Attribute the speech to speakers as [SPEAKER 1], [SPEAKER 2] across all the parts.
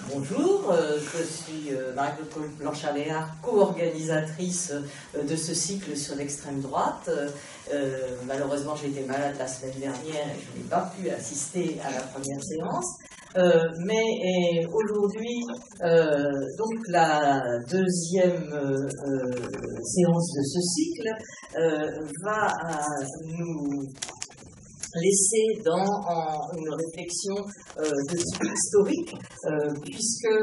[SPEAKER 1] Bonjour, je suis Marie-Claude Blanchard-Léard, co-organisatrice de ce cycle sur l'extrême droite. Malheureusement, j'ai été malade la semaine dernière et je n'ai pas pu assister à la première séance. Mais aujourd'hui, donc la deuxième séance de ce cycle va nous laisser dans une réflexion de type historique, puisque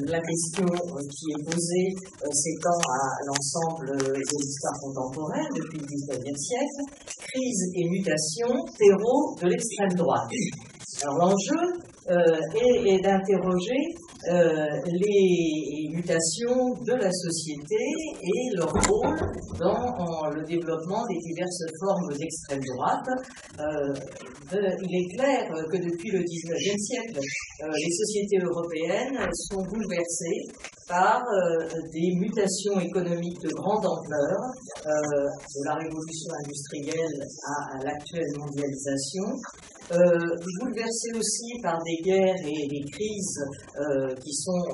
[SPEAKER 1] la question qui est posée s'étend à l'ensemble de l'histoire contemporaine depuis le XIXe siècle, crise et mutation, terreau de l'extrême droite. Alors l'enjeu est d'interroger les mutations de la société et leur rôle dans le développement des diverses formes d'extrême droite. Il est clair que depuis le XIXe siècle, les sociétés européennes sont bouleversées par des mutations économiques de grande ampleur, de la révolution industrielle à l'actuelle mondialisation, bouleversées aussi par des guerres et des crises qui sont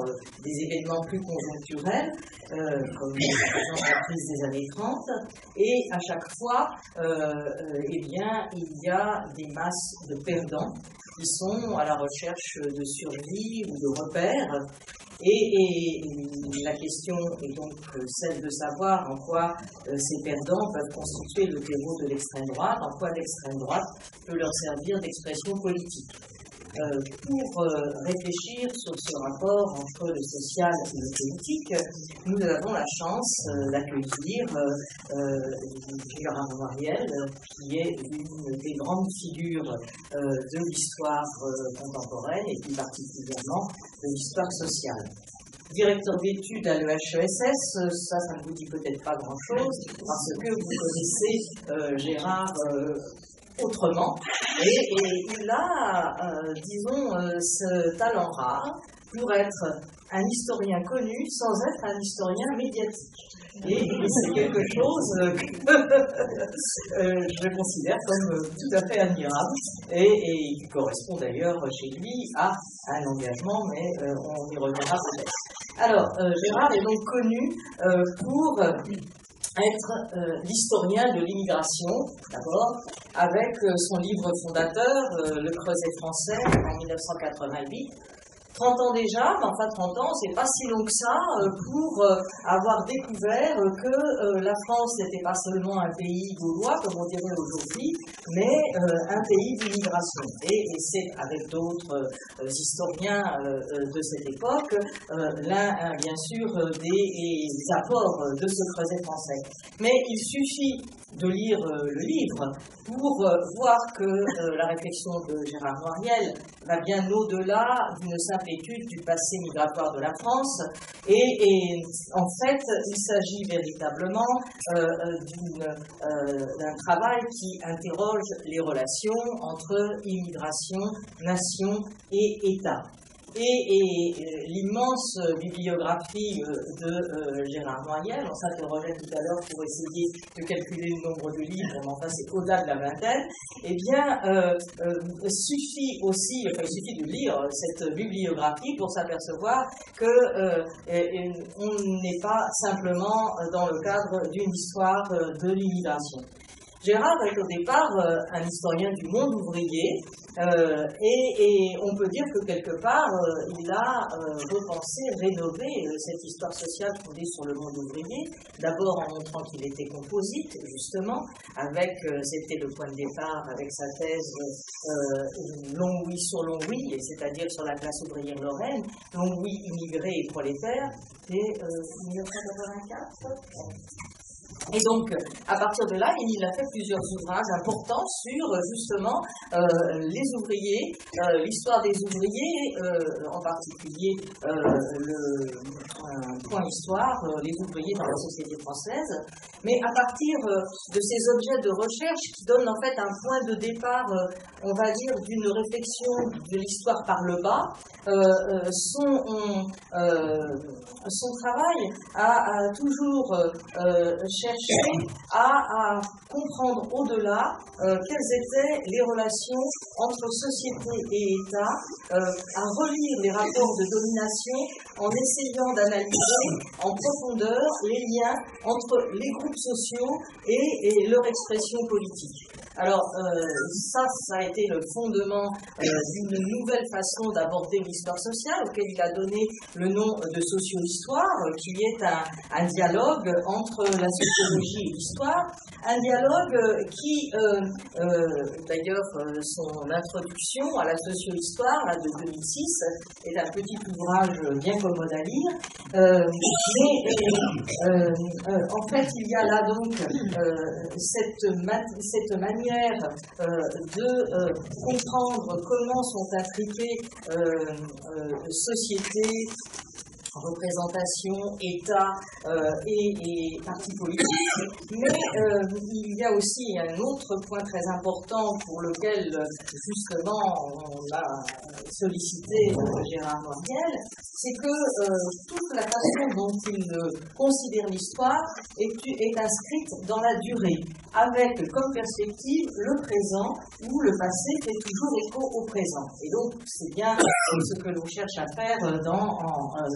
[SPEAKER 1] des événements plus conjoncturels, comme par exemple la crise des années 30, et à chaque fois, eh bien, il y a des masses de perdants qui sont à la recherche de survie ou de repères. Et la question est donc celle de savoir en quoi ces perdants peuvent constituer le terreau de l'extrême droite, en quoi l'extrême droite peut leur servir d'expression politique. Pour réfléchir sur ce rapport entre le social et le politique, nous avons la chance d'accueillir Gérard Noiriel, qui est une des grandes figures de l'histoire contemporaine et plus particulièrement de l'histoire sociale. Directeur d'études à l'EHESS, ça ne vous dit peut-être pas grand-chose, parce que vous connaissez Gérard autrement, et il a, disons, ce talent rare pour être un historien connu sans être un historien médiatique. Et c'est quelque chose que je considère comme tout à fait admirable et qui correspond d'ailleurs chez lui à un engagement, mais on y reviendra peut-être. Alors, Gérard est donc connu pour être l'historien de l'immigration, d'abord, avec son livre fondateur, Le Creuset français, en 1988. 30 ans déjà, mais enfin 30 ans, c'est pas si long que ça pour avoir découvert que la France n'était pas seulement un pays gaulois, comme on dirait aujourd'hui, mais un pays d'immigration. Et c'est avec d'autres historiens de cette époque, l'un, bien sûr, des apports de ce creuset français. Mais il suffit de lire le livre pour voir que la réflexion de Gérard Noiriel va bien au-delà d'une simple étude du passé migratoire de la France et en fait il s'agit véritablement d'un travail qui interroge les relations entre immigration, nation et État. Et l'immense bibliographie de Gérard Noiriel, on s'interrogeait tout à l'heure pour essayer de calculer le nombre de livres, mais enfin c'est au-delà de la vingtaine, eh bien, suffit aussi, il suffit de lire cette bibliographie pour s'apercevoir qu'on n'est pas simplement dans le cadre d'une histoire de l'immigration. Gérard est au départ un historien du monde ouvrier et on peut dire que quelque part il a repensé, rénové cette histoire sociale fondée sur le monde ouvrier, d'abord en montrant qu'il était composite justement, avec, c'était le point de départ avec sa thèse Long oui sur long oui, c'est-à-dire sur la classe ouvrière lorraine, long oui immigré et prolétaire, c'est 1984. Et donc, à partir de là, il a fait plusieurs ouvrages importants sur, justement, les ouvriers, l'histoire des ouvriers, en particulier un point histoire, les ouvriers dans la société française, mais à partir de ces objets de recherche qui donnent en fait un point de départ, on va dire, d'une réflexion de l'histoire par le bas, son travail a toujours cherché cherché à comprendre au-delà quelles étaient les relations entre société et État, à relire les rapports de domination en essayant d'analyser en profondeur les liens entre les groupes sociaux et leur expression politique. Alors, ça a été le fondement d'une nouvelle façon d'aborder l'histoire sociale, auquel il a donné le nom de socio-histoire, qui est un dialogue entre la sociologie et l'histoire, un dialogue qui, d'ailleurs, son introduction à la socio-histoire de 2006 est un petit ouvrage bien commode à lire, en fait, il y a là donc cette manière de comprendre comment sont intriquées société, représentation, État et partis politiques. Mais il y a aussi un autre point très important pour lequel, justement, on a sollicité Gérard Noiriel, c'est que toute la façon dont il considère l'histoire est inscrite dans la durée, avec comme perspective le présent, où le passé fait toujours écho au présent. Et donc, c'est bien ce que l'on cherche à faire dans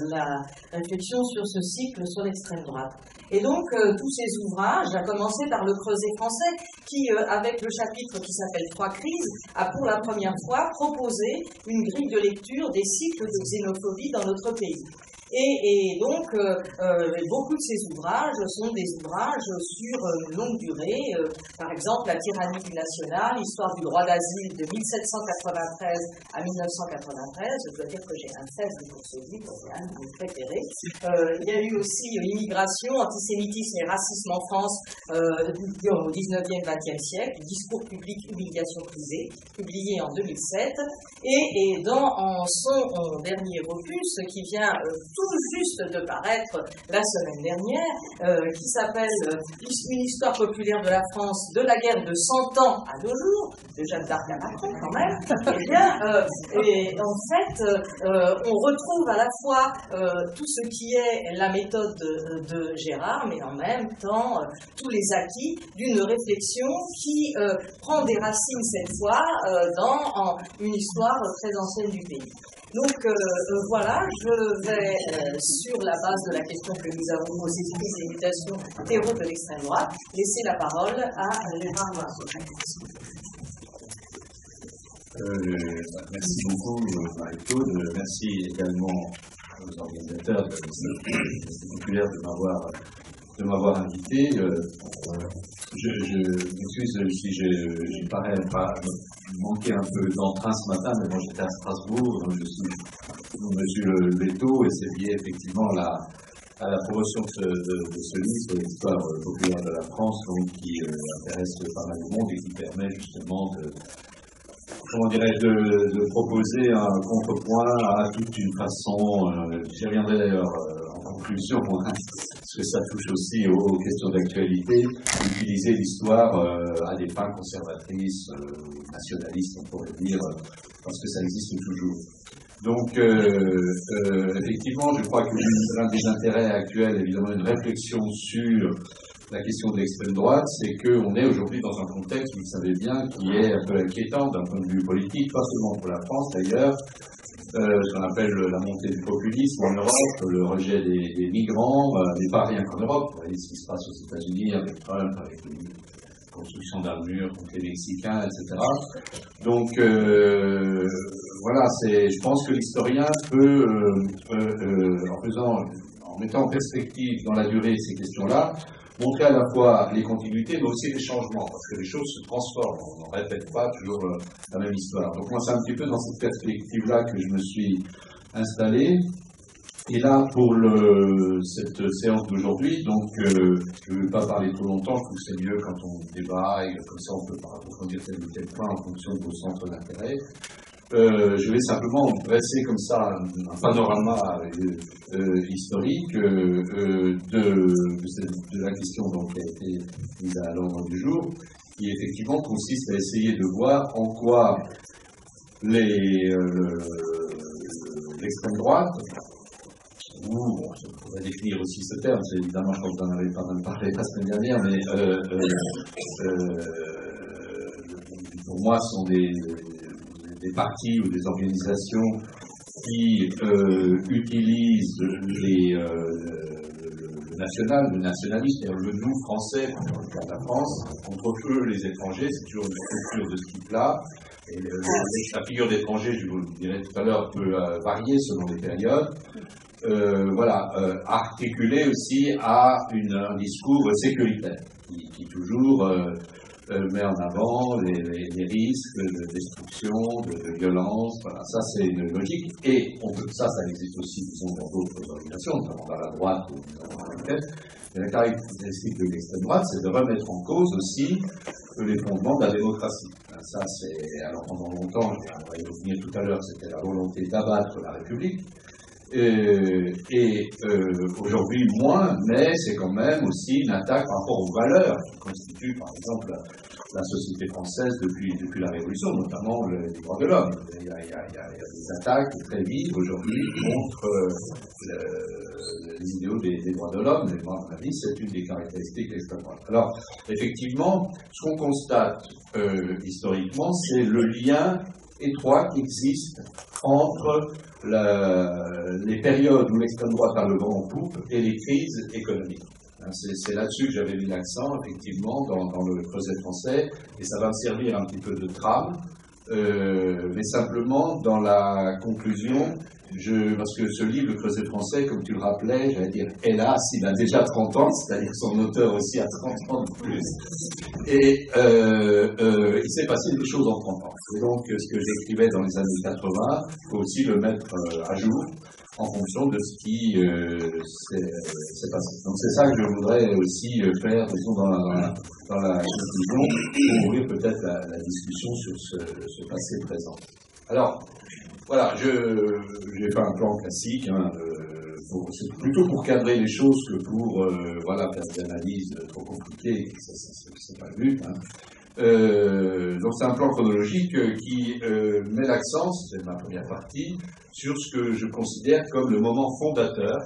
[SPEAKER 1] la réflexion sur ce cycle sur l'extrême droite. Et donc, tous ces ouvrages, à commencer par le Creuset français, qui, avec le chapitre qui s'appelle « Trois crises », a pour la première fois proposé une grille de lecture des cycles de xénophobie dans notre pays. Et donc, beaucoup de ces ouvrages sont des ouvrages sur une longue durée. Par exemple, La tyrannie du national, Histoire du droit d'asile de 1793 à 1993. Je dois dire que j'ai un faible pour ce livre, c'est un de mes préférés. Il y a eu aussi Immigration, antisémitisme et racisme en France au 19e, 20e siècle, Discours public, humiliation privée, publié en 2007. Et dans son dernier opus, qui vient tout juste de paraître la semaine dernière, qui s'appelle Une histoire populaire de la France, de la guerre de 100 ans à nos jours, de Jeanne d'Arc à Macron quand même, eh bien, en fait, on retrouve à la fois tout ce qui est la méthode de Gérard, mais en même temps tous les acquis d'une réflexion qui prend des racines cette fois dans une histoire très ancienne du pays. Donc voilà, je vais, sur la base de la question que nous avons posée, prise et mutation terreau de l'extrême droite, laisser la parole à Gérard Noiriel.
[SPEAKER 2] Merci beaucoup, Marie-Claude. Merci également aux organisateurs de l'Institut populaire de m'avoir invité. Je m'excuse si je parais pas manquer un peu d'entrain ce matin, mais bon, j'étais à Strasbourg, donc je suis Monsieur Leto, et c'est lié effectivement à la promotion de ce livre sur l'histoire populaire de la France, donc, qui intéresse pas mal de monde et qui permet justement de proposer un contrepoint à toute une façon, j'y reviendrai d'ailleurs en conclusion, parce que ça touche aussi aux questions d'actualité, d'utiliser l'histoire à des fins conservatrices, nationalistes, on pourrait dire, parce que ça existe toujours. Donc, effectivement, je crois que l'un des intérêts actuels, évidemment, une réflexion sur la question de l'extrême droite, c'est qu'on est aujourd'hui dans un contexte, vous le savez bien, qui est un peu inquiétant d'un point de vue politique, pas seulement pour la France d'ailleurs, ce qu'on appelle la montée du populisme en Europe, le rejet des migrants, mais pas rien qu'en Europe. Vous voyez ce qui se passe aux États-Unis avec Trump, avec la construction d'un mur contre les Mexicains, etc. Donc, voilà, je pense que l'historien peut, en mettant en perspective dans la durée ces questions-là, montrer à la fois les continuités, mais aussi les changements, parce que les choses se transforment, on ne répète pas toujours la même histoire. Donc moi, c'est un petit peu dans cette perspective-là que je me suis installé. Et là, pour cette séance d'aujourd'hui, donc je ne vais pas parler trop longtemps, je trouve que c'est mieux quand on débat, et comme ça on peut approfondir tel ou tel point en fonction de vos centres d'intérêt. Je vais simplement dresser comme ça un panorama historique de la question donc, qui a été mise à l'ordre du jour, qui effectivement consiste à essayer de voir en quoi l'extrême droite ou, bon, je pourrais définir aussi ce terme, c'est évidemment, je pense que vous en avez pas mal parlé la semaine dernière, mais pour moi, ce sont des partis ou des organisations qui utilisent le nationalisme, c'est-à-dire le nous français, dans le cas de la France, contre eux les étrangers, c'est toujours une structure de ce type-là. Et la figure d'étranger, je vous le dirai tout à l'heure, peut varier selon les périodes. Articulé aussi à un discours sécuritaire, qui toujours met en avant les risques de destruction, de violence. Voilà, ça c'est une logique. Et ça existe aussi, disons, dans d'autres organisations, notamment dans la droite ou dans la tête. Mais la caractéristique de l'extrême droite, c'est de remettre en cause aussi les fondements de la démocratie. Ça, c'est, alors pendant longtemps, on va y revenir tout à l'heure, c'était la volonté d'abattre la République. Aujourd'hui moins, mais c'est quand même aussi une attaque par rapport aux valeurs qui constituent, par exemple, la société française depuis la Révolution, notamment les droits de l'homme. Il y a des attaques très vives aujourd'hui contre les idéaux des droits de l'homme, et moi, à mon avis, c'est une des caractéristiques de l'extrême droite. Alors, effectivement, ce qu'on constate historiquement, c'est le lien étroit qui existe entre les périodes où l'extrême droite a le vent en poupe et les crises économiques. C'est là-dessus que j'avais mis l'accent, effectivement, dans le Creuset français, et ça va me servir un petit peu de trame, mais simplement dans la conclusion, parce que ce livre, Le Creuset français, comme tu le rappelais, j'allais dire, hélas, il a déjà 30 ans, c'est-à-dire que son auteur aussi a 30 ans de plus, et il s'est passé des choses en 30 ans. Et donc, ce que j'écrivais dans les années 80, il faut aussi le mettre à jour, en fonction de ce qui s'est passé. Donc c'est ça que je voudrais aussi faire, disons, dans la conclusion, pour ouvrir peut-être la discussion sur ce passé présent. Alors, voilà, j'ai fait un plan classique, c'est plutôt pour cadrer les choses que pour faire des analyses trop compliquées, c'est pas le but. Donc c'est un plan chronologique qui met l'accent, c'est ma première partie, sur ce que je considère comme le moment fondateur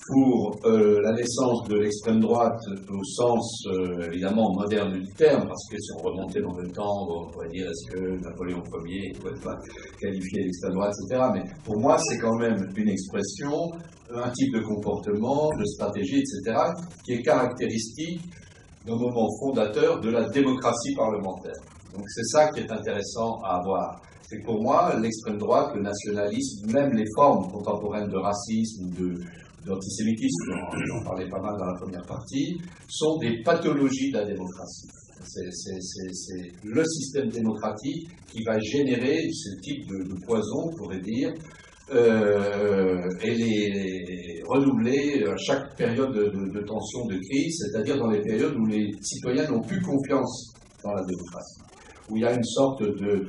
[SPEAKER 2] pour la naissance de l'extrême droite au sens évidemment moderne du terme, parce que si on remontait dans le temps, on pourrait dire est-ce que Napoléon Ier ne pouvait pas qualifier l'extrême droite, etc. Mais pour moi c'est quand même une expression, un type de comportement, de stratégie, etc., qui est caractéristique d'un moment fondateur de la démocratie parlementaire. Donc c'est ça qui est intéressant à avoir. C'est que pour moi, l'extrême droite, le nationalisme, même les formes contemporaines de racisme, d'antisémitisme, j'en parlais pas mal dans la première partie, sont des pathologies de la démocratie. C'est le système démocratique qui va générer ce type de poison, on pourrait dire, et les renouveler à chaque période de tension, de crise, c'est-à-dire dans les périodes où les citoyens n'ont plus confiance dans la démocratie, où il y a une sorte de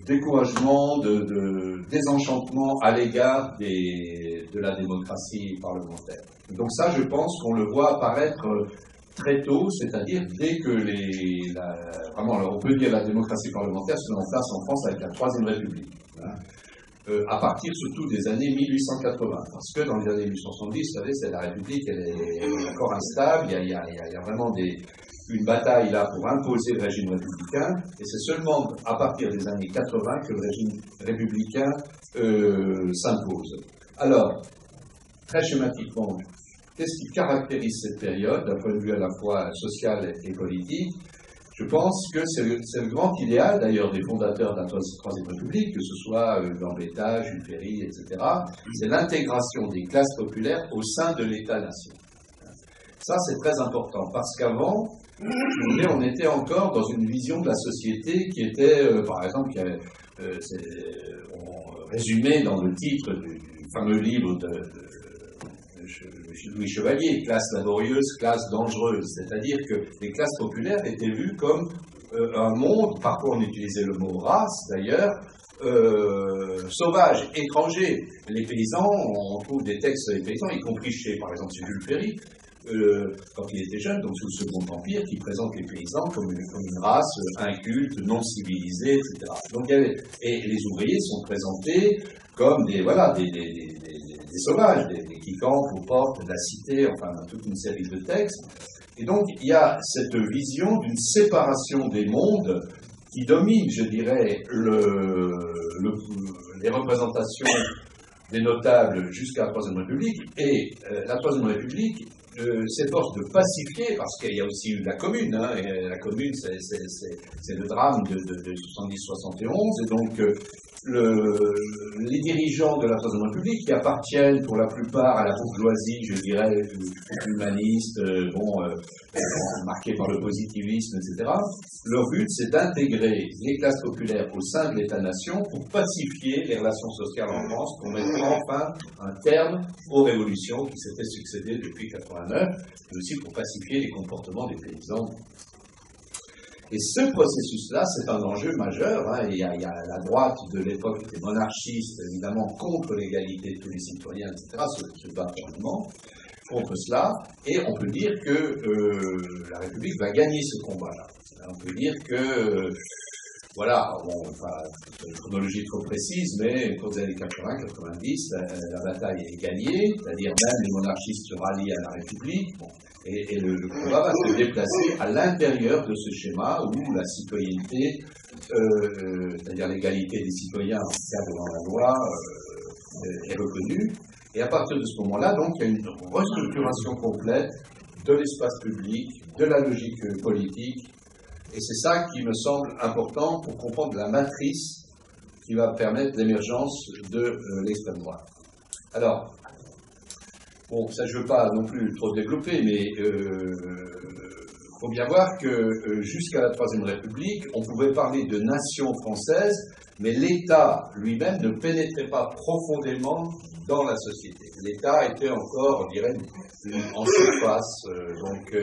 [SPEAKER 2] découragement, de désenchantement à l'égard de la démocratie parlementaire. Donc ça, je pense qu'on le voit apparaître très tôt, c'est-à-dire dès que vraiment, alors on peut dire la démocratie parlementaire se met en place en France avec la Troisième République. À partir surtout des années 1880, parce que dans les années 1870, vous savez, c'est la République, elle est encore instable, il y a vraiment une bataille là pour imposer le régime républicain, et c'est seulement à partir des années 80 que le régime républicain s'impose. Alors, très schématiquement, qu'est-ce qui caractérise cette période, d'un point de vue à la fois social et politique? Je pense que c'est le grand idéal, d'ailleurs, des fondateurs de la Troisième République, que ce soit Gambetta, Jules Ferry, etc., c'est l'intégration des classes populaires au sein de l'État-nation. Ça, c'est très important, parce qu'avant, on était encore dans une vision de la société qui était, par exemple, on résumait dans le titre du fameux livre de Louis Chevalier, classe laborieuse, classe dangereuse, c'est-à-dire que les classes populaires étaient vues comme un monde, parfois on utilisait le mot race d'ailleurs, sauvage, étranger. Les paysans, on trouve des textes sur les paysans, y compris chez, par exemple, chez Jules Ferry, quand il était jeune, donc sous le Second Empire, qui présente les paysans comme une race inculte, non civilisée, etc. Donc, et les ouvriers sont présentés comme des sauvages, qui campent aux portes de la cité, enfin toute une série de textes. Et donc il y a cette vision d'une séparation des mondes qui domine, je dirais, les représentations des notables jusqu'à la Troisième République, et la Troisième République s'efforce de pacifier, parce qu'il y a aussi eu la Commune, hein, et la Commune c'est le drame de 70-71, et donc les dirigeants de la Troisième République, qui appartiennent pour la plupart à la bourgeoisie, je dirais, humaniste, marquée par le positivisme, etc., leur but c'est d'intégrer les classes populaires au sein de l'État-nation pour pacifier les relations sociales en France, pour mettre enfin un terme aux révolutions qui s'étaient succédées depuis 89, mais aussi pour pacifier les comportements des paysans. Et ce processus-là, c'est un enjeu majeur. Hein. Il y a la droite de l'époque des monarchistes, évidemment, contre l'égalité de tous les citoyens, etc., se bat fermement contre cela. Et on peut dire que la République va gagner ce combat-là. On peut dire que, voilà, une chronologie trop précise, mais au cours des années 80-90, la bataille est gagnée, c'est-à-dire même les monarchistes se rallient à la République. Bon. Et le combat va se déplacer à l'intérieur de ce schéma où la citoyenneté, c'est-à-dire l'égalité des citoyens devant la loi, est reconnue. Et à partir de ce moment-là, donc, il y a une restructuration complète de l'espace public, de la logique politique. Et c'est ça qui me semble important pour comprendre la matrice qui va permettre l'émergence de l'extrême droite. Alors, bon, ça je ne veux pas non plus trop développer, mais faut bien voir que jusqu'à la Troisième République, on pouvait parler de nation française, mais l'État lui-même ne pénétrait pas profondément dans la société. L'État était encore, on dirait, en surface. Donc,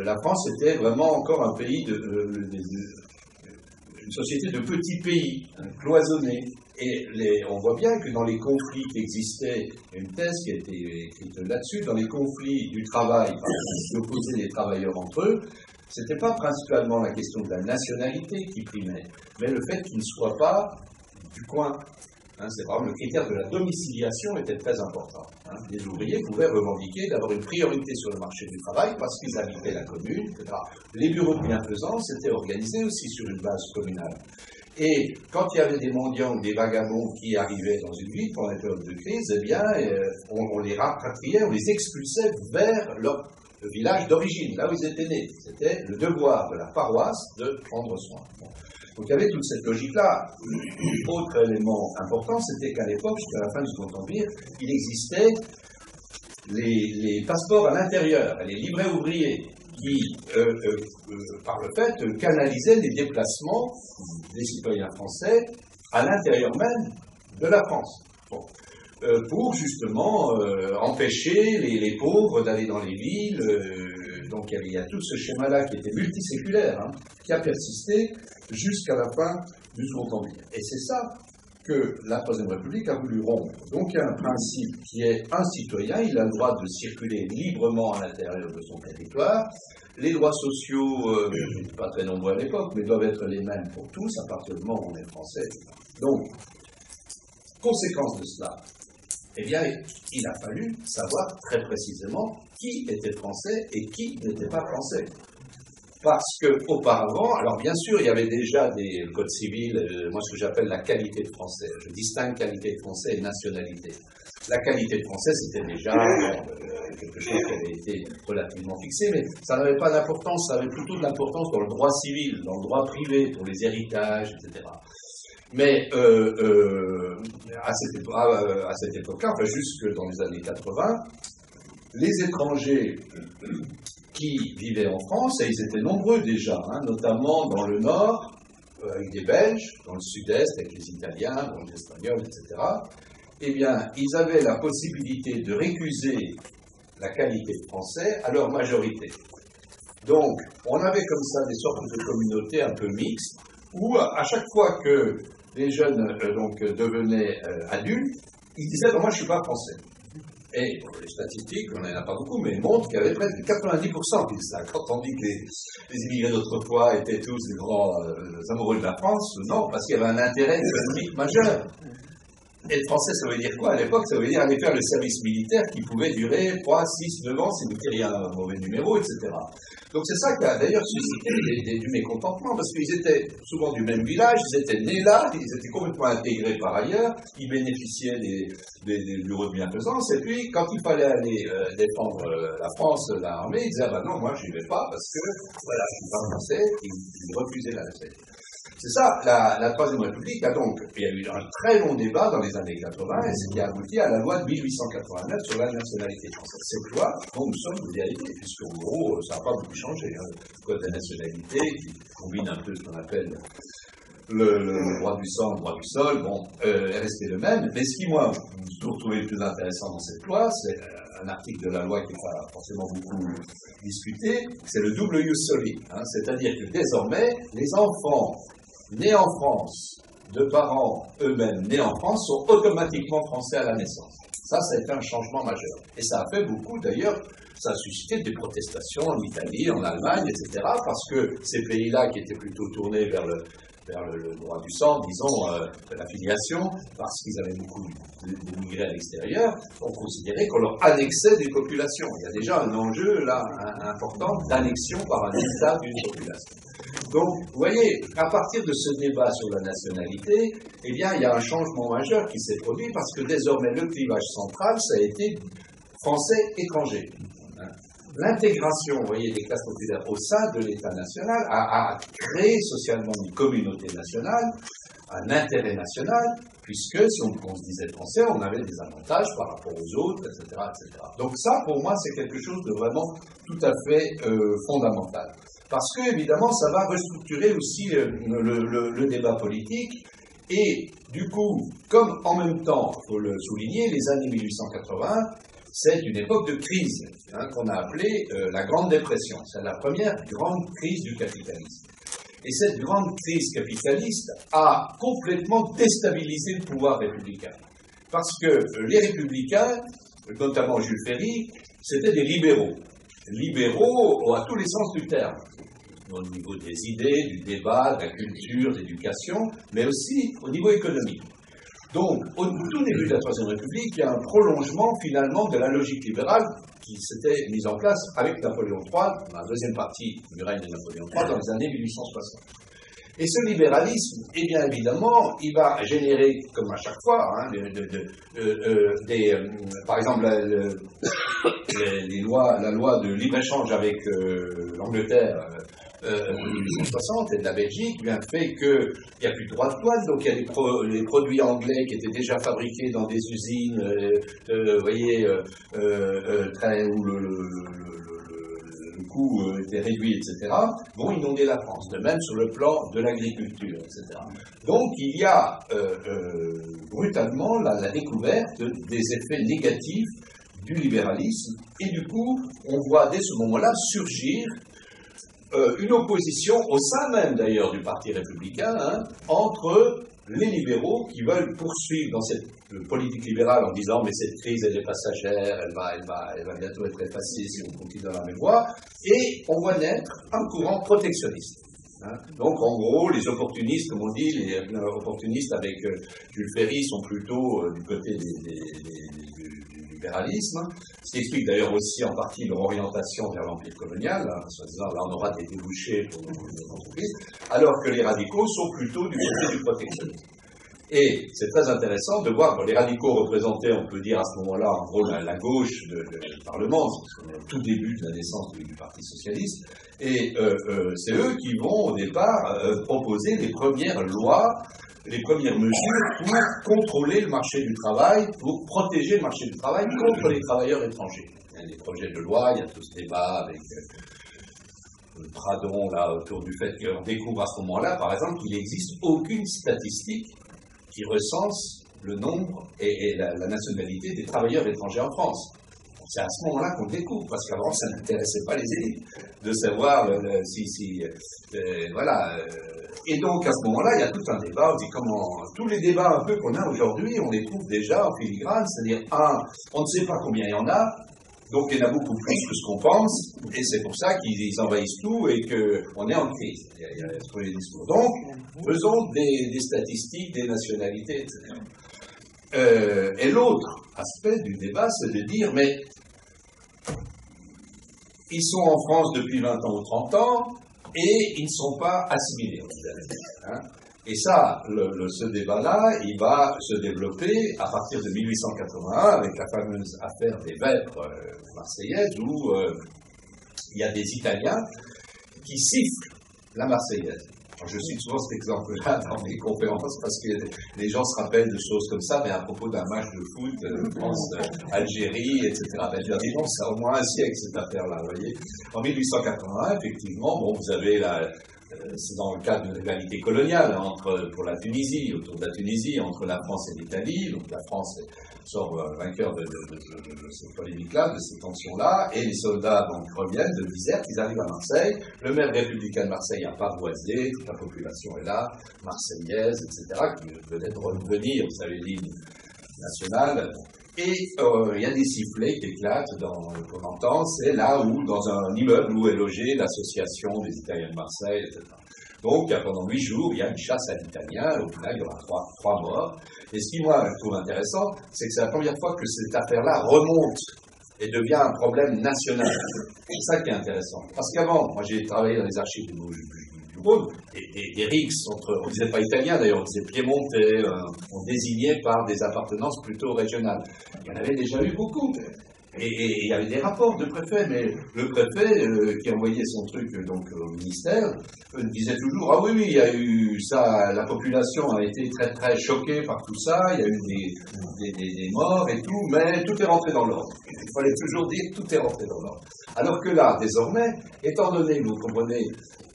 [SPEAKER 2] la France était vraiment encore un pays une société de petits pays, cloisonnés. Et on voit bien que dans les conflits qui existaient, il y a une thèse qui a été écrite là-dessus, dans les conflits du travail, qui opposaient les travailleurs entre eux, c'était pas principalement la question de la nationalité qui primait, mais le fait qu'ils ne soient pas du coin. Hein, c'est vraiment le critère de la domiciliation était très important. Hein. Les ouvriers pouvaient revendiquer d'avoir une priorité sur le marché du travail parce qu'ils habitaient la commune, etc. Les bureaux de bienfaisance étaient organisés aussi sur une base communale. Et quand il y avait des mendiants ou des vagabonds qui arrivaient dans une ville pendant les périodes de crise, eh bien, on les rapatriait, on les expulsait vers leur village d'origine, là où ils étaient nés. C'était le devoir de la paroisse de prendre soin. Bon. Donc il y avait toute cette logique-là. Autre élément important, c'était qu'à l'époque, jusqu'à la fin du Second Empire, il existait les passeports à l'intérieur, les livrets ouvriers, qui, par le fait, canalisaient les déplacements des citoyens français à l'intérieur même de la France. Bon. Pour justement empêcher les pauvres d'aller dans les villes. Donc il y a tout ce schéma-là qui était multiséculaire, hein, qui a persisté jusqu'à la fin du Second Empire. Et c'est ça que la Troisième République a voulu rompre. Donc il y a un principe qui est un citoyen, il a le droit de circuler librement à l'intérieur de son territoire. Les droits sociaux, pas très nombreux à l'époque, mais doivent être les mêmes pour tous, à partir du moment où on est français. Donc, conséquence de cela, eh bien, il a fallu savoir très précisément qui était français et qui n'était pas français. Parce qu'auparavant, alors bien sûr, il y avait déjà des codes civils, moi ce que j'appelle la qualité de français. Je distingue qualité de français et nationalité. La qualité de français, c'était déjà quelque chose qui avait été relativement fixé, mais ça n'avait pas d'importance, ça avait plutôt de l'importance dans le droit civil, dans le droit privé, pour les héritages, etc. Mais à cette époque-là, enfin jusque dans les années 80, les étrangers qui vivaient en France, et ils étaient nombreux déjà, hein, notamment dans le Nord, avec des Belges, dans le Sud-Est, avec les Italiens, dans les Espagnols, etc., eh bien, ils avaient la possibilité de récuser la qualité de français à leur majorité. Donc, on avait comme ça des sortes de communautés un peu mixtes, où à chaque fois que les jeunes devenaient adultes, ils disaient « moi je ne suis pas français ». Et bon, les statistiques, on n'en a pas beaucoup, mais montrent qu'il y avait presque 90% qui disent ça. Quand on dit que les immigrés d'autrefois étaient tous des grands amoureux de la France, non, parce qu'il y avait un intérêt économique majeur. Être français, ça veut dire quoi? À l'époque, ça veut dire aller faire le service militaire qui pouvait durer 3, 6, 9 ans si vous tiriez un mauvais numéro, etc. Donc c'est ça qui a d'ailleurs suscité du mécontentement, parce qu'ils étaient souvent du même village, ils étaient nés là, ils étaient complètement intégrés par ailleurs, ils bénéficiaient des bureaux de bienfaisance, et puis quand il fallait aller défendre la France, l'armée, ils disaient « ah ben non, moi j'y vais pas, parce que voilà, je suis pas français », ils refusaient la nationalité. C'est ça, la Troisième République a donc, il y a eu un très long débat dans les années 80, et ce qui a abouti à la loi de 1889 sur la nationalité française. Cette loi, dont nous sommes de vérité, puisqu'en gros, ça n'a pas beaucoup changé. Le code de la nationalité, qui combine un peu ce qu'on appelle le droit du sang, le droit du sol, bon, est resté le même. Mais ce qui, moi, je trouvé le plus intéressant dans cette loi, c'est un article de la loi qui n'est pas forcément beaucoup discuté, c'est le double ius soli. C'est-à-dire que désormais, les enfants nés en France, de parents eux-mêmes nés en France, sont automatiquement français à la naissance. Ça a été un changement majeur. Et ça a fait beaucoup, d'ailleurs, ça a suscité des protestations en Italie, en Allemagne, etc., parce que ces pays-là qui étaient plutôt tournés vers le droit du sang, disons, la filiation, parce qu'ils avaient beaucoup d'émigrés à l'extérieur, ont considéré qu'on leur annexait des populations. Il y a déjà un enjeu, là, important, d'annexion par un État d'une population. Donc, vous voyez, à partir de ce débat sur la nationalité, eh bien, il y a un changement majeur qui s'est produit parce que désormais, le clivage central, ça a été français-étranger. L'intégration, vous voyez, des classes populaires au sein de l'État national a créé socialement une communauté nationale, un intérêt national, puisque si on se disait français, on avait des avantages par rapport aux autres, etc., etc. Donc ça, pour moi, c'est quelque chose de vraiment tout à fait fondamental. Parce que, évidemment, ça va restructurer aussi le débat politique. Et, du coup, comme en même temps, il faut le souligner, les années 1880, c'est une époque de crise, qu'on a appelée la Grande Dépression. C'est la première grande crise du capitalisme. Et cette grande crise capitaliste a complètement déstabilisé le pouvoir républicain. Parce que les républicains, notamment Jules Ferry, c'était des libéraux. Libéraux à tous les sens du terme. Au niveau des idées, du débat, de la culture, de l'éducation, mais aussi au niveau économique. Donc, au tout début de la Troisième République, il y a un prolongement finalement de la logique libérale qui s'était mise en place avec Napoléon III, dans la deuxième partie du règne de Napoléon III, dans les années 1860. Et ce libéralisme, eh bien évidemment, il va générer, comme à chaque fois, par exemple, la loi de libre-échange avec l'Angleterre, en 1860 et de la Belgique, bien fait qu'il n'y a plus de droit de douane, donc il y a les produits anglais qui étaient déjà fabriqués dans des usines, vous voyez, où le coût était réduit, etc., vont inonder la France, de même sur le plan de l'agriculture, etc. Donc il y a brutalement la découverte des effets négatifs du libéralisme, et du coup, on voit dès ce moment-là surgir une opposition au sein même d'ailleurs du Parti républicain entre les libéraux qui veulent poursuivre dans cette politique libérale en disant mais cette crise elle est passagère, elle va bientôt être effacée si on continue dans la même voie, et on voit naître un courant protectionniste. Donc en gros les opportunistes, comme on dit, les opportunistes avec Jules Ferry sont plutôt du côté du libéralisme, ce qui explique d'ailleurs aussi en partie leur orientation vers l'empire colonial, en disant là on aura des débouchés pour nos entreprises, alors que les radicaux sont plutôt du côté du protectionnisme. Et c'est très intéressant de voir les radicaux représentés, on peut dire à ce moment-là, en gros la gauche du Parlement, parce qu'on est au tout début de la naissance du Parti socialiste, et c'est eux qui vont au départ proposer les premières lois, les premières mesures pour contrôler le marché du travail, pour protéger le marché du travail contre les travailleurs étrangers. Il y a des projets de loi, il y a tout ce débat avec Pradon là, autour du fait qu'on découvre à ce moment-là, par exemple, qu'il n'existe aucune statistique qui recense le nombre et la nationalité des travailleurs étrangers en France. On
[SPEAKER 3] C'est à ce moment-là qu'on le découvre, parce qu'avant, ça n'intéressait pas les élites, de savoir voilà. Et donc, à ce moment-là, il y a tout un débat. On dit comment, tous les débats un peu qu'on a aujourd'hui, on les trouve déjà en filigrane, c'est-à-dire, on ne sait pas combien il y en a, donc il y en a beaucoup plus que ce qu'on pense, et c'est pour ça qu'ils envahissent tout et qu'on est en crise. Il y a tous les discours. Donc, faisons des statistiques, des nationalités, etc. Et l'autre aspect du débat, c'est de dire, mais ils sont en France depuis 20 ans ou 30 ans, et ils ne sont pas assimilés. Hein. Et ça, ce débat-là, il va se développer à partir de 1881 avec la fameuse affaire des vêpres marseillaises où il y a des Italiens qui sifflent la Marseillaise. Alors, je cite souvent cet exemple-là dans mes conférences parce que les gens se rappellent de choses comme ça, mais à propos d'un match de foot, France-Algérie, etc. Ben, je leur dis, bon, ça a au moins un siècle cette affaire-là, vous voyez. En 1881, effectivement, bon, vous avez c'est dans le cadre de l'égalité coloniale pour la Tunisie, autour de la Tunisie, entre la France et l'Italie. Donc la France sort vainqueur de cette polémique-là, de ces tensions-là, et les soldats donc reviennent de l'Isère, ils arrivent à Marseille. Le maire républicain de Marseille a pavoisé, toute la population est là, marseillaise, etc., qui venait de revenir, vous savez, l'hymne national. Et il y a des sifflets qui éclatent qu'on entend, c'est là où, dans un immeuble où est logée l'association des Italiens de Marseille, etc. Donc, pendant 8 jours, il y a une chasse à l'Italien, au final, il y aura 3 morts. Et ce qui, moi, je trouve intéressant, c'est que c'est la première fois que cette affaire-là remonte et devient un problème national. C'est ça qui est intéressant. Parce qu'avant, moi j'ai travaillé dans les archives du Rhône, des rixes on ne disait pas italien d'ailleurs, on disait piémontais, on désignait par des appartenances plutôt régionales. Il y en avait déjà eu beaucoup. Et il y avait des rapports de préfet, mais le préfet qui envoyait son truc donc au ministère disait toujours ah oui il y a eu ça, la population a été très très choquée par tout ça, il y a eu des morts et tout, mais tout est rentré dans l'ordre. Il fallait toujours dire tout est rentré dans l'ordre. Alors que là, désormais, étant donné, vous comprenez,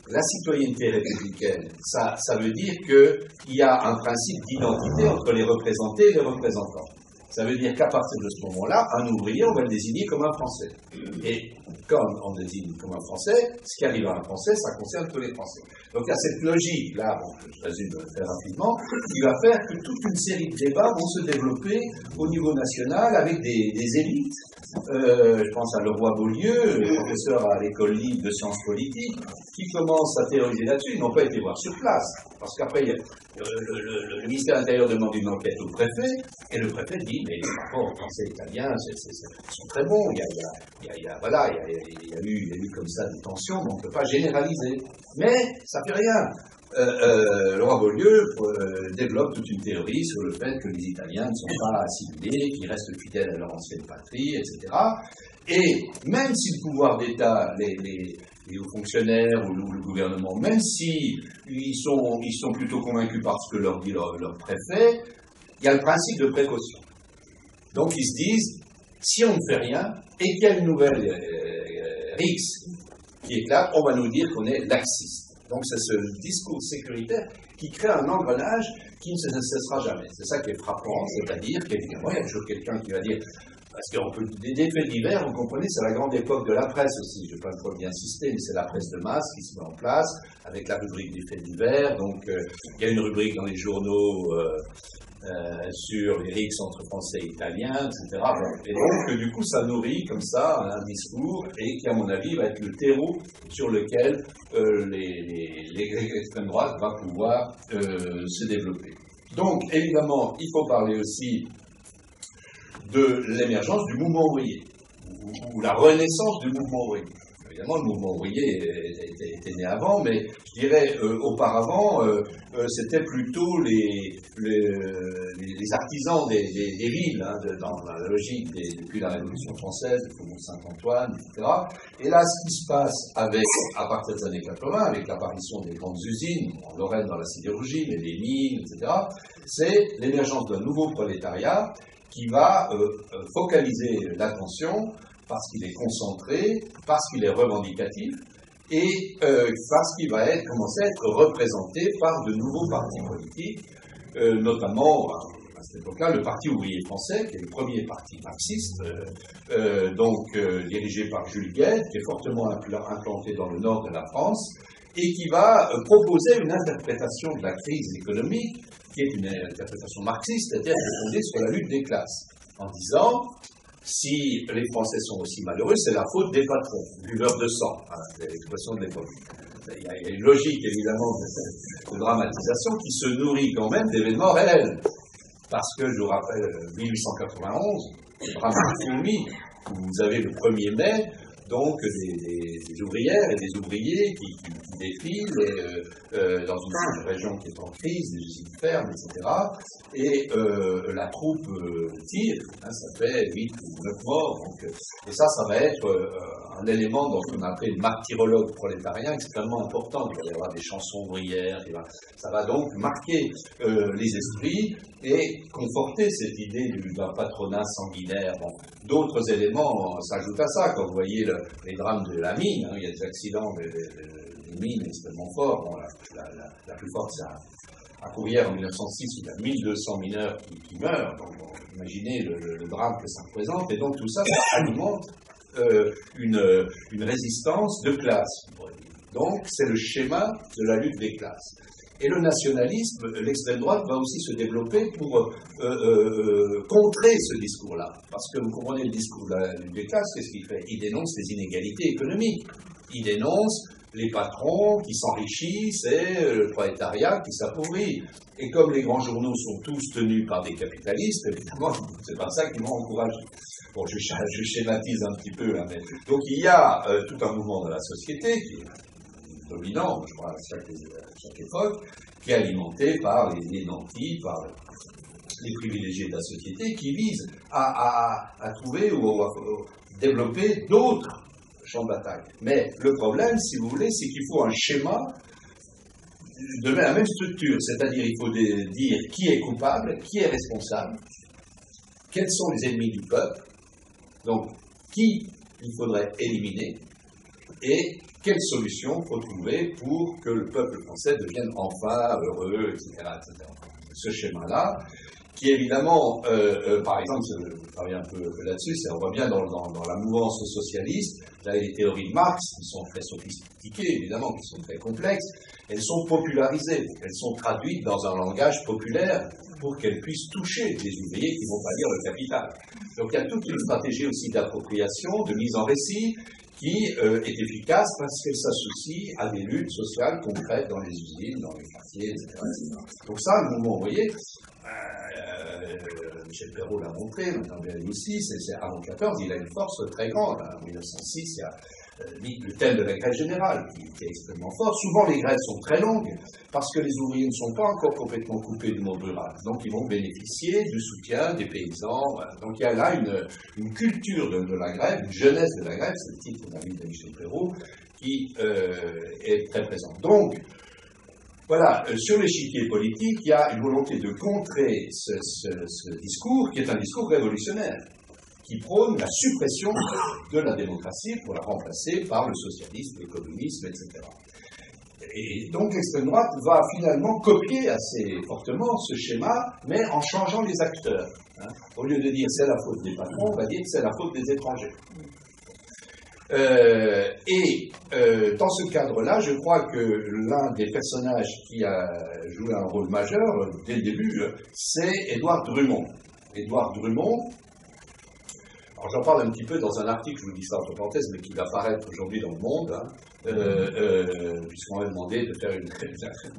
[SPEAKER 3] la citoyenneté républicaine, ça veut dire qu'il y a un principe d'identité entre les représentés et les représentants. Ça veut dire qu'à partir de ce moment-là, un ouvrier, on va le désigner comme un Français. Et comme on le désigne comme un Français, ce qui arrive à un Français, ça concerne tous les Français. Donc il y a cette logique-là, bon, je résume très rapidement, qui va faire que toute une série de débats vont se développer au niveau national avec des élites. Je pense à Leroy-Beaulieu, professeur à l'école libre de sciences politiques, qui commence à théoriser là-dessus. Ils n'ont pas été voir sur place. Parce qu'après, le ministère de l'Intérieur demande une enquête au préfet, et le préfet dit, mais les rapports français-italiens sont très bons. Il y a eu comme ça des tensions, mais on ne peut pas généraliser. Mais ça fait rien. Leroy-Beaulieu développe toute une théorie sur le fait que les Italiens ne sont pas assimilés, qu'ils restent fidèles à leur ancienne patrie, etc. Et même si le pouvoir d'État, les hauts fonctionnaires ou le gouvernement, même si ils sont plutôt convaincus par ce que leur dit leur préfet, il y a le principe de précaution. Donc ils se disent, si on ne fait rien et qu'il y a une nouvelle rixe qui éclate, on va nous dire qu'on est laxiste. Donc c'est ce discours sécuritaire qui crée un engrenage qui ne cessera jamais. C'est ça qui est frappant, c'est-à-dire qu'évidemment, il y a toujours quelqu'un qui va dire, parce qu'on peut, des faits divers, vous comprenez, c'est la grande époque de la presse aussi, je ne vais pas une fois bien insister, mais c'est la presse de masse qui se met en place, avec la rubrique des faits divers, donc il y a une rubrique dans les journaux sur les rixes entre Français et Italiens, etc. Et donc, du coup, ça nourrit comme ça un discours et qui, à mon avis, va être le terreau sur lequel l'extrême droite va pouvoir se développer. Donc, évidemment, il faut parler aussi de l'émergence du mouvement ouvrier, ou la renaissance du mouvement ouvrier. Évidemment, le mouvement ouvrier était né avant, mais je dirais auparavant, c'était plutôt les artisans des villes, hein, dans la logique depuis la Révolution française, le Faubourg Saint-Antoine, etc. Et là, ce qui se passe à partir des années 80, avec l'apparition des grandes usines, en Lorraine dans la sidérurgie, mais les mines, etc., c'est l'émergence d'un nouveau prolétariat qui va focaliser l'attention parce qu'il est concentré, parce qu'il est revendicatif, et parce qu'il va commencer à être représenté par de nouveaux partis politiques, notamment un cette époque-là, le Parti ouvrier français, qui est le premier parti marxiste, dirigé par Jules Guesde, qui est fortement implanté dans le nord de la France, et qui va proposer une interprétation de la crise économique, qui est une interprétation marxiste, c'est-à-dire fondée sur la lutte des classes, en disant, si les Français sont aussi malheureux, c'est la faute des patrons, buveurs de sang, c'est l'expression de l'époque. Il y a une logique, évidemment, de dramatisation qui se nourrit quand même d'événements réels. Parce que, je vous rappelle, 1891, le drame de Fourmi, où vous avez le 1er mai, donc des ouvrières et des ouvriers qui défilent dans une région qui est en crise, des usines ferment, etc. Et la troupe tire, ça fait 8 ou 9 morts. Donc, et ça va être un élément dont on appelle le martyrologue prolétarien extrêmement important. Il va y avoir des chansons ouvrières, ça va donc marquer les esprits et conforter cette idée d'un patronat sanguinaire. Bon, d'autres éléments s'ajoutent à ça, quand vous voyez les drames de la mine, il y a des accidents des mines extrêmement forts. Bon, la plus forte, c'est à Courrières en 1906, où il y a 1200 mineurs qui meurent. Donc, imaginez le drame que ça représente. Et donc tout ça, ça alimente une résistance de classe. Donc c'est le schéma de la lutte des classes. Et le nationalisme, l'extrême droite va aussi se développer pour contrer ce discours-là. Parce que vous comprenez le discours de la lutte des classes, qu'est-ce qu'il fait? Il dénonce les inégalités économiques. Il dénonce les patrons qui s'enrichissent et le prolétariat qui s'appauvrit. Et comme les grands journaux sont tous tenus par des capitalistes, évidemment, c'est pas ça qu'ils vont encourager. Bon, je schématise un petit peu, hein, mais... Donc il y a tout un mouvement dans la société qui est dominant, je crois, à chaque époque, qui est alimenté par les nantis, par les privilégiés de la société, qui visent à trouver ou à développer d'autres champ de bataille. Mais le problème, si vous voulez, c'est qu'il faut un schéma de la même structure, c'est-à-dire il faut dire qui est coupable, qui est responsable, quels sont les ennemis du peuple, donc qui il faudrait éliminer, et quelles solutions faut trouver pour que le peuple français devienne enfin heureux, etc. etc. Ce schéma-là, qui évidemment, par exemple, je travaille un peu là-dessus, on voit bien dans la mouvance socialiste, vous avez les théories de Marx, qui sont très sophistiquées, évidemment, qui sont très complexes, elles sont popularisées, elles sont traduites dans un langage populaire pour qu'elles puissent toucher les ouvriers qui ne vont pas lire le Capital. Donc il y a toute une stratégie aussi d'appropriation, de mise en récit, qui est efficace parce qu'elle s'associe à des luttes sociales concrètes dans les usines, dans les quartiers, etc. Donc ça, le mouvement, vous voyez, Michel Perrault l'a montré, maintenant aussi, c'est avant 14, il a une force très grande. En 1906, il y a le thème de la grève générale, qui est extrêmement fort. Souvent, les grèves sont très longues, parce que les ouvriers ne sont pas encore complètement coupés du monde rural. Donc, ils vont bénéficier du soutien des paysans. Voilà. Donc, il y a là une culture de la grève, une jeunesse de la grève, c'est le titre d'un livre de Michel Perrault, qui est très présent. Donc, voilà, sur l'échiquier politique, il y a une volonté de contrer ce discours, qui est un discours révolutionnaire, qui prône la suppression de la démocratie pour la remplacer par le socialisme, le communisme, etc. Et donc l'extrême droite va finalement copier assez fortement ce schéma, mais en changeant les acteurs. Hein. Au lieu de dire c'est la faute des patrons, on va dire c'est la faute des étrangers. Dans ce cadre-là, je crois que l'un des personnages qui a joué un rôle majeur dès le début, c'est Édouard Drumont. Édouard Drumont, alors j'en parle un petit peu dans un article, je vous dis ça entre parenthèses, mais qui va paraître aujourd'hui dans Le Monde, hein, puisqu'on m'a demandé de faire une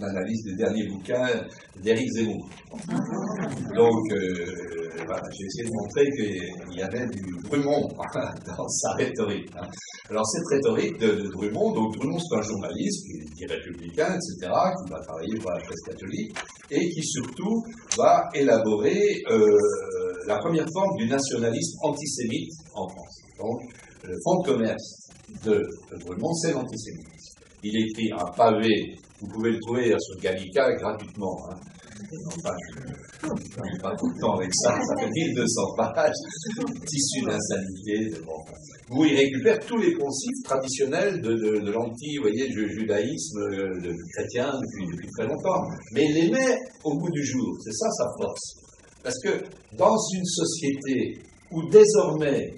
[SPEAKER 3] analyse des derniers bouquins d'Éric Zemmour. Donc, voilà, j'ai essayé de montrer qu'il y avait du Drumont dans sa rhétorique. Hein. Alors, cette rhétorique de Drumont, donc Drumont c'est un journaliste qui est républicain, etc., qui va travailler pour la presse catholique, et qui surtout va élaborer la première forme du nationalisme antisémite en France. Donc, le fonds de commerce de Drumont, c'est l'antisémitisme. Il écrit un pavé, vous pouvez le trouver sur Gallica gratuitement. Hein. Enfin, je ne pas tout le temps avec ça, ça fait 1200 pages, tissu d'insanité. Bon. Où il récupère tous les poncifs traditionnels de l'anti-judaïsme chrétien depuis très longtemps. Mais il les met au bout du jour, c'est ça sa force. Parce que dans une société où désormais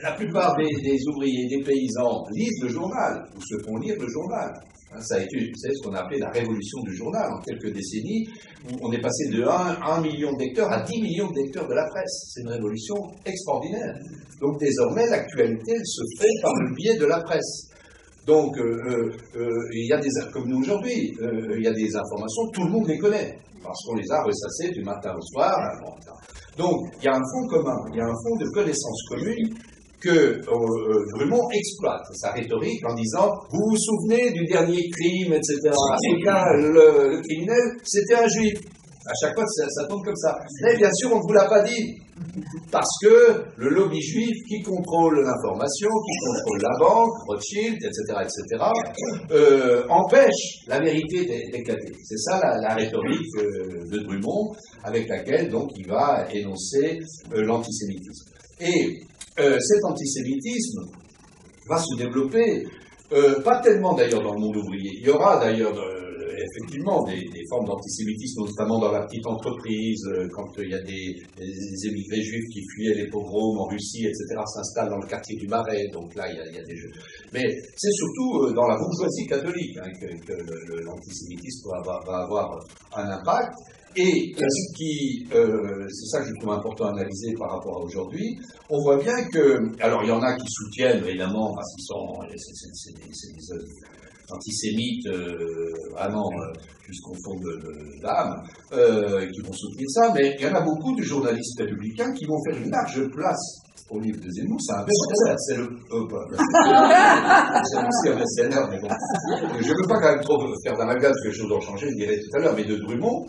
[SPEAKER 3] la plupart des ouvriers, des paysans lisent le journal, ou se font lire le journal. Ça a été, c'est ce qu'on a appelé la révolution du journal en quelques décennies, où on est passé de 1 million de lecteurs à 10 millions de lecteurs de la presse. C'est une révolution extraordinaire. Donc désormais, l'actualité elle se fait par le biais de la presse. Donc, il y a comme nous aujourd'hui, il y a des informations, tout le monde les connaît, parce qu'on les a ressassées du matin au soir. Donc, il y a un fond commun, il y a un fond de connaissances communes que Drummond exploite sa rhétorique en disant « Vous vous souvenez du dernier crime, etc. » Et là, le criminel, c'était un juif. À chaque fois, ça tombe comme ça. Mais bien sûr, on ne vous l'a pas dit. Parce que le lobby juif qui contrôle l'information, qui contrôle la banque, Rothschild, etc., empêche la vérité d'éclater. C'est ça la rhétorique de Drummond, avec laquelle donc il va énoncer l'antisémitisme. Et cet antisémitisme va se développer, pas tellement d'ailleurs dans le monde ouvrier. Il y aura d'ailleurs effectivement des formes d'antisémitisme, notamment dans la petite entreprise, quand il y a des émigrés juifs qui fuyaient les pogroms en Russie, etc., s'installent dans le quartier du Marais, donc là il y a des jeux. Mais c'est surtout dans la bourgeoisie catholique que l'antisémitisme va avoir un impact. Et c'est ça que je trouve important à analyser par rapport à aujourd'hui. On voit bien que, alors il y en a qui soutiennent évidemment, parce qu'ils c'est des antisémites vraiment jusqu'au fond de l'âme, qui vont soutenir ça, mais il y en a beaucoup de journalistes républicains qui vont faire une large place au livre de Zemmour. C'est un best-seller, c'est aussi un best-seller, mais bon. Je ne veux pas quand même trop faire d'amalgame, parce que les choses ont changé, je dirais tout à l'heure, mais de Drummond,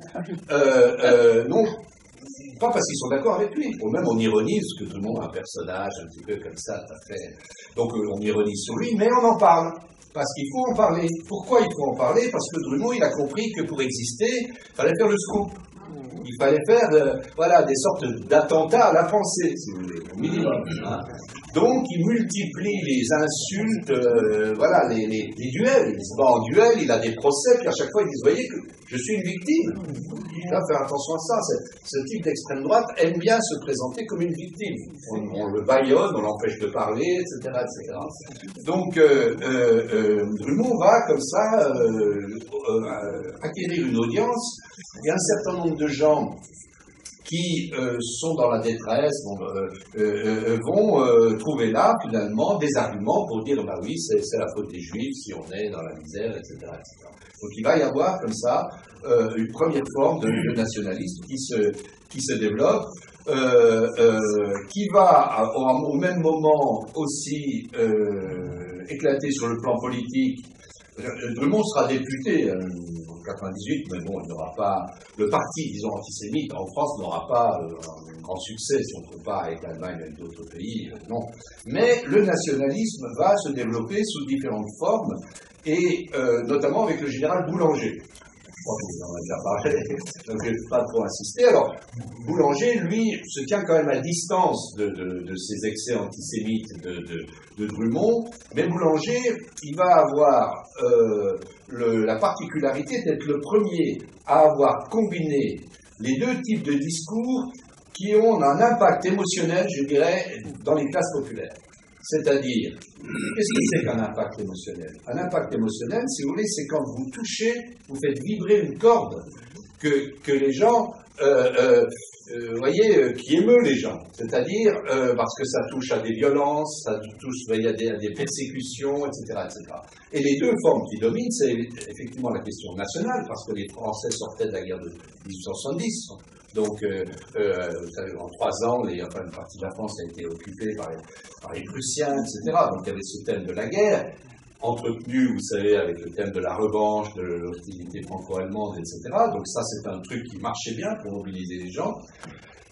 [SPEAKER 3] non, pas parce qu'ils sont d'accord avec lui, ou même on ironise, parce que Drummond est un personnage un petit peu comme ça, tout à fait. Donc on ironise sur lui, mais on en parle. Parce qu'il faut en parler. Pourquoi il faut en parler? Parce que Drummond, il a compris que pour exister, il fallait faire le scoop. Il fallait faire des sortes d'attentats à la pensée, si vous voulez, au minimum. Donc, il multiplie les insultes, les duels. Il se bat en duel, il a des procès, puis à chaque fois, il dit, vous voyez que je suis une victime. Il faut faire attention à ça. Ce type d'extrême droite aime bien se présenter comme une victime. On le bâillonne, on l'empêche de parler, etc., etc. Donc, Drummond va, comme ça, acquérir une audience. Il y a un certain nombre de gens qui sont dans la détresse, vont trouver là, finalement, des arguments pour dire, bah oui, c'est la faute des Juifs si on est dans la misère, etc., etc. Donc il va y avoir, comme ça, une première forme de nationalisme qui se développe, qui va, au même moment, aussi éclater sur le plan politique. Drummond sera député en 98, mais bon, il n'aura pas, le parti, disons, antisémite en France n'aura pas un grand succès, si on ne trouve pas avec l'Allemagne, avec d'autres pays, non. Mais le nationalisme va se développer sous différentes formes, et notamment avec le général Boulanger. Je crois que j'en ai déjà parlé, donc je ne vais pas trop insister. Alors, Boulanger, lui, se tient quand même à distance de ces excès antisémites de Drummond, mais Boulanger, il va avoir la particularité d'être le premier à avoir combiné les deux types de discours qui ont un impact émotionnel, je dirais, dans les classes populaires. C'est-à-dire, qu'est-ce que c'est qu'un impact émotionnel? Un impact émotionnel, si vous voulez, c'est quand vous touchez, vous faites vibrer une corde que les gens, voyez, qui émeut les gens. C'est-à-dire, parce que ça touche à des violences, ça touche à des persécutions, etc., etc. Et les deux formes qui dominent, c'est effectivement la question nationale, parce que les Français sortaient de la guerre de 1870. Donc, vous savez, en 3 ans, une partie de la France a été occupée par les Prussiens, etc. Donc, il y avait ce thème de la guerre, entretenu, vous savez, avec le thème de la revanche, de l'hostilité franco-allemande, etc. Donc, ça, c'est un truc qui marchait bien pour mobiliser les gens.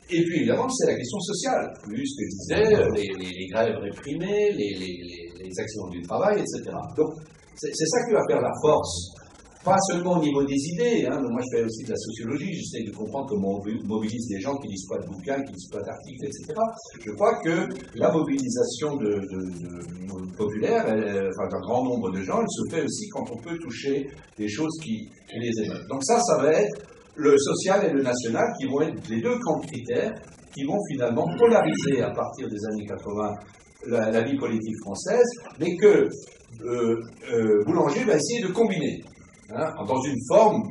[SPEAKER 3] Et puis, évidemment, c'est la question sociale. Plus ce que je disais, les grèves réprimées, les accidents du travail, etc. Donc, c'est ça qui va faire la force. Pas seulement au niveau des idées, hein. Moi je fais aussi de la sociologie, j'essaie de comprendre comment on mobilise des gens qui lisent pas de bouquins, qui lisent pas d'articles, etc. Je crois que la mobilisation populaire, d'un grand nombre de gens, elle se fait aussi quand on peut toucher des choses qui les émeuvent. Donc ça va être le social et le national qui vont être les deux grands critères qui vont finalement polariser à partir des années 80 la vie politique française, mais que Boulanger va essayer de combiner dans une forme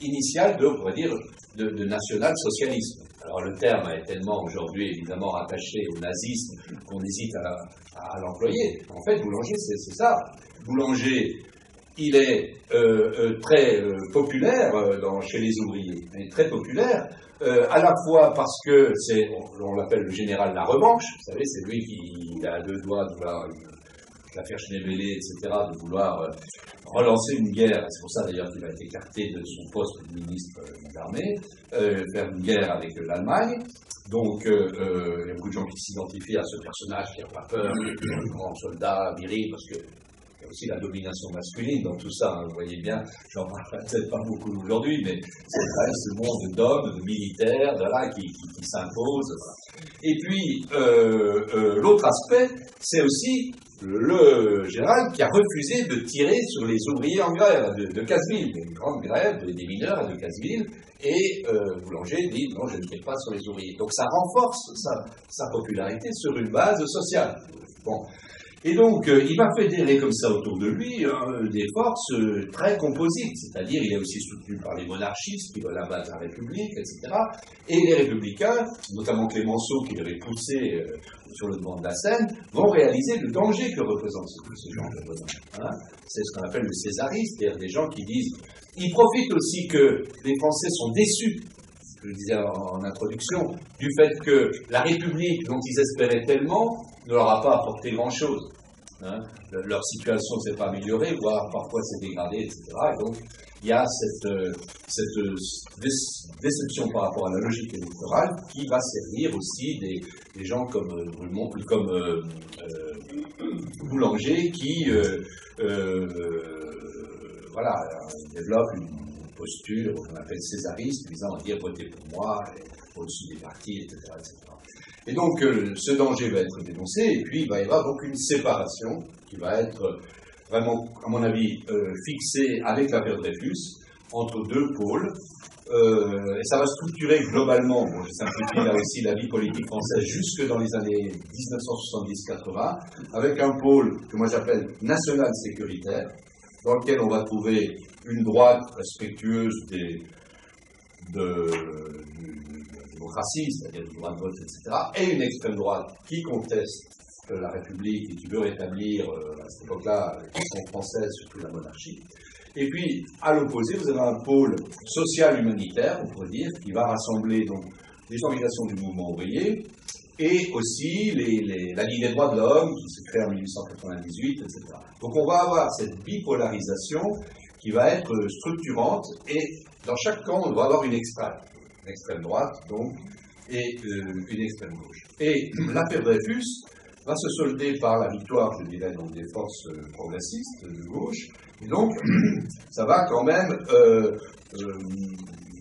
[SPEAKER 3] initiale on pourrait dire, de national-socialisme. Alors le terme est tellement aujourd'hui évidemment rattaché au nazisme qu'on hésite à l'employer. En fait, Boulanger, c'est ça. Boulanger, il est très populaire chez les ouvriers. Il est très populaire, à la fois parce que on l'appelle le général de la revanche. Vous savez, c'est lui qui a deux doigts de vouloir l'affaire Schneebeli, etc., de vouloir relancer une guerre. C'est pour ça d'ailleurs qu'il a été écarté de son poste de ministre des armées, faire une guerre avec l'Allemagne. Donc, il y a beaucoup de gens qui s'identifient à ce personnage qui n'a pas peur, un grand soldat viril, parce que il y a aussi la domination masculine dans tout ça, vous voyez bien, j'en parlerai peut-être pas beaucoup aujourd'hui, mais c'est quand même ce monde d'hommes, de militaires, qui s'impose. Voilà. Et puis, l'autre aspect, c'est aussi le général qui a refusé de tirer sur les ouvriers en grève de Casseville. Il y a une grande grève des mineurs de Casseville, et Boulanger dit non, je ne tire pas sur les ouvriers. Donc ça renforce sa popularité sur une base sociale. Bon. Et donc, il va fédérer comme ça autour de lui des forces très composites, c'est-à-dire il est aussi soutenu par les monarchistes qui veulent abattre la République, etc. Et les républicains, notamment Clémenceau qui l'avait poussé sur le devant de la scène, vont réaliser le danger que représente ce genre de bonhomme. C'est ce qu'on appelle le césarisme, c'est-à-dire des gens qui disent... Ils profitent aussi que les Français sont déçus, je le disais en introduction, du fait que la République dont ils espéraient tellement ne leur a pas apporté grand-chose. Leur situation ne s'est pas améliorée, voire parfois s'est dégradée, etc. Et donc, il y a cette déception par rapport à la logique électorale qui va servir aussi des gens comme Boulanger qui développe une posture qu'on appelle césariste, visant à dire votez pour moi, au-dessus des partis, etc., etc. Et donc, ce danger va être dénoncé, et puis il va y avoir donc une séparation qui va être vraiment, à mon avis, fixée avec l'affaire Dreyfus, entre deux pôles, et ça va structurer globalement, je simplifie là aussi la vie politique française jusque dans les années 1970-80, avec un pôle que moi j'appelle national sécuritaire, dans lequel on va trouver une droite respectueuse de la démocratie, c'est-à-dire du droit de vote, etc., et une extrême droite qui conteste la République et qui veut rétablir, à cette époque-là, la question française, surtout la monarchie. Et puis, à l'opposé, vous avez un pôle social-humanitaire, on pourrait dire, qui va rassembler donc les organisations du mouvement ouvrier et aussi la Ligue des droits de l'homme, qui se crée en 1898, etc. Donc on va avoir cette bipolarisation qui va être structurante, et dans chaque camp, on va avoir une extrême droite, donc, et une extrême gauche. Et l'affaire Dreyfus va se solder par la victoire, je dirais, donc, des forces progressistes de gauche, et donc, ça va quand même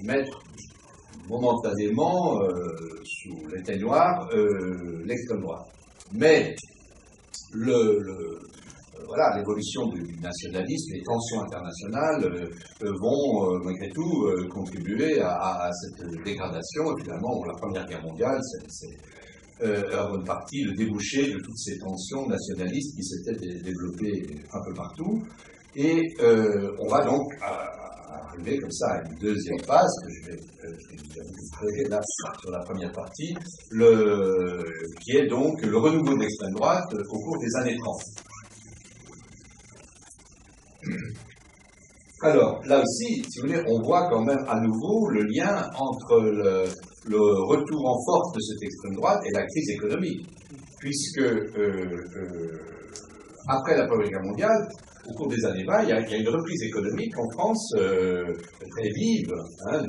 [SPEAKER 3] mettre momentanément sous l'éteignoir l'extrême droite. Mais l'évolution du nationalisme, les tensions internationales vont malgré tout contribuer à cette dégradation. Et finalement, la Première Guerre mondiale, c'est en bonne partie le débouché de toutes ces tensions nationalistes qui s'étaient développées un peu partout. Et on va donc arriver comme ça à une deuxième phase, que je vais vous là sur la première partie, qui est donc le renouveau de l'extrême droite au cours des années 30. Alors, là aussi, si vous voulez, on voit quand même à nouveau le lien entre le retour en force de cette extrême droite et la crise économique, puisque après la Première Guerre mondiale, au cours des années 20, il y a une reprise économique en France très vive,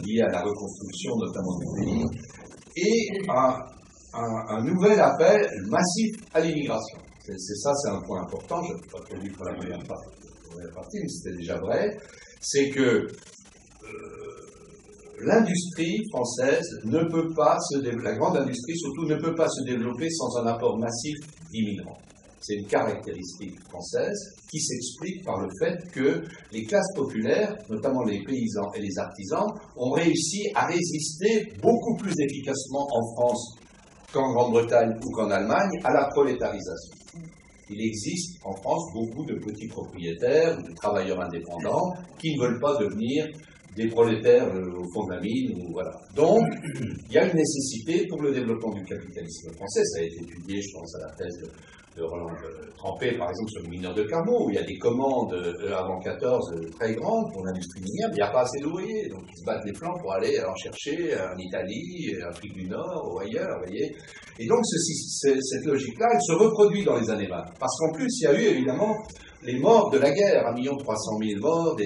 [SPEAKER 3] liée à la reconstruction notamment du pays, et un nouvel appel massif à l'immigration. C'est un point important, je n'ai pas prévu pour la première partie, mais c'était déjà vrai, c'est que l'industrie française ne peut pas la grande industrie surtout, ne peut pas se développer sans un apport massif d'immigrants. c'est une caractéristique française qui s'explique par le fait que les classes populaires, notamment les paysans et les artisans, ont réussi à résister beaucoup plus efficacement en France qu'en Grande-Bretagne ou qu'en Allemagne à la prolétarisation. Il existe en France beaucoup de petits propriétaires, de travailleurs indépendants qui ne veulent pas devenir des prolétaires au fond de la mine. Voilà. Donc, il y a une nécessité pour le développement du capitalisme français. Ça a été étudié, je pense, à la thèse de Roland Trempé, par exemple, sur le mineur de Carmaux, où il y a des commandes avant 14 très grandes pour l'industrie minière, mais il n'y a pas assez d'ouvriers. Donc, ils se battent les flancs pour aller en chercher en Italie, en Afrique du Nord ou ailleurs, vous voyez. Et donc, cette logique-là, elle se reproduit dans les années 20. Parce qu'en plus, il y a eu, évidemment, les morts de la guerre, 1 300 000 morts,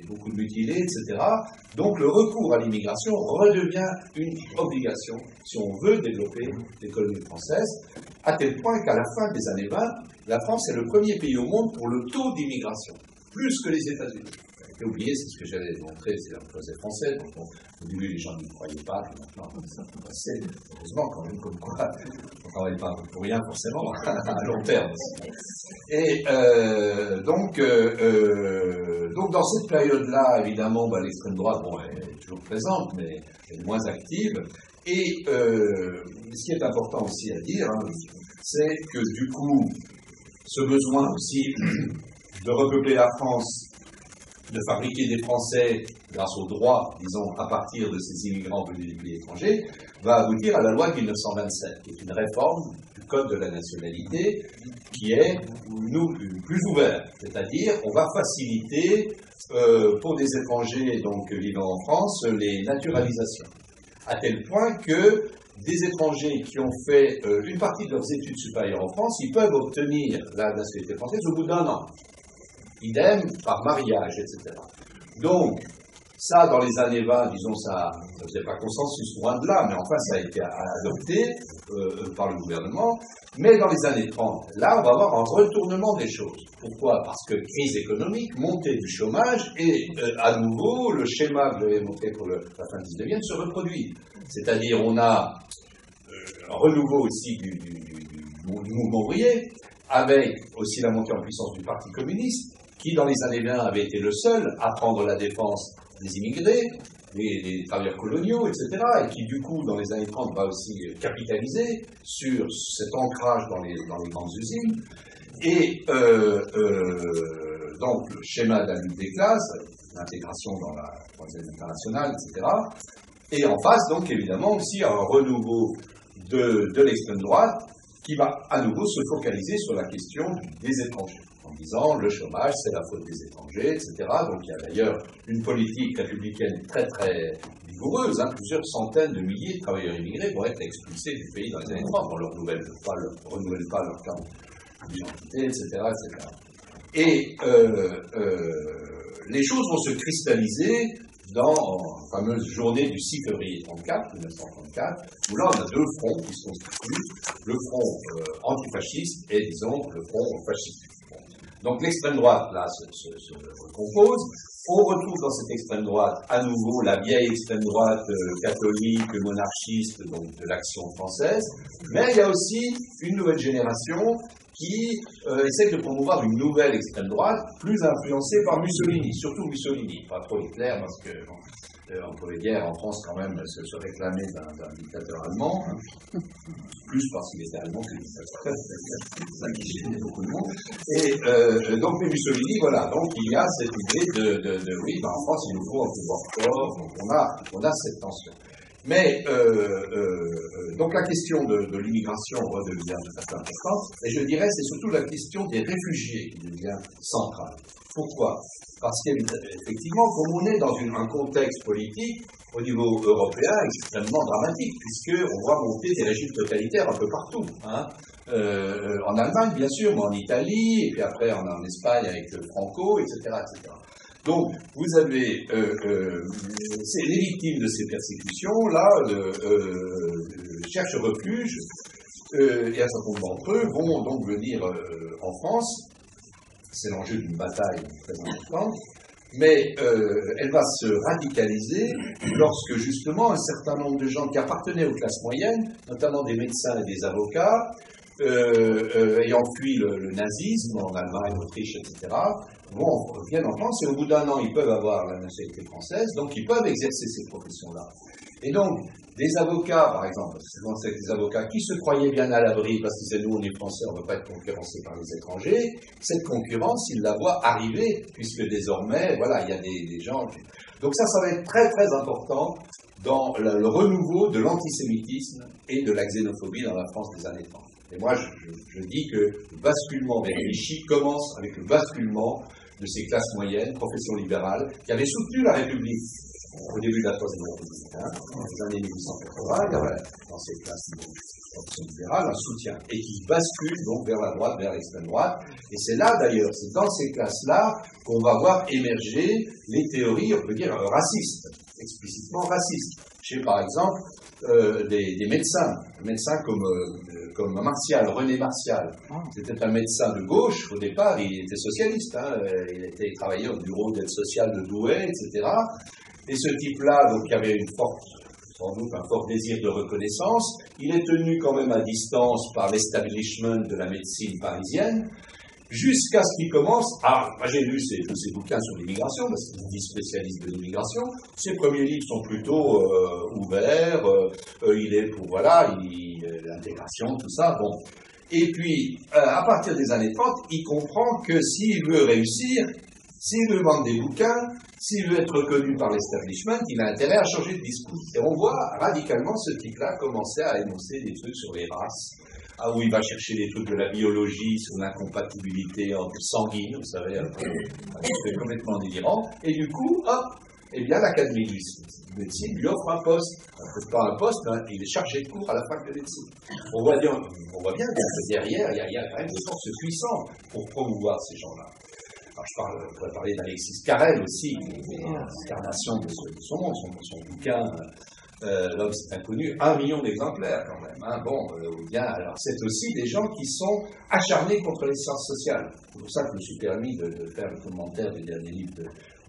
[SPEAKER 3] beaucoup de mutilés, etc. Donc le recours à l'immigration redevient une obligation si on veut développer l'économie française, à tel point qu'à la fin des années 20, la France est le premier pays au monde pour le taux d'immigration, plus que les États-Unis. J'ai oublié, c'est ce que j'avais montré, c'est un projet français, donc au début les gens n'y croyaient pas, puis maintenant ça peut passer, heureusement quand même, comme quoi on ne travaille pas pour rien forcément, à long terme. Et donc dans cette période-là, évidemment, l'extrême droite, bon, elle est toujours présente, mais elle est moins active. Et ce qui est important aussi à dire, c'est que du coup, ce besoin aussi de repeupler la France, de fabriquer des Français grâce aux droits, disons, à partir de ces immigrants venus des pays étrangers, va aboutir à la loi de 1927, qui est une réforme du Code de la nationalité, qui est plus ouverte. C'est-à-dire, on va faciliter pour des étrangers donc vivant en France les naturalisations. À tel point que des étrangers qui ont fait une partie de leurs études supérieures en France, ils peuvent obtenir la nationalité française au bout d'1 an. Idem par mariage, etc. Donc, ça, dans les années 20, disons, ça ne faisait pas consensus, loin de là, mais enfin, ça a été adopté par le gouvernement. Mais dans les années 30, là, on va avoir un retournement des choses. Pourquoi? Parce que crise économique, montée du chômage, et à nouveau, le schéma que j'avais montré pour la fin du 19e se reproduit. C'est-à-dire, on a un renouveau aussi du mouvement ouvrier, avec aussi la montée en puissance du Parti communiste, qui dans les années 20 avait été le seul à prendre la défense des immigrés, des travailleurs coloniaux, etc., et qui du coup dans les années 30 va aussi capitaliser sur cet ancrage dans les grandes usines, et donc le schéma de la lutte des classes, l'intégration dans la troisième internationale, etc., et en face donc évidemment aussi un renouveau de l'extrême droite qui va à nouveau se focaliser sur la question des étrangers, en disant le chômage, c'est la faute des étrangers, etc. Donc il y a d'ailleurs une politique républicaine très très vigoureuse, plusieurs centaines de milliers de travailleurs immigrés vont être expulsés du pays dans les années 30, on ne renouvelle pas leur carte d'identité, etc., etc. Et les choses vont se cristalliser dans la fameuse journée du 6 février 1934, où là on a deux fronts qui se constituent, le front antifasciste et, disons, le front fasciste. Donc l'extrême droite, là, se recompose. On retrouve dans cette extrême droite, à nouveau, la vieille extrême droite catholique, monarchiste, donc de l'Action française, mais il y a aussi une nouvelle génération qui essaie de promouvoir une nouvelle extrême droite, plus influencée par Mussolini, surtout Mussolini, pas trop Hitler, parce que entre les guerres en France, quand même, se réclamait d'un dictateur allemand, plus parce qu'il était allemand que dictateur, c'est ça qui gênait beaucoup de monde. Et donc, mais Mussolini, voilà, donc il y a cette idée oui, en France, il nous faut un pouvoir fort, donc on a cette tension. Mais, donc la question de l'immigration redevient tout à fait importante, et je dirais c'est surtout la question des réfugiés qui devient centrale. Pourquoi? Parce qu'effectivement, comme on est dans un contexte politique au niveau européen extrêmement dramatique, puisqu'on voit monter des régimes totalitaires un peu partout. En Allemagne, bien sûr, mais en Italie, et puis après en Espagne avec Franco, etc., etc. Donc, vous avez les victimes de ces persécutions, là, cherchent refuge, et un certain nombre d'entre eux vont donc venir en France. C'est l'enjeu d'une bataille très importante, mais elle va se radicaliser lorsque, justement, un certain nombre de gens qui appartenaient aux classes moyennes, notamment des médecins et des avocats, ayant fui le nazisme en Allemagne, Autriche, etc., viennent en France et au bout d'un an, ils peuvent avoir la nationalité française, donc ils peuvent exercer ces professions-là. Et donc, des avocats, par exemple, c'est des avocats qui se croyaient bien à l'abri parce qu'ils disaient, nous, on est français, on ne veut pas être concurrencés par les étrangers. Cette concurrence, ils la voient arriver, puisque désormais, voilà, il y a des gens... Donc ça va être très, très important dans le renouveau de l'antisémitisme et de la xénophobie dans la France des années 30. Et moi, je dis que le basculement vers Vichy commence avec le basculement de ces classes moyennes, professions libérales, qui avaient soutenu la République au début de la Troisième République, dans les années 1880, il y avait dans ces classes professions libérales un soutien, et qui basculent donc vers la droite, vers l'extrême droite. Et c'est là d'ailleurs, c'est dans ces classes-là qu'on va voir émerger les théories, on peut dire, racistes, explicitement racistes. Chez, par exemple, des médecins comme Martial, René Martial. C'était un médecin de gauche, au départ, il était socialiste, il travaillait au bureau d'aide sociale de Douai, etc. Et ce type-là, donc, qui avait sans doute un fort désir de reconnaissance, il est tenu quand même à distance par l'establishment de la médecine parisienne, jusqu'à ce qu'il commence moi j'ai lu tous ces bouquins sur l'immigration, parce qu'il dit spécialiste de l'immigration. Ses premiers livres sont plutôt ouverts, il est pour, l'intégration, tout ça, bon. Et puis, à partir des années 30, il comprend que s'il veut réussir, s'il veut vendre des bouquins, s'il veut être reconnu par l'establishment, il a intérêt à changer de discours. Et on voit radicalement ce type-là commencer à énoncer des trucs sur les races, où il va chercher des trucs de la biologie sur l'incompatibilité entre sanguine, vous savez, c'est complètement délirant. Et du coup, l'Académie de médecine lui offre un poste. Pas un poste, mais il est chargé de cours à la fac de médecine. On voit bien que derrière, il y a quand même des forces puissantes pour promouvoir ces gens-là. Alors, je pourrais parler d'Alexis Carrel aussi, qui est l'incarnation de son monde, son bouquin, L'homme c'est inconnu, 1 million d'exemplaires quand même. Alors c'est aussi des gens qui sont acharnés contre les sciences sociales. C'est pour ça que je me suis permis de faire le commentaire du dernier livre de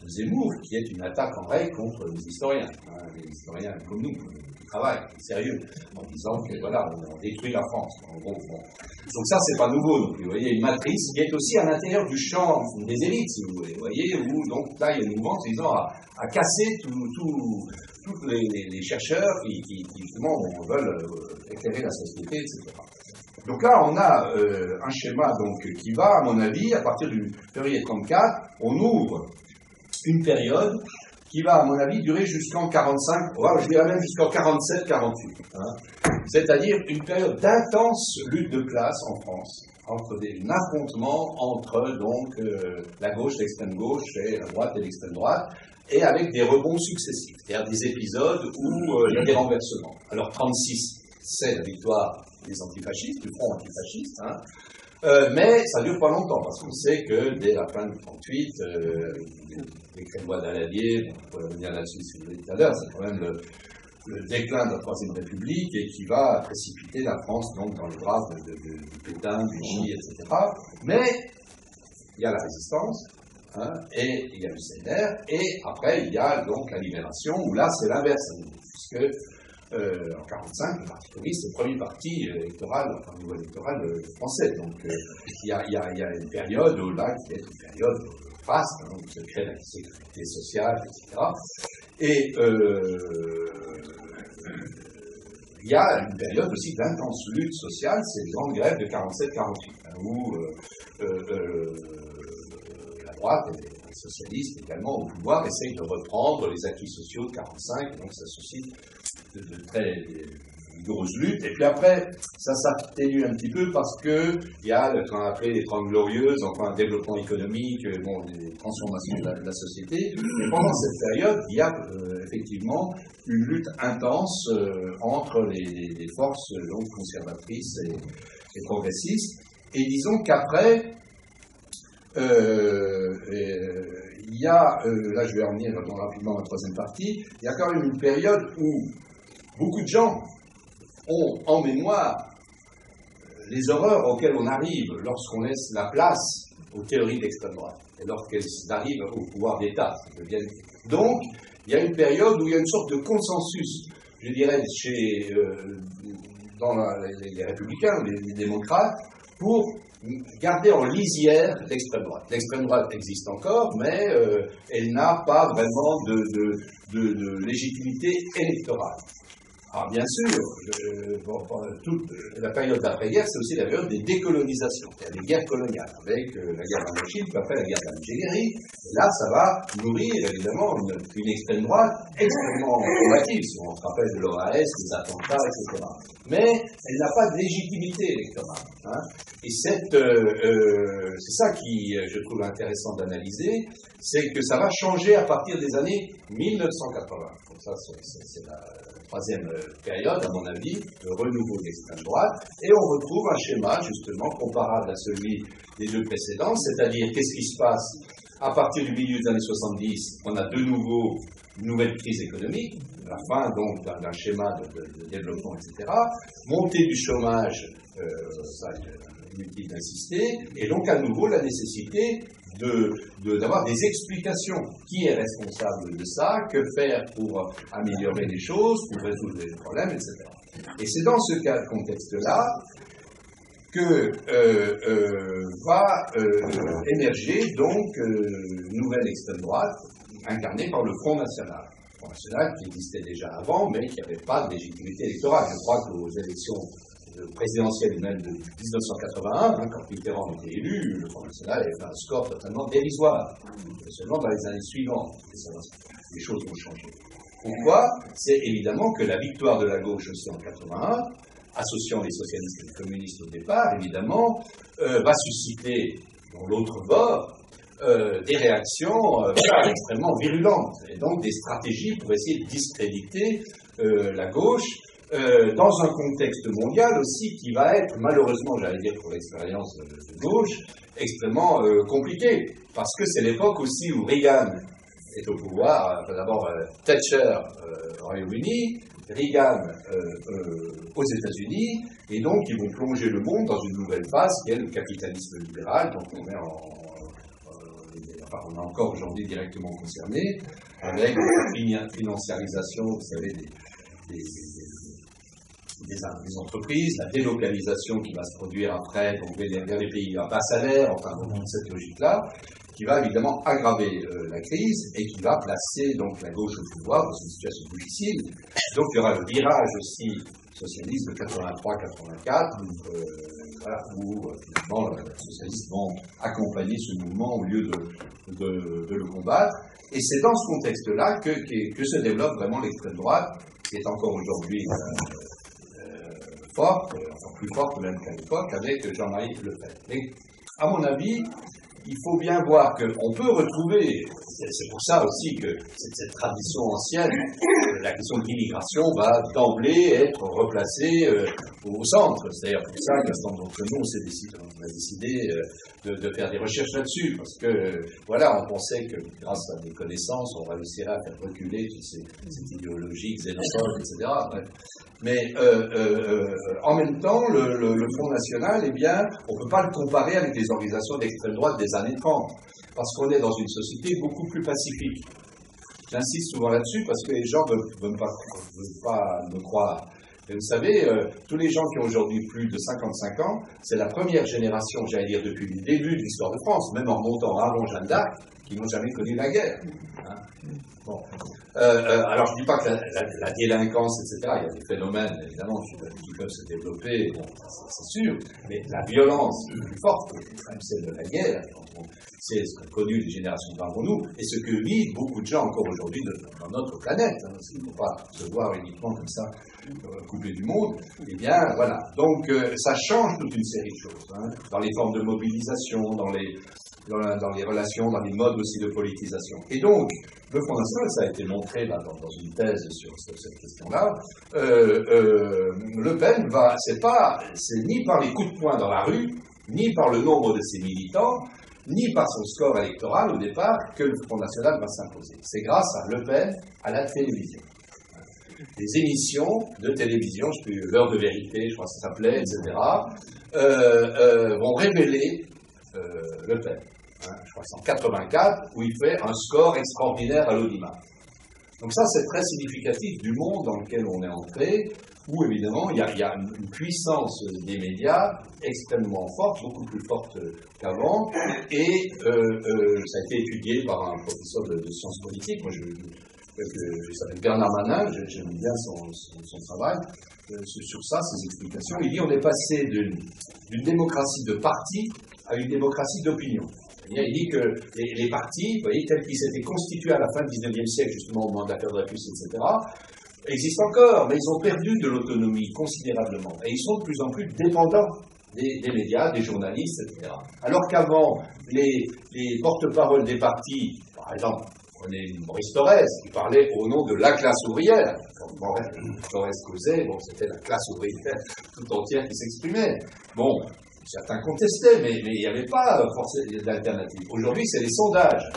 [SPEAKER 3] Zemmour, qui est une attaque en règle contre les historiens comme nous, qui travaillent, sérieux, en disant que on détruit la France. En gros, Donc ça, c'est pas nouveau. Donc, vous voyez, une matrice qui est aussi à l'intérieur du champ des élites, si vous voulez. Vous voyez, où donc là, il y a une mouvement visant à casser tous les chercheurs qui justement veulent éclairer la société, etc. Donc là, on a un schéma qui va, à mon avis, à partir du février 34, on ouvre une période qui va, à mon avis, durer jusqu'en 45, je dirais même jusqu'en 47-48. C'est-à-dire une période d'intense lutte de classe en France, entre un affrontement entre la gauche, l'extrême gauche, et la droite et l'extrême droite, et avec des rebonds successifs, c'est-à-dire des épisodes où il y a des renversements. Alors 36, c'est la victoire des antifascistes, du front antifasciste, mais ça ne dure pas longtemps, parce qu'on sait que dès la fin de 38, les Crémois d'Aladier, on pourrait revenir là-dessus si vous voulez tout à l'heure, c'est quand même le déclin de la Troisième République et qui va précipiter la France dans les bras de Pétain, de Vichy, etc. Mais il y a la résistance, et il y a le CNR, et après il y a donc la libération, où là c'est l'inverse, puisque en 1945, le Parti communiste, c'est le premier parti électoral, au niveau électoral français. Donc il y a une période là qui est une période vaste, où se crée la sécurité sociale, etc. Et il y a une période aussi d'intense lutte sociale, c'est les grandes grèves de 47-48, où la droite et les socialistes également au pouvoir essayent de reprendre les acquis sociaux de 1945, donc ça suscite de très vigoureuses luttes. Et puis après, ça s'atténue un petit peu parce qu'il y a ce qu'on a appelé les 30 glorieuses, enfin un développement économique, des transformations de la société. Et pendant cette période, il y a effectivement une lutte intense entre les forces conservatrices et progressistes. Et disons qu'après, il y a, là je vais revenir rapidement à la troisième partie, il y a quand même une période où beaucoup de gens ont en mémoire les horreurs auxquelles on arrive lorsqu'on laisse la place aux théories d'extrême droite et lorsqu'elles arrivent au pouvoir d'État. Donc, il y a une période où il y a une sorte de consensus, je dirais, dans les républicains, les démocrates, pour garder en lisière l'extrême droite. L'extrême droite existe encore, mais elle n'a pas vraiment de légitimité électorale. Alors bien sûr, toute la période d'après-guerre, c'est aussi la période des décolonisations, c'est-à-dire des guerres coloniales, avec la guerre d'Indochine, puis après la guerre d'Algérie. Et là, ça va nourrir évidemment une extrême droite extrêmement combative, si on se rappelle de l'OAS, des attentats, etc. Mais elle n'a pas de légitimité électorale. Hein. Et c'est ça qui, je trouve intéressant d'analyser, c'est que ça va changer à partir des années 1980. Donc ça, c'est la troisième période, à mon avis, de renouveau de l'extrême droite, et on retrouve un schéma, justement, comparable à celui des deux précédents, c'est-à-dire, qu'est-ce qui se passe à partir du milieu des années 70, on a de nouveau une nouvelle crise économique, la fin, donc, d'un schéma de développement, etc., montée du chômage, ça, inutile d'insister, et donc, à nouveau, la nécessité d'avoir des explications. Qui est responsable de ça? Que faire pour améliorer les choses, pour résoudre les problèmes, etc. Et c'est dans ce contexte-là que va émerger donc une nouvelle extrême droite incarnée par le Front National. Le Front National qui existait déjà avant, mais qui n'avait pas de légitimité électorale. Je crois qu'aux élections présidentielle même de 1981, hein, quand Mitterrand était élu, le Front National avait fait un score totalement dérisoire. Seulement dans les années suivantes, les choses ont changé. Pourquoi? C'est évidemment que la victoire de la gauche aussi en 81, associant les socialistes et les communistes au départ, évidemment, va susciter, dans l'autre bord, des réactions extrêmement virulentes, et donc des stratégies pour essayer de discréditer la gauche, dans un contexte mondial aussi qui va être, malheureusement, j'allais dire pour l'expérience de gauche, extrêmement compliqué. Parce que c'est l'époque aussi où Reagan est au pouvoir, d'abord Thatcher au Royaume-Uni, Reagan aux États-Unis, et donc ils vont plonger le monde dans une nouvelle phase qui est le capitalisme libéral, donc on est on est encore aujourd'hui directement concerné, avec la financiarisation, vous savez, des entreprises, la délocalisation qui va se produire après, donc vers les pays à bas salaire, enfin, toute cette logique-là, qui va évidemment aggraver la crise et qui va placer donc la gauche au pouvoir dans une situation difficile. Donc il y aura le virage aussi socialiste de 83-84, voilà, où finalement les socialistes vont accompagner ce mouvement au lieu de le combattre. Et c'est dans ce contexte-là que se développe vraiment l'extrême droite, qui est encore aujourd'hui forte, encore plus forte même qu'à l'époque, avec Jean-Marie Le Pen. Mais à mon avis, il faut bien voir qu'on peut retrouver, c'est pour ça aussi que cette tradition ancienne, la question de l'immigration va d'emblée être replacée au centre. C'est d'ailleurs pour ça qu'un certain nombre d'entre nous, on a décidé de faire des recherches là-dessus, parce que, voilà, on pensait que grâce à des connaissances, on réussirait à faire reculer toute cette idéologie xénophobe, etc. Bref. Mais en même temps, le Front National, eh bien, on ne peut pas le comparer avec les organisations d'extrême droite des années 30, parce qu'on est dans une société beaucoup plus pacifique. J'insiste souvent là-dessus parce que les gens ne veulent pas me croire. Et vous savez, tous les gens qui ont aujourd'hui plus de 55 ans, c'est la première génération, j'allais dire, depuis le début de l'histoire de France, même en remontant avant Jeanne d'Arc, qui n'ont jamais connu la guerre. Hein. Bon. Alors, je ne dis pas que la délinquance, etc., il y a des phénomènes, évidemment, qui peuvent se développer, bon, c'est sûr, mais la violence est plus forte, même celle de la guerre, c'est ce qu'ont connu les générations d'avant nous, et ce que vivent beaucoup de gens encore aujourd'hui dans notre planète, hein, parce qu'il ne faut pas se voir uniquement comme ça, coupé du monde, eh bien, voilà. Donc, ça change toute une série de choses, hein, dans les formes de mobilisation, dans les relations, dans les modes aussi de politisation. Et donc, le Front National, ça a été montré dans une thèse sur cette question-là, Le Pen c'est ni par les coups de poing dans la rue, ni par le nombre de ses militants, ni par son score électoral au départ, que le Front National va s'imposer. C'est grâce à Le Pen, à la télévision. Les émissions de télévision, l'heure de vérité, je crois que ça s'appelait, etc., vont révéler Le Pen. Je crois que c'est en 84, où il fait un score extraordinaire à l'audimat. Donc ça, c'est très significatif du monde dans lequel on est entré, où évidemment il y a une puissance des médias extrêmement forte, beaucoup plus forte qu'avant, et ça a été étudié par un professeur de sciences politiques, moi il s'appelle Bernard Manin, j'aime bien son travail sur ça, ses explications. Il dit on est passé d'une démocratie de parti à une démocratie d'opinion. Il dit que les partis, vous voyez, tels qu'ils s'étaient constitués à la fin du XIXe siècle, justement au moment de l'affaire Dreyfus, etc., existent encore, mais ils ont perdu de l'autonomie considérablement. Et ils sont de plus en plus dépendants des médias, des journalistes, etc. Alors qu'avant, les porte-paroles des partis, par exemple, prenez Maurice Thorez, qui parlait au nom de la classe ouvrière. Quand Thorez causait, bon, c'était la classe ouvrière tout entière qui s'exprimait. Bon, certains contestaient, mais il n'y avait pas forcément d'alternative. Aujourd'hui, c'est les sondages.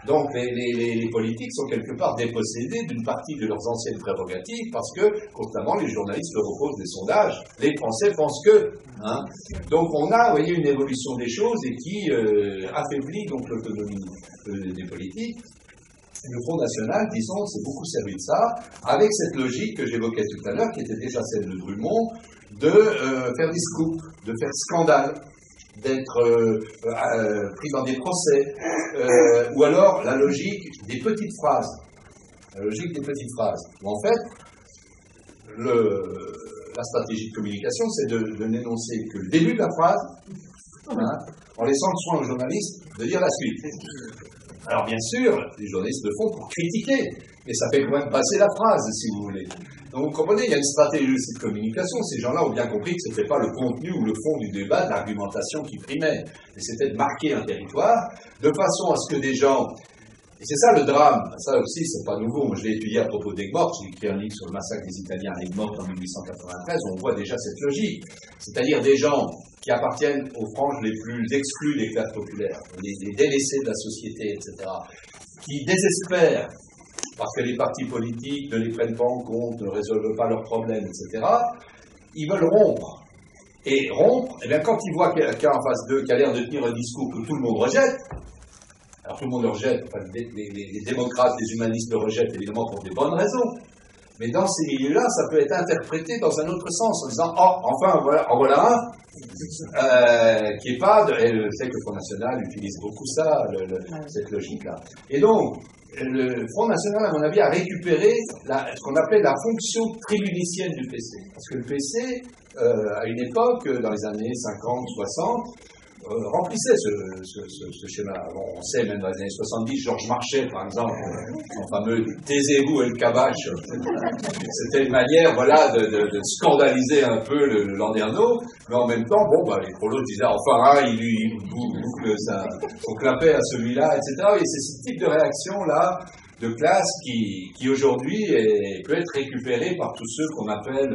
[SPEAKER 3] Donc, les politiques sont quelque part dépossédés d'une partie de leurs anciennes prérogatives parce que, constamment, les journalistes leur opposent des sondages. Les Français pensent que. Hein. Donc, on a, vous voyez, une évolution des choses et qui affaiblit donc l'autonomie des politiques. Le Front National, disons, s'est beaucoup servi de ça, avec cette logique que j'évoquais tout à l'heure, qui était déjà celle de Drummond, de faire des scoops, de faire scandale, d'être pris dans des procès, ou alors la logique des petites phrases. La logique des petites phrases. Où en fait, la stratégie de communication, c'est de n'énoncer que le début de la phrase, hein, en laissant le soin aux journalistes de dire la suite. Alors bien sûr, les journalistes le font pour critiquer, mais ça fait quand même passer la phrase, si vous voulez. Donc vous comprenez, il y a une stratégie aussi de communication. Ces gens-là ont bien compris que ce n'était pas le contenu ou le fond du débat, de l'argumentation qui primait, mais c'était de marquer un territoire, de façon à ce que des gens... Et c'est ça le drame, ça aussi c'est pas nouveau, moi je l'ai étudié à propos d'Aigues-Mortes, j'ai écrit un livre sur le massacre des Italiens à Aigues-Mortes en 1893, on voit déjà cette logique, c'est-à-dire des gens qui appartiennent aux franges les plus exclues des classes populaires, les délaissés de la société, etc., qui désespèrent parce que les partis politiques ne les prennent pas en compte, ne résolvent pas leurs problèmes, etc., ils veulent rompre. Et rompre, eh bien quand ils voient quelqu'un en face d'eux qui a l'air de tenir un discours que tout le monde rejette, alors tout le monde le rejette, enfin, les démocrates, les humanistes le rejettent évidemment pour des bonnes raisons, mais dans ces milieux-là, ça peut être interprété dans un autre sens, en disant « Oh, enfin, en voilà un qui n'est pas... » Et je sais que le Front National utilise beaucoup ça, cette logique-là. Et donc, le Front National, à mon avis, a récupéré ce qu'on appelait la fonction tribunicienne du PC. Parce que le PC, à une époque, dans les années 50, 60, remplissait ce schéma. Bon, on sait, même dans les années 70, Georges Marchais, par exemple, son fameux « Taisez-vous et le cabache », c'était une manière, voilà, de scandaliser un peu le Landerneau, mais en même temps, bon, bah, les prolos disaient « Enfin, hein, il boucle son clapet à celui-là, etc. » Et c'est ce type de réaction-là, de classe, qui aujourd'hui peut être récupéré par tous ceux qu'on appelle,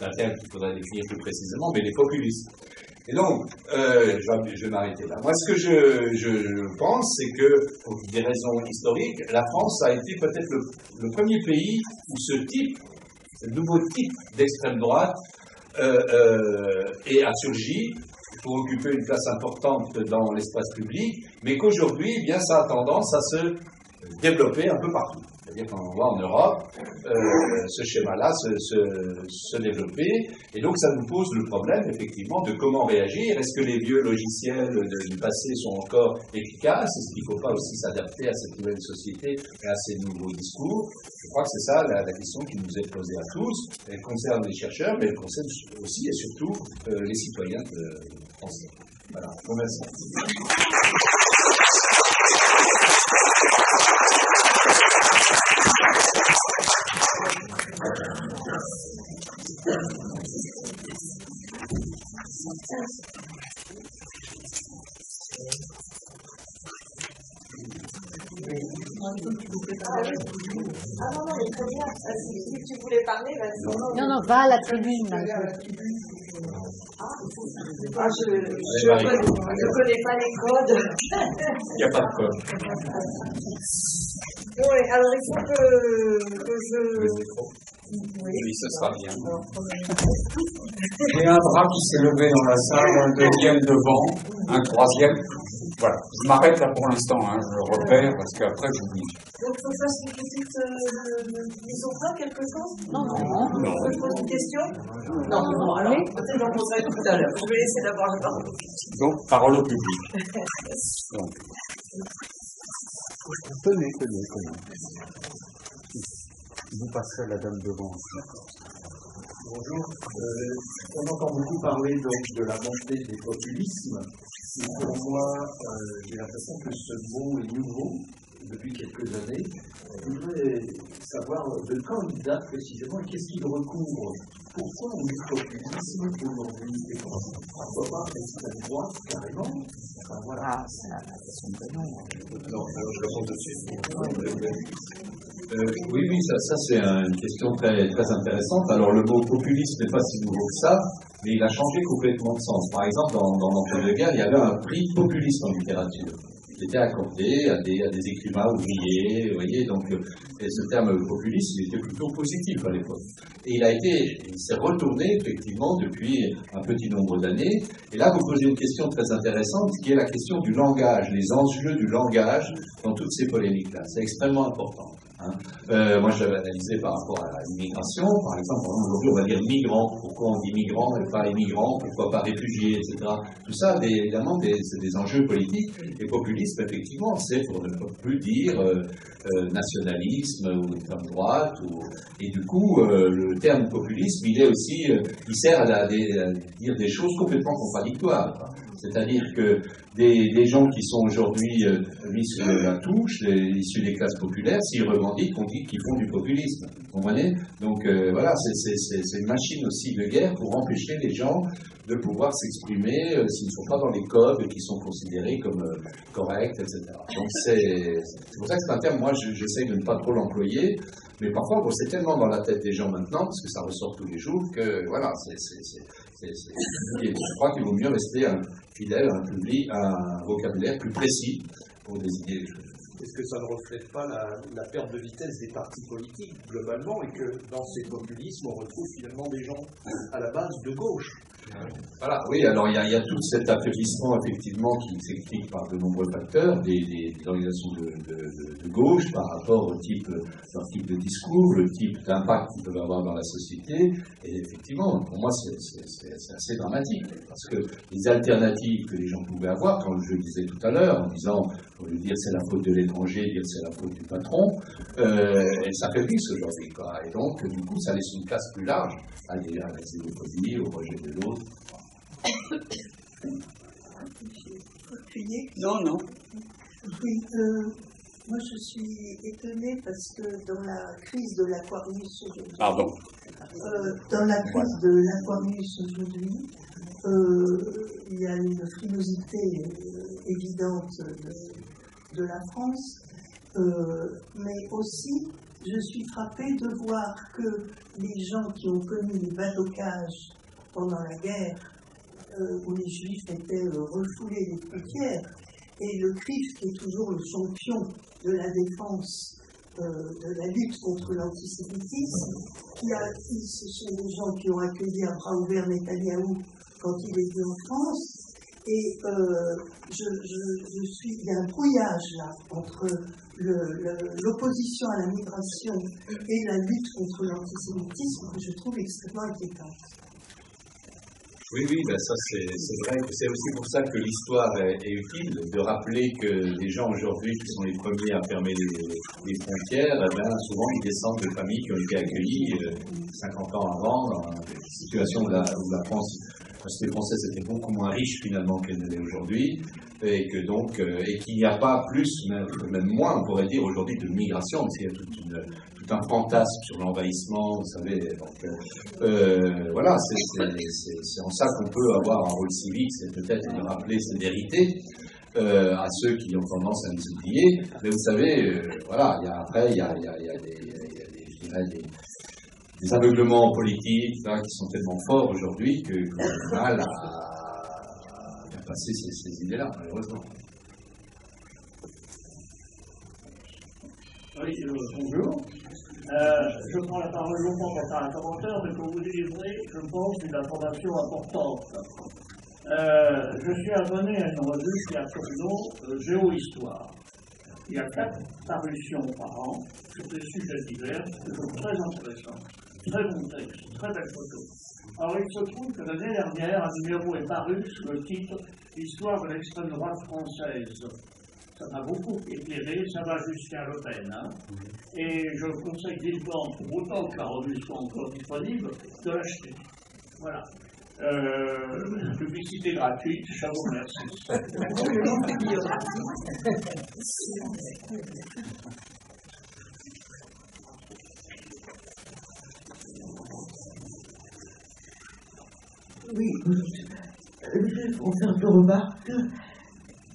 [SPEAKER 3] un terme qu'il faudrait définir plus précisément, mais les populistes. Et donc, je vais m'arrêter là. Moi, ce que je pense, c'est que, pour des raisons historiques, la France a été peut-être le premier pays où ce nouveau type d'extrême droite a surgi pour occuper une place importante dans l'espace public, mais qu'aujourd'hui, eh bien, ça a tendance à se développer un peu partout. C'est-à-dire qu'on voit en Europe ce schéma-là se développer, et donc ça nous pose le problème, effectivement, de comment réagir. Est-ce que les vieux logiciels du passé sont encore efficaces? Est-ce qu'il ne faut pas aussi s'adapter à cette nouvelle société et à ces nouveaux discours? Je crois que c'est ça la question qui nous est posée à tous. Elle concerne les chercheurs, mais elle concerne aussi et surtout les citoyens français. Voilà, je vous remercie.
[SPEAKER 4] Ah non, non, mais très bien. Si tu voulais parler, vas-y.
[SPEAKER 5] Non, va à la tribune.
[SPEAKER 4] Je connais pas les codes.
[SPEAKER 3] Il n'y a pas de code.
[SPEAKER 4] Oui, alors il faut que je...
[SPEAKER 3] Oui, ce sera bien.
[SPEAKER 6] Il y a un bras qui s'est levé dans la salle, un deuxième devant, un troisième.
[SPEAKER 5] Voilà, je m'arrête là pour l'instant, hein, je repère parce qu'après j'oublie.
[SPEAKER 4] Donc, il faut faire une petite mise au point, quelque chose?
[SPEAKER 1] Non.
[SPEAKER 4] Je pose une question?
[SPEAKER 1] Non, alors,
[SPEAKER 4] Peut-être j'en poserai tout à l'heure. Je vais essayer d'avoir la parole.
[SPEAKER 5] Donc, parole au public. Donc.
[SPEAKER 6] Tenez. Vous passerez à la dame devant.
[SPEAKER 7] Bonjour. On entend beaucoup parler donc de la montée des populismes. Et pour moi, j'ai l'impression que ce mot est nouveau depuis quelques années. Je voudrais savoir de quand il date précisément et qu'est-ce qu'il recouvre. Pourquoi on dit populisme aujourd'hui et pourquoi pas l'extrême droite carrément? Enfin, voilà.
[SPEAKER 3] Alors, je réponds tout de suite. Oui, ça c'est une question très, très intéressante. Alors, le mot populisme n'est pas si nouveau que ça, mais il a changé complètement de sens. Par exemple, dans l'entre-deux-guerres, il y avait un prix populiste en littérature qui était accordé à des écrivains ouvriers, vous voyez, donc et ce terme populiste, il était plutôt positif à l'époque. Et il s'est retourné effectivement depuis un petit nombre d'années. Et là, vous posez une question très intéressante, qui est la question du langage, les enjeux du langage dans toutes ces polémiques-là. C'est extrêmement important. Moi, je l'avais analysé par rapport à l'immigration. Par exemple, aujourd'hui, on va dire migrants. Pourquoi on dit migrants et pas immigrants? Pourquoi pas réfugiés, etc. Tout ça, évidemment, c'est des enjeux politiques. Et populisme, effectivement, c'est pour ne plus dire nationalisme ou extrême droite. Et du coup, le terme populisme, il sert à dire des choses complètement contradictoires. C'est-à-dire que des gens qui sont aujourd'hui mis sur la touche, issus des classes populaires, s'ils revendiquent, on dit qu'ils font du populisme. Vous comprenez? Donc voilà, c'est une machine aussi de guerre pour empêcher les gens de pouvoir s'exprimer s'ils ne sont pas dans les codes qui sont considérés comme corrects, etc. Donc c'est pour ça que c'est un terme, moi j'essaie de ne pas trop l'employer, mais parfois c'est tellement dans la tête des gens maintenant, parce que ça ressort tous les jours, que voilà, je crois qu'il vaut mieux rester fidèle à un vocabulaire plus précis pour désigner les choses.
[SPEAKER 7] Est-ce que ça ne reflète pas la perte de vitesse des partis politiques globalement et que dans ces populismes, on retrouve finalement des gens à la base de gauche?
[SPEAKER 3] Voilà, oui, alors il y a tout cet affaiblissement effectivement qui s'explique par de nombreux facteurs, des organisations de gauche par rapport au type de discours, le type d'impact qu'ils peuvent avoir dans la société, et effectivement, pour moi c'est assez dramatique, parce que les alternatives que les gens pouvaient avoir, comme je le disais tout à l'heure, en disant, au lieu de dire c'est la faute de l'étranger, dire c'est la faute du patron, elles s'affaiblissent aujourd'hui, quoi, et donc du coup ça laisse une place plus large à la xénophobie, au rejet de l'autre.
[SPEAKER 5] Non.
[SPEAKER 8] Oui, moi je suis étonnée parce que dans la crise de l'Aquarius aujourd'hui, il y a une frilosité évidente de la France, mais aussi je suis frappée de voir que les gens qui ont connu les bateaucages pendant la guerre, où les Juifs étaient refoulés des frontières, et le CRIF, qui est toujours le champion de la défense, de la lutte contre l'antisémitisme, ce sont des gens qui ont accueilli à bras ouverts Netanyahou quand il est venu en France, et il y a un brouillage là entre l'opposition à la migration et la lutte contre l'antisémitisme que je trouve extrêmement inquiétante.
[SPEAKER 3] Oui, ben ça c'est vrai que c'est aussi pour ça que l'histoire est utile, de rappeler que les gens aujourd'hui qui sont les premiers à fermer les frontières, souvent ils descendent de familles qui ont été accueillies 50 ans avant, dans une situation où la France, la société française était beaucoup moins riche finalement qu'elle ne l'est aujourd'hui, et que donc, et qu'il n'y a pas plus, même moins, on pourrait dire aujourd'hui, de migration, parce qu'il y a tout un fantasme sur l'envahissement, vous savez. Donc, voilà, c'est en ça qu'on peut avoir un rôle civique, c'est peut-être de rappeler ces vérités à ceux qui ont tendance à nous oublier. Mais vous savez, voilà, il y a des aveuglements politiques là, qui sont tellement forts aujourd'hui qu'on a du mal à passer ces idées-là, malheureusement.
[SPEAKER 9] Oui, bonjour. Je prends la parole longtemps pour faire un commentaire, mais pour vous délivrer, je pense, une information importante. Je suis abonné à une revue qui a pour nom Géohistoire. Il y a 4 parutions par an sur des sujets divers, que je trouve très intéressants, très bons textes, très belles photos. Alors il se trouve que l'année dernière, un numéro est paru sous le titre Histoire de l'extrême droite française. Ça m'a beaucoup éclairé, ça va jusqu'à Le Pen. Hein. Et je conseille vivement, pour autant que la revue soit encore disponible, de l'acheter. Voilà. Publicité gratuite, je vous remercie.
[SPEAKER 10] Oui, juste pour faire deux remarques.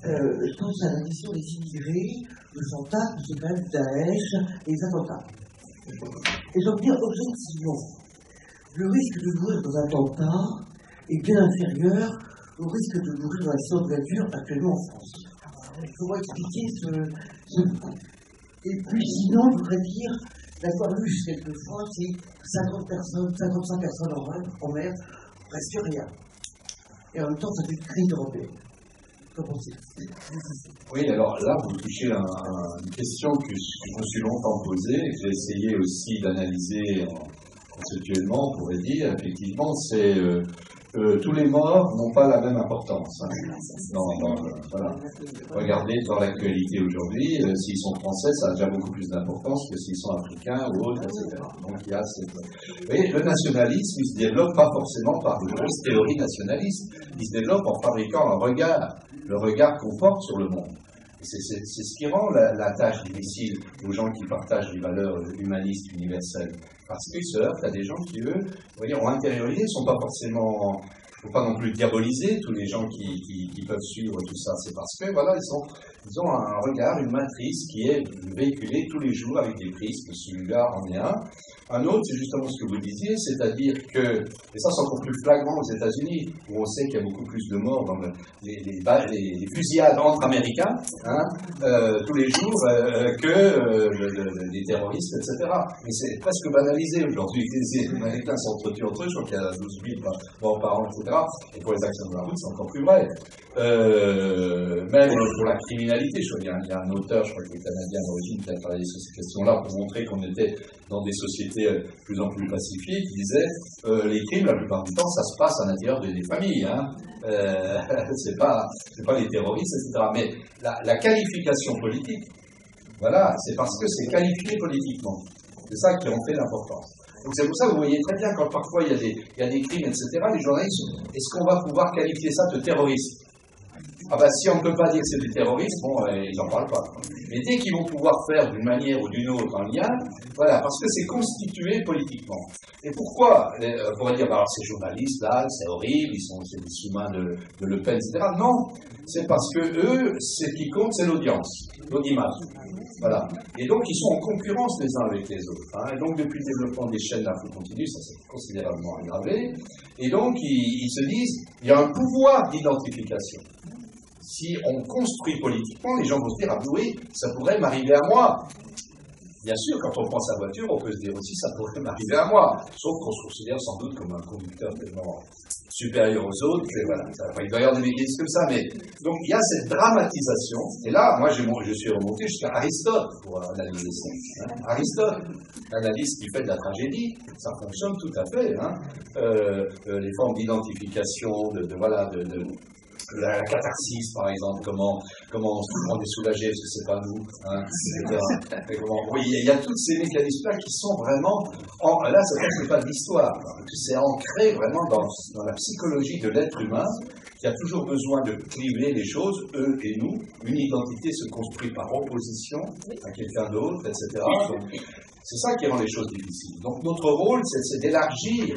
[SPEAKER 10] Je pense à la question des immigrés, le fantasme, c'est quand même Daesh et les attentats. Et j'en dire objectivement, le risque de mourir dans un attentat est bien inférieur au risque de mourir dans l'accident de voiture actuellement en France. Il faut expliquer ce point. Et puis sinon, je voudrais dire, d'avoir lu quelquefois, c'est 50 personnes, 55 personnes en mer, presque rien. Et en même temps, ça fait une crise européenne.
[SPEAKER 3] Oui, alors là, vous touchez à une question que je me suis longtemps posée et que j'ai essayé aussi d'analyser conceptuellement, on pourrait dire. Effectivement, c'est tous les morts n'ont pas la même importance. Hein. Voilà. Regardez dans l'actualité aujourd'hui, s'ils sont français, ça a déjà beaucoup plus d'importance que s'ils sont africains ou autres, etc. Donc il y a cette... Et le nationalisme, il se développe pas forcément par de grosses théories nationalistes, il se développe en fabriquant un regard, le regard qu'on porte sur le monde. C'est ce qui rend la tâche difficile aux gens qui partagent les valeurs humanistes universelles. Parce qu'ils se heurtent à des gens qui, eux, vous voyez, ont intériorisé, ne sont pas forcément... Il ne faut pas non plus diaboliser tous les gens qui peuvent suivre tout ça. C'est parce que, voilà, ils ont un regard, une matrice qui est véhiculée tous les jours avec des prismes. Celui-là en est un. Un autre, c'est justement ce que vous disiez, c'est-à-dire que, et ça c'est encore plus flagrant aux États-Unis, où on sait qu'il y a beaucoup plus de morts dans les fusillades entre Américains, hein, tous les jours, que des terroristes, etc. Mais c'est presque banalisé aujourd'hui. Les Américains s'entretuent entre eux, je crois qu'il y a 12 000 morts par an, etc. Et pour les accidents de la route, c'est encore plus vrai. Même pour la criminalité, je crois qu'il y a un auteur, je crois qu'il est canadien d'origine, qui a travaillé sur ces questions-là pour montrer qu'on était dans des sociétés de plus en plus pacifiées, qui disait les crimes, la plupart du temps, ça se passe à l'intérieur des familles. Hein. C'est pas les terroristes, etc. Mais la qualification politique, voilà, c'est parce que c'est qualifié politiquement. C'est ça qui en fait l'importance. Donc c'est pour ça que vous voyez très bien quand parfois il y a des crimes, etc., les journalistes, est-ce qu'on va pouvoir qualifier ça de terroriste? Ah ben si on ne peut pas dire que c'est des terroristes, bon, ils n'en parlent pas. Mais dès qu'ils vont pouvoir faire d'une manière ou d'une autre un lien, voilà, parce que c'est constitué politiquement. Et pourquoi on pourrait dire, bah alors ces journalistes-là, c'est horrible, c'est des sous-mains de Le Pen, etc. Non, c'est parce que eux, ce qui compte, c'est l'audience, l'audimat. Voilà. Et donc, ils sont en concurrence les uns avec les autres. Hein. Et donc, depuis le développement des chaînes d'info continue, ça s'est considérablement aggravé. Et donc, ils se disent, il y a un pouvoir d'identification. Si on construit politiquement, les gens vont se dire, ah oui, ça pourrait m'arriver à moi. Bien sûr, quand on prend sa voiture, on peut se dire aussi, ça pourrait m'arriver à moi. Sauf qu'on se considère sans doute comme un conducteur tellement supérieur aux autres, que voilà, il doit y avoir des mécanismes comme ça, mais donc il y a cette dramatisation, et là, moi je suis remonté jusqu'à Aristote pour analyser ça. Hein. Aristote, l'analyse qui fait de la tragédie, ça fonctionne tout à fait. Hein. Les formes d'identification, la catharsis, par exemple, comment on est soulagé parce que c'est pas nous, hein, etc. Oui, il y a tous ces mécanismes-là qui sont vraiment, là, c'est pas de l'histoire, c'est ancré vraiment dans la psychologie de l'être humain qui a toujours besoin de cliver les choses, eux et nous. Une identité se construit par opposition à quelqu'un d'autre, etc. Donc, c'est ça qui rend les choses difficiles. Donc notre rôle, c'est d'élargir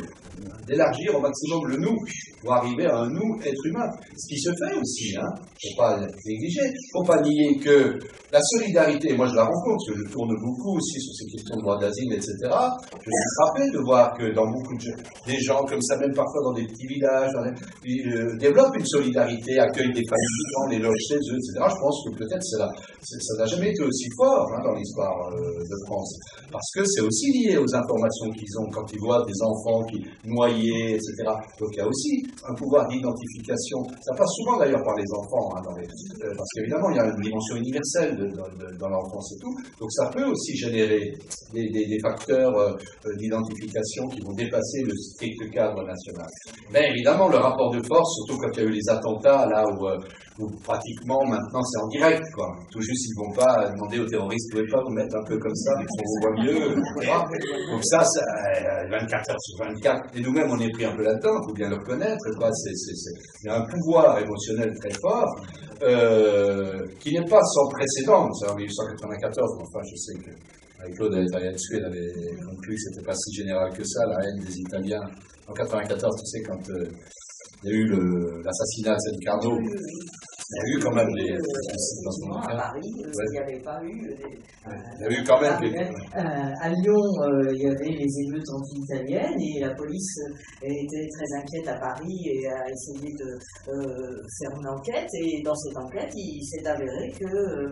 [SPEAKER 3] au maximum le nous, pour arriver à un nous être humain. Ce qui se fait aussi, hein, il ne faut pas négliger, il ne faut pas nier que la solidarité, moi je la rencontre, parce que je tourne beaucoup aussi sur ces questions de droit d'asile, etc. Je suis frappé de voir que dans beaucoup des gens comme ça, même parfois dans des petits villages, ils développent une solidarité, accueillent des familles, les logent chez eux, etc. Je pense que peut-être ça n'a jamais été aussi fort hein, dans l'histoire de France. Parce que c'est aussi lié aux informations qu'ils ont quand ils voient des enfants qui noyés, etc. Donc il y a aussi un pouvoir d'identification. Ça passe souvent d'ailleurs par les enfants, hein, parce qu'évidemment il y a une dimension universelle dans l'enfance et tout. Donc ça peut aussi générer des facteurs d'identification qui vont dépasser le strict cadre national. Mais évidemment le rapport de force, surtout quand il y a eu les attentats, là où pratiquement maintenant c'est en direct, quoi. Tout juste ils ne vont pas demander aux terroristes, vous ne pouvez pas vous mettre un peu comme ça, on vous voit mieux, etc. Donc ça 24 heures sur 24, et nous-mêmes on est pris un peu là-dedans, il faut bien le reconnaître, quoi. Il y a un pouvoir émotionnel très fort, qui n'est pas sans précédent. C'est en 1894, enfin je sais que Claude Ayatsuel avait conclu que c'était pas si général que ça, la haine des Italiens. En 94, tu sais, quand il y a eu l'assassinat de San Carlo, il y a eu quand même des...
[SPEAKER 1] À Paris, il n'y avait pas eu...
[SPEAKER 3] Il y a eu quand même des...
[SPEAKER 1] À Lyon, il y avait les émeutes anti-italiennes et la police était très inquiète à Paris et a essayé de faire une enquête. Et dans cette enquête, il s'est avéré que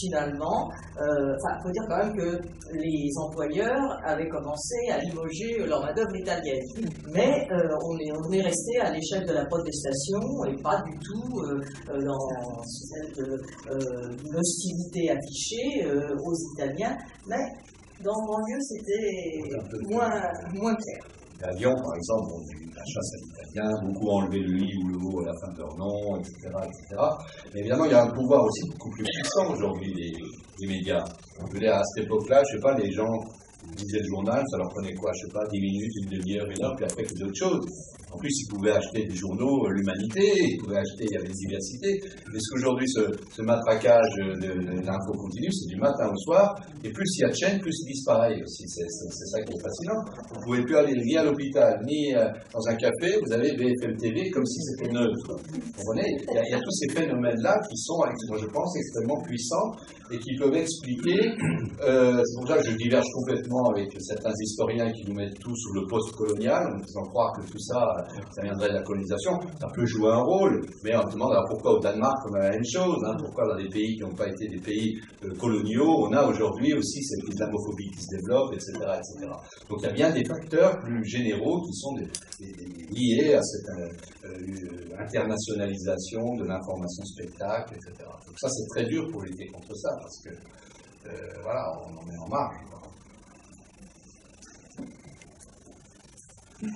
[SPEAKER 1] finalement, il faut dire quand même que les employeurs avaient commencé à limoger leur main-d'œuvre italienne. Mais on est resté à l'échelle de la protestation et pas du tout dans cette hostilité affichée aux Italiens, mais dans mon lieu c'était moins clair.
[SPEAKER 3] À Lyon, par exemple, on a eu la chasse à l'italien, beaucoup ont enlevé le i ou le o à la fin de leur nom, etc., etc. Mais évidemment, il y a un pouvoir aussi beaucoup plus puissant aujourd'hui des médias. Je veux dire, à cette époque-là, je ne sais pas, les gens lisaient le journal, ça leur prenait quoi, je ne sais pas, 10 minutes, une demi-heure, une heure, puis après, ils faisaient autre chose. En plus, ils pouvaient acheter des journaux, l'Humanité, ils pouvaient acheter, il y avait des diversités. Mais ce qu'aujourd'hui, ce matraquage de l'info continue, c'est du matin au soir, et plus il y a de chaînes, plus ils disparaissent aussi. C'est ça qui est fascinant. Vous ne pouvez plus aller ni à l'hôpital, ni dans un café, vous avez BFM TV comme si c'était neutre. Vous comprenez ? Il y a tous ces phénomènes-là qui sont, moi je pense, extrêmement puissants et qui peuvent expliquer, c'est pour ça que je diverge complètement avec certains historiens qui nous mettent tout sous le post-colonial, en faisant croire que tout ça viendrait de la colonisation. Ça peut jouer un rôle, mais on se demande alors pourquoi au Danemark on a la même chose, pourquoi dans des pays qui n'ont pas été des pays coloniaux, on a aujourd'hui aussi cette islamophobie qui se développe, etc., etc. Donc il y a bien des facteurs plus généraux qui sont liés à cette internationalisation de l'information spectacle, etc. Donc ça c'est très dur pour lutter contre ça, parce que voilà, on en est en marge.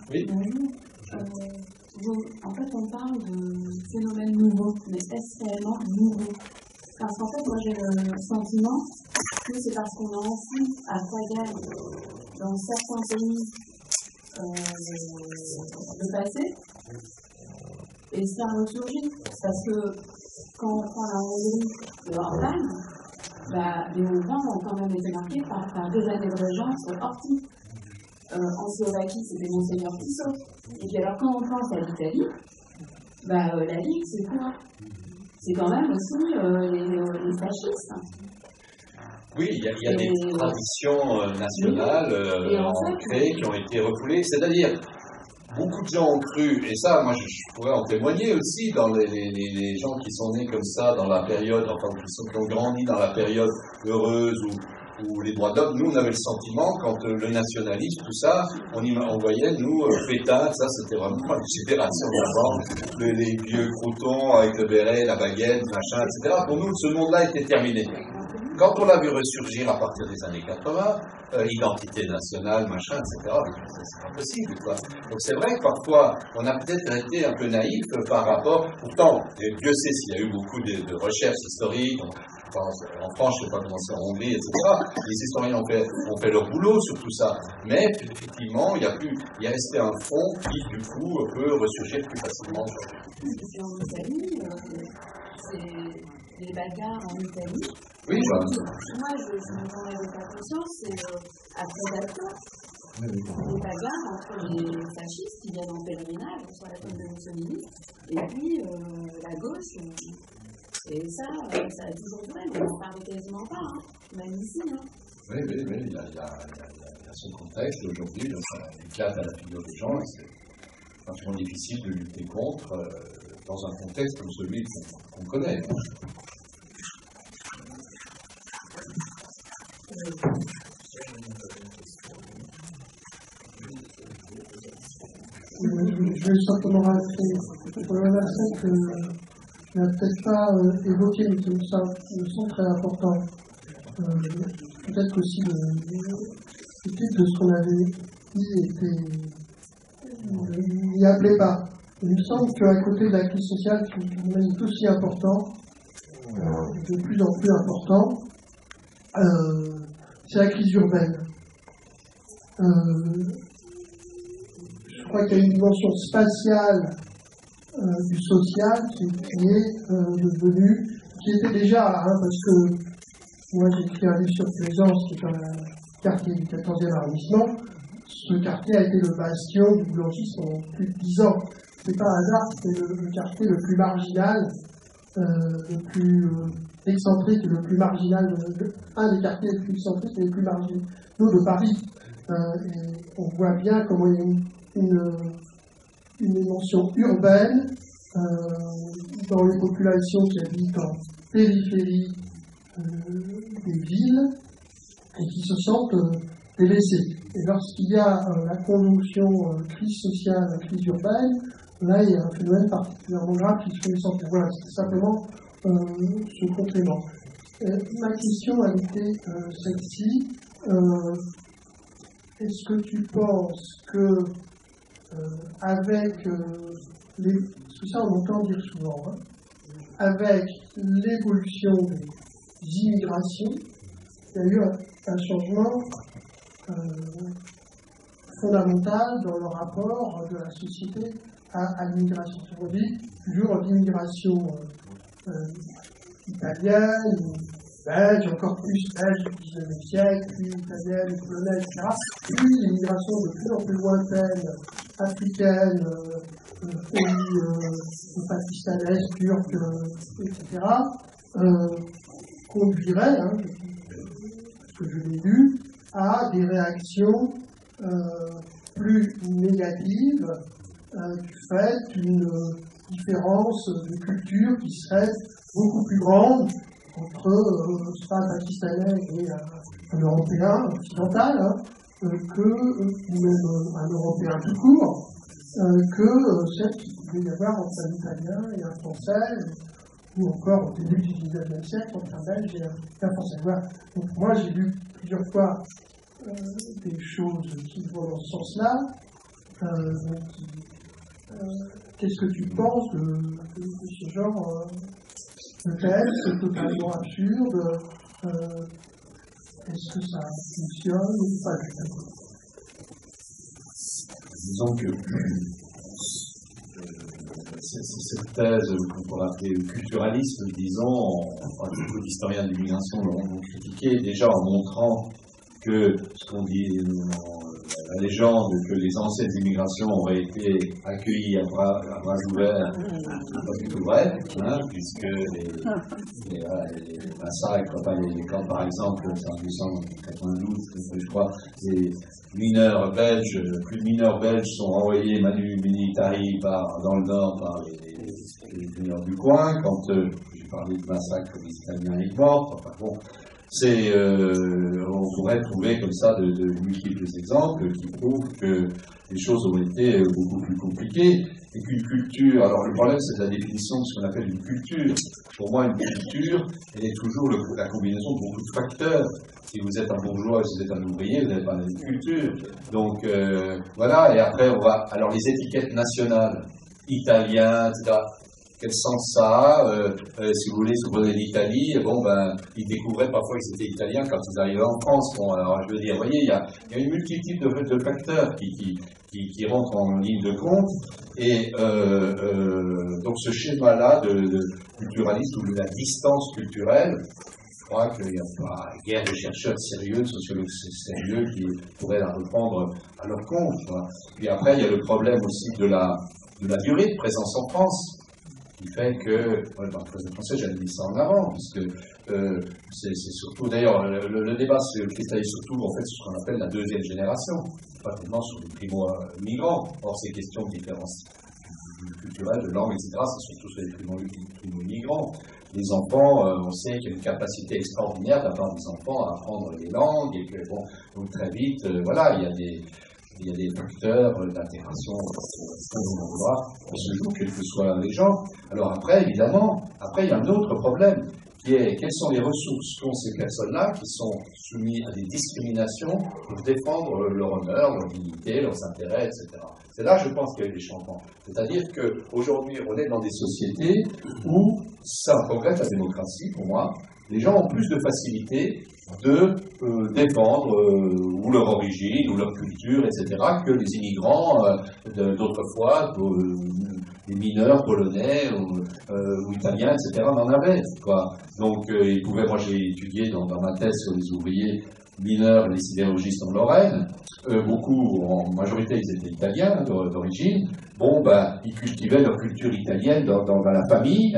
[SPEAKER 3] Oui.
[SPEAKER 11] En fait, on parle de phénomènes nouveaux, mais est-ce réellement nouveau? Parce qu'en fait, moi j'ai le sentiment que c'est parce qu'on a enfoui à travers dans certains pays le passé, et ça ressurgit. Parce que quand on prend la Hongrie de Orbán, les Hongrois ont quand même été marqués par des années de régence ortie. En Slovaquie, c'était Monseigneur Tissot. Et puis alors, quand on pense à l'Italie, la Ligue, c'est quoi? C'est quand même aussi les fascistes.
[SPEAKER 3] Oui, il y a des traditions nationales ancrées qui ont été refoulées. C'est-à-dire, beaucoup de gens ont cru, et ça, moi, je pourrais en témoigner aussi, dans les gens qui sont nés comme ça dans la période, enfin, qui ont grandi dans la période heureuse où les droits d'homme, nous on avait le sentiment, quand le nationalisme, tout ça, on voyait, nous, Pétain, ça c'était vraiment une génération d'avant, les vieux croutons avec le béret, la baguette, machin, etc. Pour nous, ce monde-là était terminé. Quand on l'a vu ressurgir à partir des années 80, identité nationale, machin, etc., c'est pas possible, quoi. Donc c'est vrai que parfois, on a peut-être été un peu naïf par rapport, pourtant, Dieu sait s'il y a eu beaucoup de recherches historiques, en France, je ne sais pas comment c'est en Hongrie, etc. Les historiens ont fait leur boulot sur tout ça. Mais effectivement, il y a resté un fond qui, du coup, peut ressurgir plus facilement.
[SPEAKER 11] En Italie, c'est les bagarres en Italie.
[SPEAKER 3] Oui,
[SPEAKER 11] moi, je n'en avais pas conscience, c'est après d'accord. Les bagarres entre les fascistes qui viennent en pèlerinage sur la tombe de Mussolini, et puis la gauche. Et ça a toujours duré, mais on ne parle quasiment pas, même ici.
[SPEAKER 3] Oui, il y a ce contexte aujourd'hui, ça éclate à la figure des gens, et c'est vachement difficile de lutter contre dans un contexte comme celui qu'on connaît.
[SPEAKER 12] Je vais simplement rajouter un aspect que je n'ai peut-être pas évoqué, mais qui me semble très important. Peut-être qu'aussi le titre de ce qu'on avait dit n'y appelait pas. Il me semble qu'à côté de la crise sociale, qui est aussi important, de plus en plus important, c'est la crise urbaine. Je crois qu'il y a une dimension spatiale du social qui est devenue, qui était déjà, parce que moi j'ai écrit un livre sur Plaisance, qui est un quartier du 14e arrondissement. Ce quartier a été le bastion du boulangisme pendant plus de 10 ans. C'est pas un hasard, c'est le quartier le plus marginal, le plus excentrique, le plus marginal, un des quartiers les plus excentriques et les plus marginaux de Paris. Et on voit bien comment il y a une dimension urbaine dans les populations qui habitent en périphérie des villes et qui se sentent délaissées. Et lorsqu'il y a la conjonction crise sociale, crise urbaine, là il y a un phénomène particulièrement grave qui se fait sentir. Voilà, c'est simplement ce complément. Ma question a été celle-ci. Est-ce que tu penses que avec parce que ça on entend dire souvent, avec l'évolution des immigrations, il y a eu un changement fondamental dans le rapport de la société à l'immigration. On dit toujours l'immigration italienne, belge, encore plus belge du XIXe siècle, puis italienne, polonaise, etc. Puis l'immigration de plus en plus lointaine, africaine, pays pakistanaise, turque, etc., conduirait, ce que je l'ai lu, à des réactions plus négatives du fait d'une différence de culture qui serait beaucoup plus grande entre un Pakistanais et un Européen occidental, que même un Européen tout court, que celle qu'il pouvait y avoir entre un Italien et un Français, ou encore au début du XIXe siècle entre un Belge et un Français. Voilà. Donc moi j'ai lu plusieurs fois des choses qui vont dans ce sens-là. Qu'est-ce que tu penses de ce genre de thèse totalement absurde? Est-ce que ça fonctionne ou pas du tout?
[SPEAKER 2] Disons que cette thèse qu'on pourrait appeler le culturalisme, disons, beaucoup d'historiens de l'immigration l'ont critiqué déjà en montrant que ce qu'on dit la légende que les anciennes immigrations auraient été accueillies à bras ouverts, c'est pas du tout vrai, puisque les massacres, les camps par exemple, en 1892, je crois, les mineurs belges, plus de mineurs belges sont envoyés manu militari dans le nord par les mineurs du coin, quand j'ai parlé de massacres des Italiens et morts, enfin bon. On pourrait trouver comme ça de multiples exemples qui prouvent que les choses ont été beaucoup plus compliquées et qu'une culture. Alors le problème c'est la définition de ce qu'on appelle une culture. Pour moi une culture, elle est toujours la combinaison de beaucoup de facteurs. Si vous êtes un bourgeois, si vous êtes un ouvrier, vous n'avez pas une culture. Donc voilà, et après on va. Alors les étiquettes nationales, italien, etc. Quel sens ça a si vous voulez, si vous prenez l'Italie, ils découvraient parfois qu'ils étaient italiens quand ils arrivaient en France. Bon, alors je veux dire, vous voyez, il y a une multitude de facteurs qui rentrent en ligne de compte, et donc ce schéma-là de culturalisme ou de la distance culturelle, je crois qu'il n'y a pas guère de chercheurs sérieux, de sociologues sérieux qui pourraient la reprendre à leur compte. Puis après, il y a le problème aussi de la durée de présence en France, qui fait que, dans le projet français, j'avais mis ça en avant, parce que c'est surtout, d'ailleurs, le débat se cristallise surtout, en fait, sur ce qu'on appelle la deuxième génération, pas tellement sur les primo-migrants. Or, ces questions de différence culturelle, de langue, etc., c'est surtout sur les primo-migrants. Les enfants, on sait qu'il y a une capacité extraordinaire d'avoir des enfants à apprendre les langues, et que, bon, donc très vite, voilà, il y a des...
[SPEAKER 3] Il y a des facteurs d'intégration qui se jouent, quels que soient les gens. Alors après, évidemment, il y a un autre problème, qui est quelles sont les ressources qu'ont ces personnes-là qui sont soumises à des discriminations pour défendre leur honneur, leur dignité, leurs intérêts, etc. C'est là, je pense, qu'il y a eu des changements. C'est-à-dire qu'aujourd'hui, on est dans des sociétés où ça progresse la démocratie, pour moi. Les gens ont plus de facilité de défendre ou leur origine, ou leur culture, etc., que les immigrants d'autrefois, les mineurs polonais ou italiens, etc., n'en avaient, quoi. Donc, ils pouvaient, moi j'ai étudié dans ma thèse sur les ouvriers mineurs et les sidérurgistes en Lorraine, beaucoup, en majorité, ils étaient italiens d'origine. Bon, ben, ils cultivaient leur culture italienne dans la famille,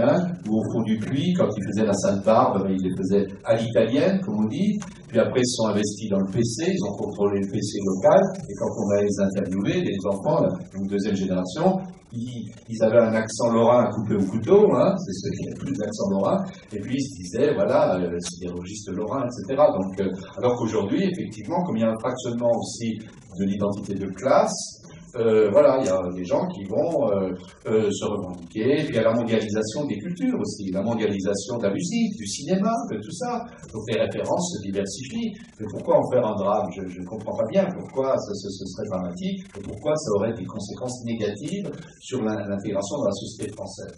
[SPEAKER 3] ou au fond du puits, quand ils faisaient la Sainte-Barbe, ben, ils les faisaient à l'italienne, comme on dit. Puis après, ils se sont investis dans le PC, ils ont contrôlé le PC local, et quand on a les interviewés, les enfants, une deuxième génération, ils avaient un accent lorrain à couper au couteau, c'est ceux qui avaient plus d'accent lorrain, et puis ils se disaient, voilà, sidérurgistes lorrains, etc. Donc, alors qu'aujourd'hui, effectivement, comme il y a un fractionnement aussi de l'identité de classe, voilà, il y a des gens qui vont se revendiquer, puis il y a la mondialisation des cultures aussi, la mondialisation de la musique, du cinéma, de tout ça. Donc les références se diversifient. Mais pourquoi en faire un drame? Je ne comprends pas bien pourquoi ce serait dramatique, et pourquoi ça aurait des conséquences négatives sur l'intégration dans la société française.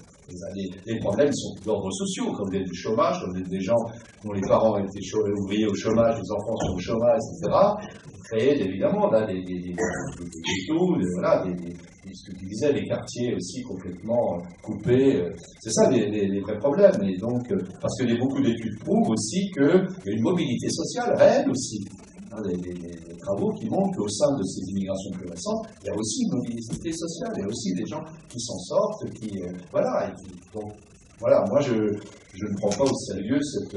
[SPEAKER 3] Les problèmes sont d'ordre sociaux, comme du chômage, comme des gens dont les parents étaient ouvriers au chômage, les enfants sont au chômage, etc. Créer évidemment là, des ghettos, voilà, ce que tu disais, les quartiers aussi complètement coupés. C'est ça les vrais problèmes. Et donc, parce que beaucoup d'études prouvent aussi qu'il y a une mobilité sociale réelle aussi. Les travaux qui montrent qu'au sein de ces immigrations plus récentes, il y a aussi une mobilité sociale, il y a aussi des gens qui s'en sortent, donc voilà, moi je ne prends pas au sérieux cette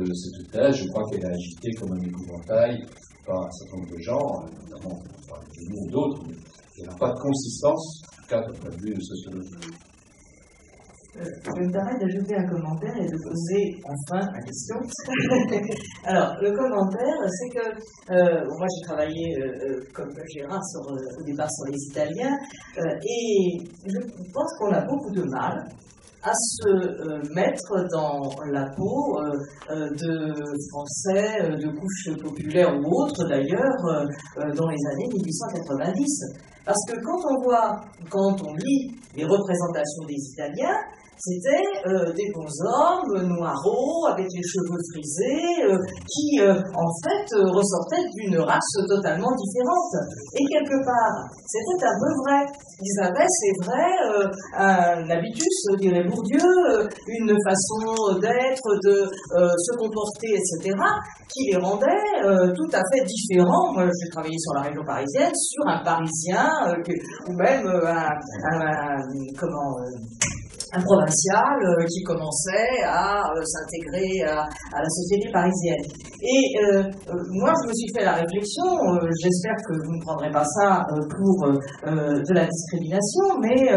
[SPEAKER 3] thèse, je crois qu'elle est agitée comme un épouvantail par un certain nombre de gens, notamment de nous ou d'autres, mais il n'y a pas de consistance, en tout cas d'un point de vue sociologique.
[SPEAKER 1] Je me permets d'ajouter un commentaire et de poser enfin la question. Alors, le commentaire, c'est que moi j'ai travaillé comme Gérard au départ sur les Italiens, et je pense qu'on a beaucoup de mal à se mettre dans la peau de Français de couche populaire ou autres d'ailleurs dans les années 1890. Parce que quand on lit les représentations des Italiens, c'était des beaux hommes noireaux avec les cheveux frisés qui en fait ressortaient d'une race totalement différente. Et quelque part, c'était un peu vrai. Ils avaient, c'est vrai, un habitus, dirait Bourdieu, une façon d'être, de se comporter, etc., qui les rendait tout à fait différents. Moi, j'ai travaillé sur la région parisienne, sur un Parisien, ou même un provincial qui commençait à s'intégrer à la société parisienne. Et moi, je me suis fait la réflexion, j'espère que vous ne prendrez pas ça pour de la discrimination, mais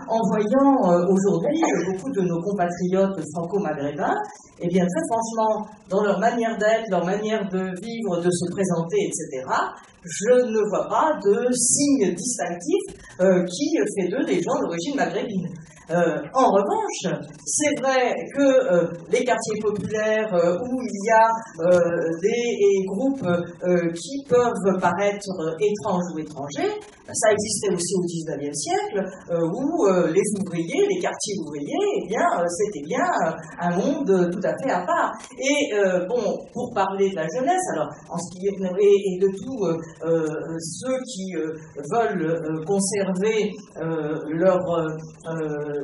[SPEAKER 1] en voyant aujourd'hui beaucoup de nos compatriotes franco-maghrébins, eh bien, très franchement, dans leur manière d'être, leur manière de vivre, de se présenter, etc., je ne vois pas de signe distinctif qui fait d'eux des gens d'origine maghrébine. En revanche, c'est vrai que les quartiers populaires où il y a des groupes qui peuvent paraître étranges ou étrangers, ça existait aussi au XIXe siècle, où les ouvriers, les quartiers ouvriers, eh bien, c'était bien un monde tout à fait à part. Et bon, pour parler de la jeunesse, alors, en ce qui est et de tous ceux qui veulent conserver leur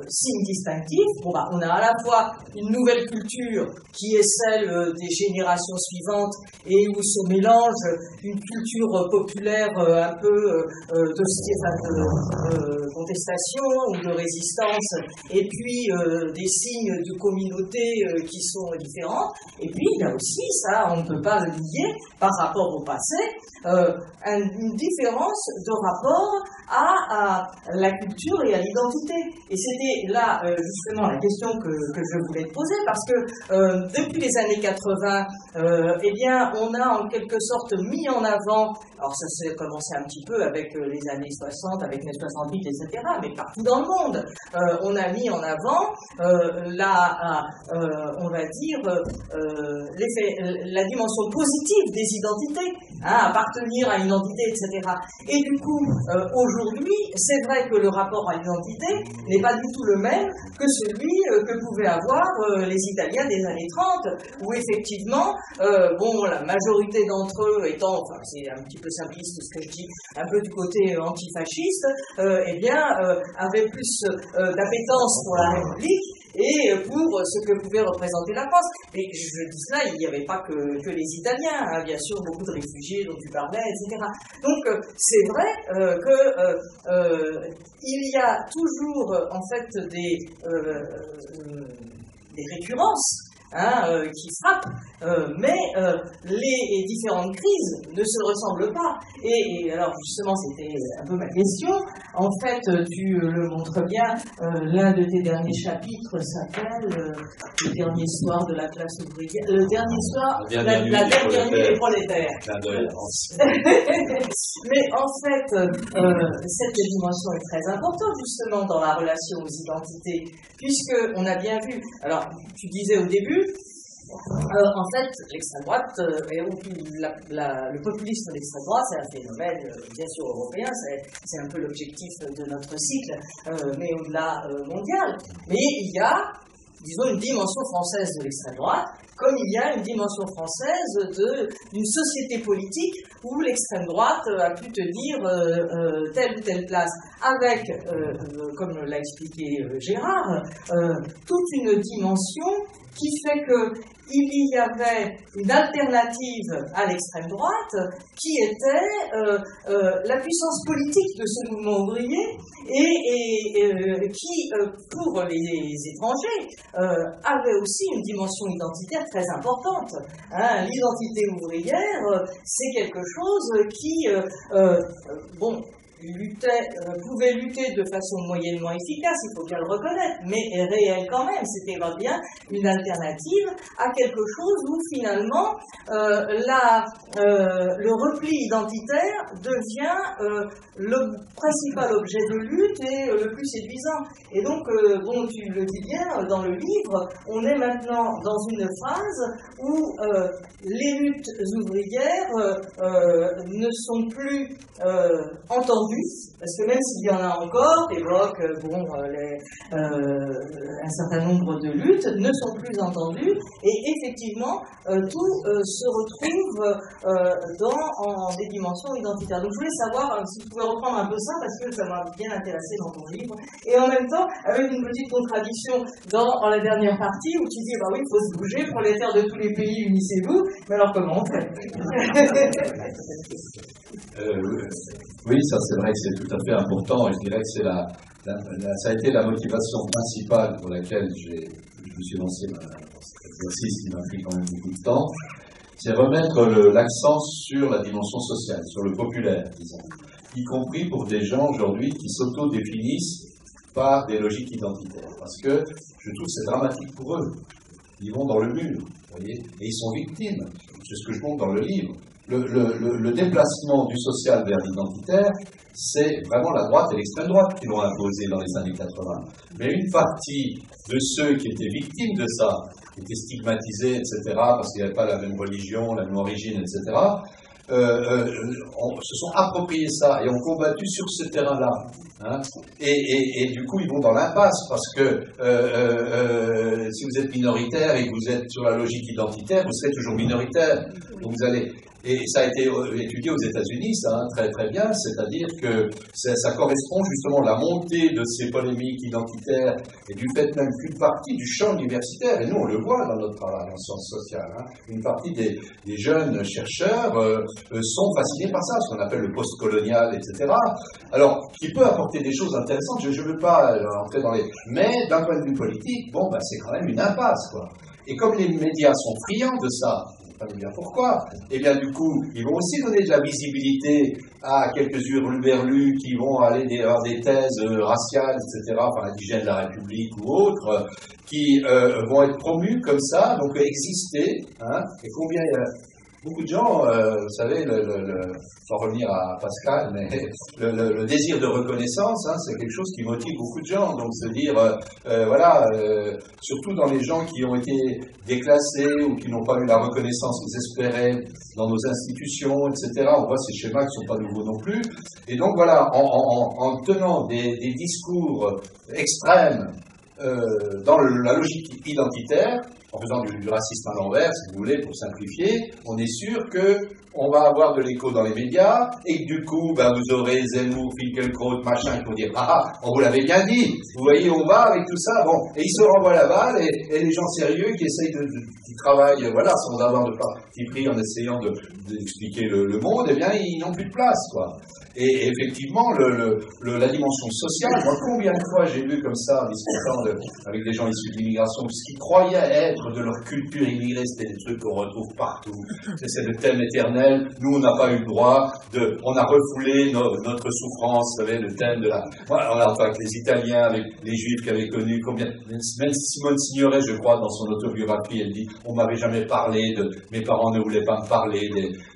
[SPEAKER 1] signe distinctif, bon, bah, on a à la fois une nouvelle culture qui est celle des générations suivantes et où se mélange une culture populaire un peu de contestation ou de résistance, et puis des signes de communauté qui sont différents. Et puis il y a aussi, ça on ne peut pas le nier, par rapport au passé, une différence de rapport à la culture et à l'identité. Et c'était est là, justement, la question que je voulais te poser, parce que depuis les années 80, eh bien, on a en quelque sorte mis en avant, alors ça s'est commencé un petit peu avec les années 60, avec mai 68, etc., mais partout dans le monde, on a mis en avant on va dire, la dimension positive des identités, hein, appartenir à une identité, etc. Et du coup, aujourd'hui, c'est vrai que le rapport à l'identité n'est pas du tout le même que celui que pouvaient avoir les Italiens des années 30, où effectivement, la majorité d'entre eux étant, enfin c'est un petit peu simpliste ce que je dis, un peu du côté antifasciste, avaient plus d'appétence pour la République et pour ce que pouvait représenter la France. Et je dis cela, il n'y avait pas que les Italiens, hein, bien sûr, beaucoup de réfugiés dont tu parlais, etc. Donc, c'est vrai qu'il y a toujours, en fait, des récurrences, hein, qui frappent, mais les différentes crises ne se ressemblent pas. Et alors justement, c'était un peu ma question. En fait, tu le montres bien, l'un de tes derniers chapitres s'appelle Le dernier soir de la classe ouvrière. Le dernier soir, la dernière nuit des prolétaires. Mais en fait, cette dimension est très importante justement dans la relation aux identités, puisque on a bien vu, alors tu disais au début, en fait, l'extrême droite, le populisme d'extrême droite, c'est un phénomène bien sûr européen, c'est un peu l'objectif de notre cycle, mais au-delà mondial. Mais il y a, disons, une dimension française de l'extrême droite, comme il y a une dimension française d'une société politique où l'extrême droite a pu tenir telle ou telle place, avec, comme l'a expliqué Gérard, toute une dimension qui fait qu'il y avait une alternative à l'extrême droite qui était la puissance politique de ce mouvement ouvrier et qui, pour les étrangers, avait aussi une dimension identitaire très importante. Hein, l'identité ouvrière, c'est quelque chose qui, pouvait lutter de façon moyennement efficace, il faut bien le reconnaître, mais réelle quand même. C'était bien une alternative à quelque chose où finalement le repli identitaire devient le principal objet de lutte et le plus séduisant. Et donc, tu le dis bien dans le livre, on est maintenant dans une phase où les luttes ouvrières ne sont plus entendues, parce que même s'il y en a encore, t'évoques un certain nombre de luttes, ne sont plus entendues, et effectivement, tout se retrouve dans des dimensions identitaires. Donc je voulais savoir si tu pouvais reprendre un peu ça, parce que ça m'a bien intéressé dans ton livre, et en même temps, avec une petite contradiction dans la dernière partie, où tu dis, bah oui, il faut se bouger, prolétaires de tous les pays, unissez-vous, mais alors comment on fait?
[SPEAKER 3] Oui, ça c'est vrai que c'est tout à fait important, et je dirais que ça a été la motivation principale pour laquelle je me suis lancé dans cet exercice qui m'a pris quand même beaucoup de temps, c'est remettre l'accent sur la dimension sociale, sur le populaire, disons, y compris pour des gens aujourd'hui qui s'auto-définissent par des logiques identitaires, parce que je trouve que c'est dramatique pour eux. Ils vont dans le mur, vous voyez, et ils sont victimes. C'est ce que je montre dans le livre. Le déplacement du social vers l'identitaire, c'est vraiment la droite et l'extrême droite qui l'ont imposé dans les années 80. Mais une partie de ceux qui étaient victimes de ça, qui étaient stigmatisés, etc., parce qu'il n'y avait pas la même religion, la même origine, etc., se sont appropriés ça et ont combattu sur ce terrain-là. Hein, et du coup, ils vont dans l'impasse parce que si vous êtes minoritaire et que vous êtes sur la logique identitaire, vous serez toujours minoritaire. Donc vous allez... Et ça a été étudié aux États-Unis, ça, hein, très très bien, c'est-à-dire que ça correspond justement à la montée de ces polémiques identitaires et du fait même qu'une partie du champ universitaire, et nous on le voit dans notre travail en sciences sociales, hein, une partie des jeunes chercheurs sont fascinés par ça, ce qu'on appelle le post-colonial, etc. Alors, qui peut apporter des choses intéressantes, je ne veux pas entrer dans les... Mais d'un point de vue politique, c'est quand même une impasse, quoi. Et comme les médias sont friands de ça, comprenez bien pourquoi. Et bien du coup, ils vont aussi donner de la visibilité à quelques hurluberlus qui vont aller avoir des thèses raciales, etc., enfin indigènes de la République ou autres, qui vont être promus comme ça, donc exister. Hein, et combien il y a beaucoup de gens, vous savez, sans revenir à Pascal, mais le désir de reconnaissance, hein, c'est quelque chose qui motive beaucoup de gens. Donc se dire, surtout dans les gens qui ont été déclassés ou qui n'ont pas eu la reconnaissance qu'ils espéraient dans nos institutions, etc. On voit ces schémas qui ne sont pas nouveaux non plus. Et donc voilà, en tenant des discours extrêmes dans la logique identitaire, en faisant du racisme à l'envers, si vous voulez, pour simplifier, on est sûr qu'on va avoir de l'écho dans les médias, et que du coup, vous aurez Zemmour, Finkielkraut, machin, qui vont dire « Ah, on vous l'avait bien dit, vous voyez, on va avec tout ça, bon ». Et ils se renvoient la balle, et les gens sérieux qui essayent qui travaillent, sans avoir de parti pris, en essayant d'expliquer le monde, eh bien, ils n'ont plus de place, quoi. Et effectivement, la dimension sociale, moi, combien de fois j'ai vu comme ça, en discutant avec des gens issus de l'immigration, ce qu'ils croyaient être de leur culture immigrée, c'était des trucs qu'on retrouve partout. C'est le thème éternel. Nous, on n'a pas eu le droit on a refoulé notre souffrance, vous savez, le thème de on a avec les Italiens, avec les Juifs qui avaient connu même Simone Signoret, je crois, dans son autobiographie, elle dit, on m'avait jamais parlé mes parents ne voulaient pas me parler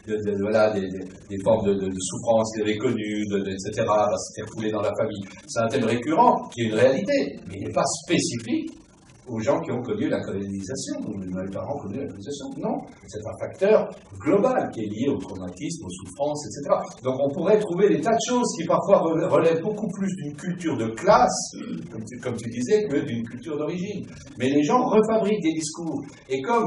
[SPEAKER 3] des formes de souffrance qu'ils avaient connues, etc. C'était refoulé dans la famille. C'est un thème récurrent, qui est une réalité, mais il n'est pas spécifique aux gens qui ont connu la colonisation, ou mes parents ont connu la colonisation. Non, c'est un facteur global qui est lié au traumatisme, aux souffrances, etc. Donc on pourrait trouver des tas de choses qui parfois relèvent beaucoup plus d'une culture de classe, comme tu disais, que d'une culture d'origine. Mais les gens refabriquent des discours. Et comme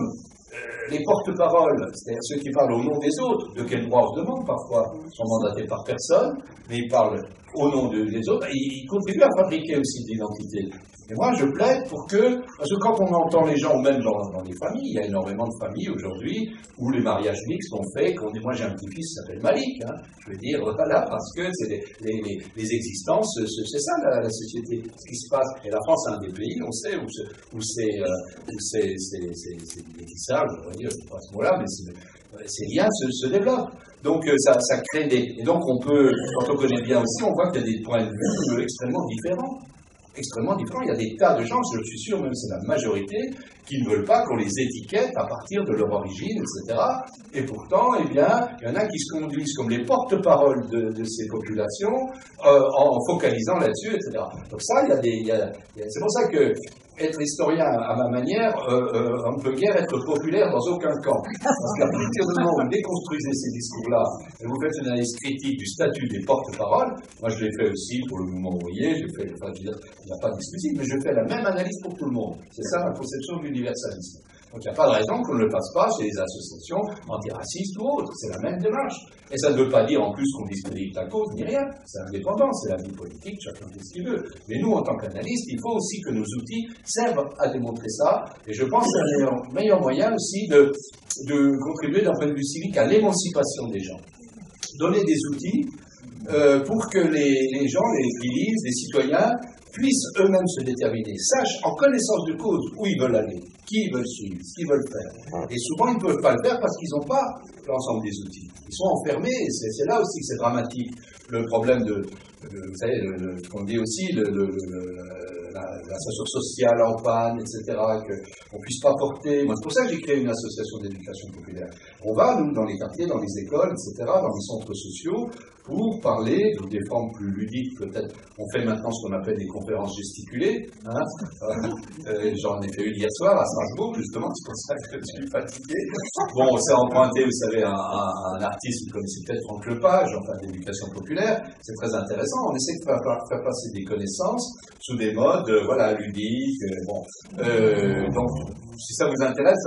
[SPEAKER 3] les porte-paroles, c'est-à-dire ceux qui parlent au nom des autres, de quel droit on se demande parfois, sont mandatés par personne, mais ils parlent au nom des autres, et ils contribuent à fabriquer aussi de l'identité. Et moi, je plaide pour parce que quand on entend les gens, même dans les familles, il y a énormément de familles aujourd'hui où les mariages mixtes sont faits, moi j'ai un petit-fils qui s'appelle Malik, hein, je veux dire, voilà, parce que c'est les existences, c'est ça la société, ce qui se passe. Et la France est un des pays, on sait, où c'est métissage, on va dire, je ne sais pas ce mot-là, mais ces liens se développent. Donc ça crée Et donc quand on connaît bien aussi, on voit qu'il y a des points de vue extrêmement différents. Il y a des tas de gens, je suis sûr, même c'est la majorité, qui ne veulent pas qu'on les étiquette à partir de leur origine, etc. Et pourtant, eh bien, il y en a qui se conduisent comme les porte-paroles de ces populations, en focalisant là-dessus, etc. Donc ça, c'est pour ça que être historien à ma manière, on ne peut guère être populaire dans aucun camp. Parce qu'à partir du moment où vous déconstruisez ces discours-là, et vous faites une analyse critique du statut des porte-paroles, moi je l'ai fait aussi pour le mouvement ouvrier, il n'y a pas d'exclusif, mais je fais la même analyse pour tout le monde. C'est ça ma conception de l'universalisme. Donc il n'y a pas de raison qu'on ne le fasse pas chez les associations antiracistes ou autres, c'est la même démarche. Et ça ne veut pas dire en plus qu'on discrédite la cause, ni rien, c'est indépendant, c'est la vie politique, chacun fait ce qu'il veut. Mais nous, en tant qu'analystes, il faut aussi que nos outils servent à démontrer ça, et je pense que c'est un meilleur moyen aussi de contribuer d'un point de vue civique à l'émancipation des gens. Donner des outils pour que les gens, qui lisent, les citoyens, puissent eux-mêmes se déterminer, sachent en connaissance de cause où ils veulent aller, qui ils veulent suivre, ce qu'ils veulent faire. Et souvent, ils ne peuvent pas le faire parce qu'ils n'ont pas l'ensemble des outils. Ils sont enfermés, et c'est là aussi que c'est dramatique. Le problème vous savez, ce qu'on dit aussi, l'ascenseur social en panne, etc., qu'on ne puisse pas porter. Moi, c'est pour ça que j'ai créé une association d'éducation populaire. On va, nous, dans les quartiers, dans les écoles, etc., dans les centres sociaux, pour parler de des formes plus ludiques, peut-être. On fait maintenant ce qu'on appelle des conférences gesticulées. Hein. J'en ai fait une hier soir à Strasbourg, justement, c'est pour ça que je suis fatigué. Bon, on s'est emprunté, vous savez, un artiste, vous connaissez peut-être Franck Lepage, enfin, d'éducation populaire. C'est très intéressant. On essaie de faire passer des connaissances sous des modes, ludiques. Donc, si ça vous intéresse,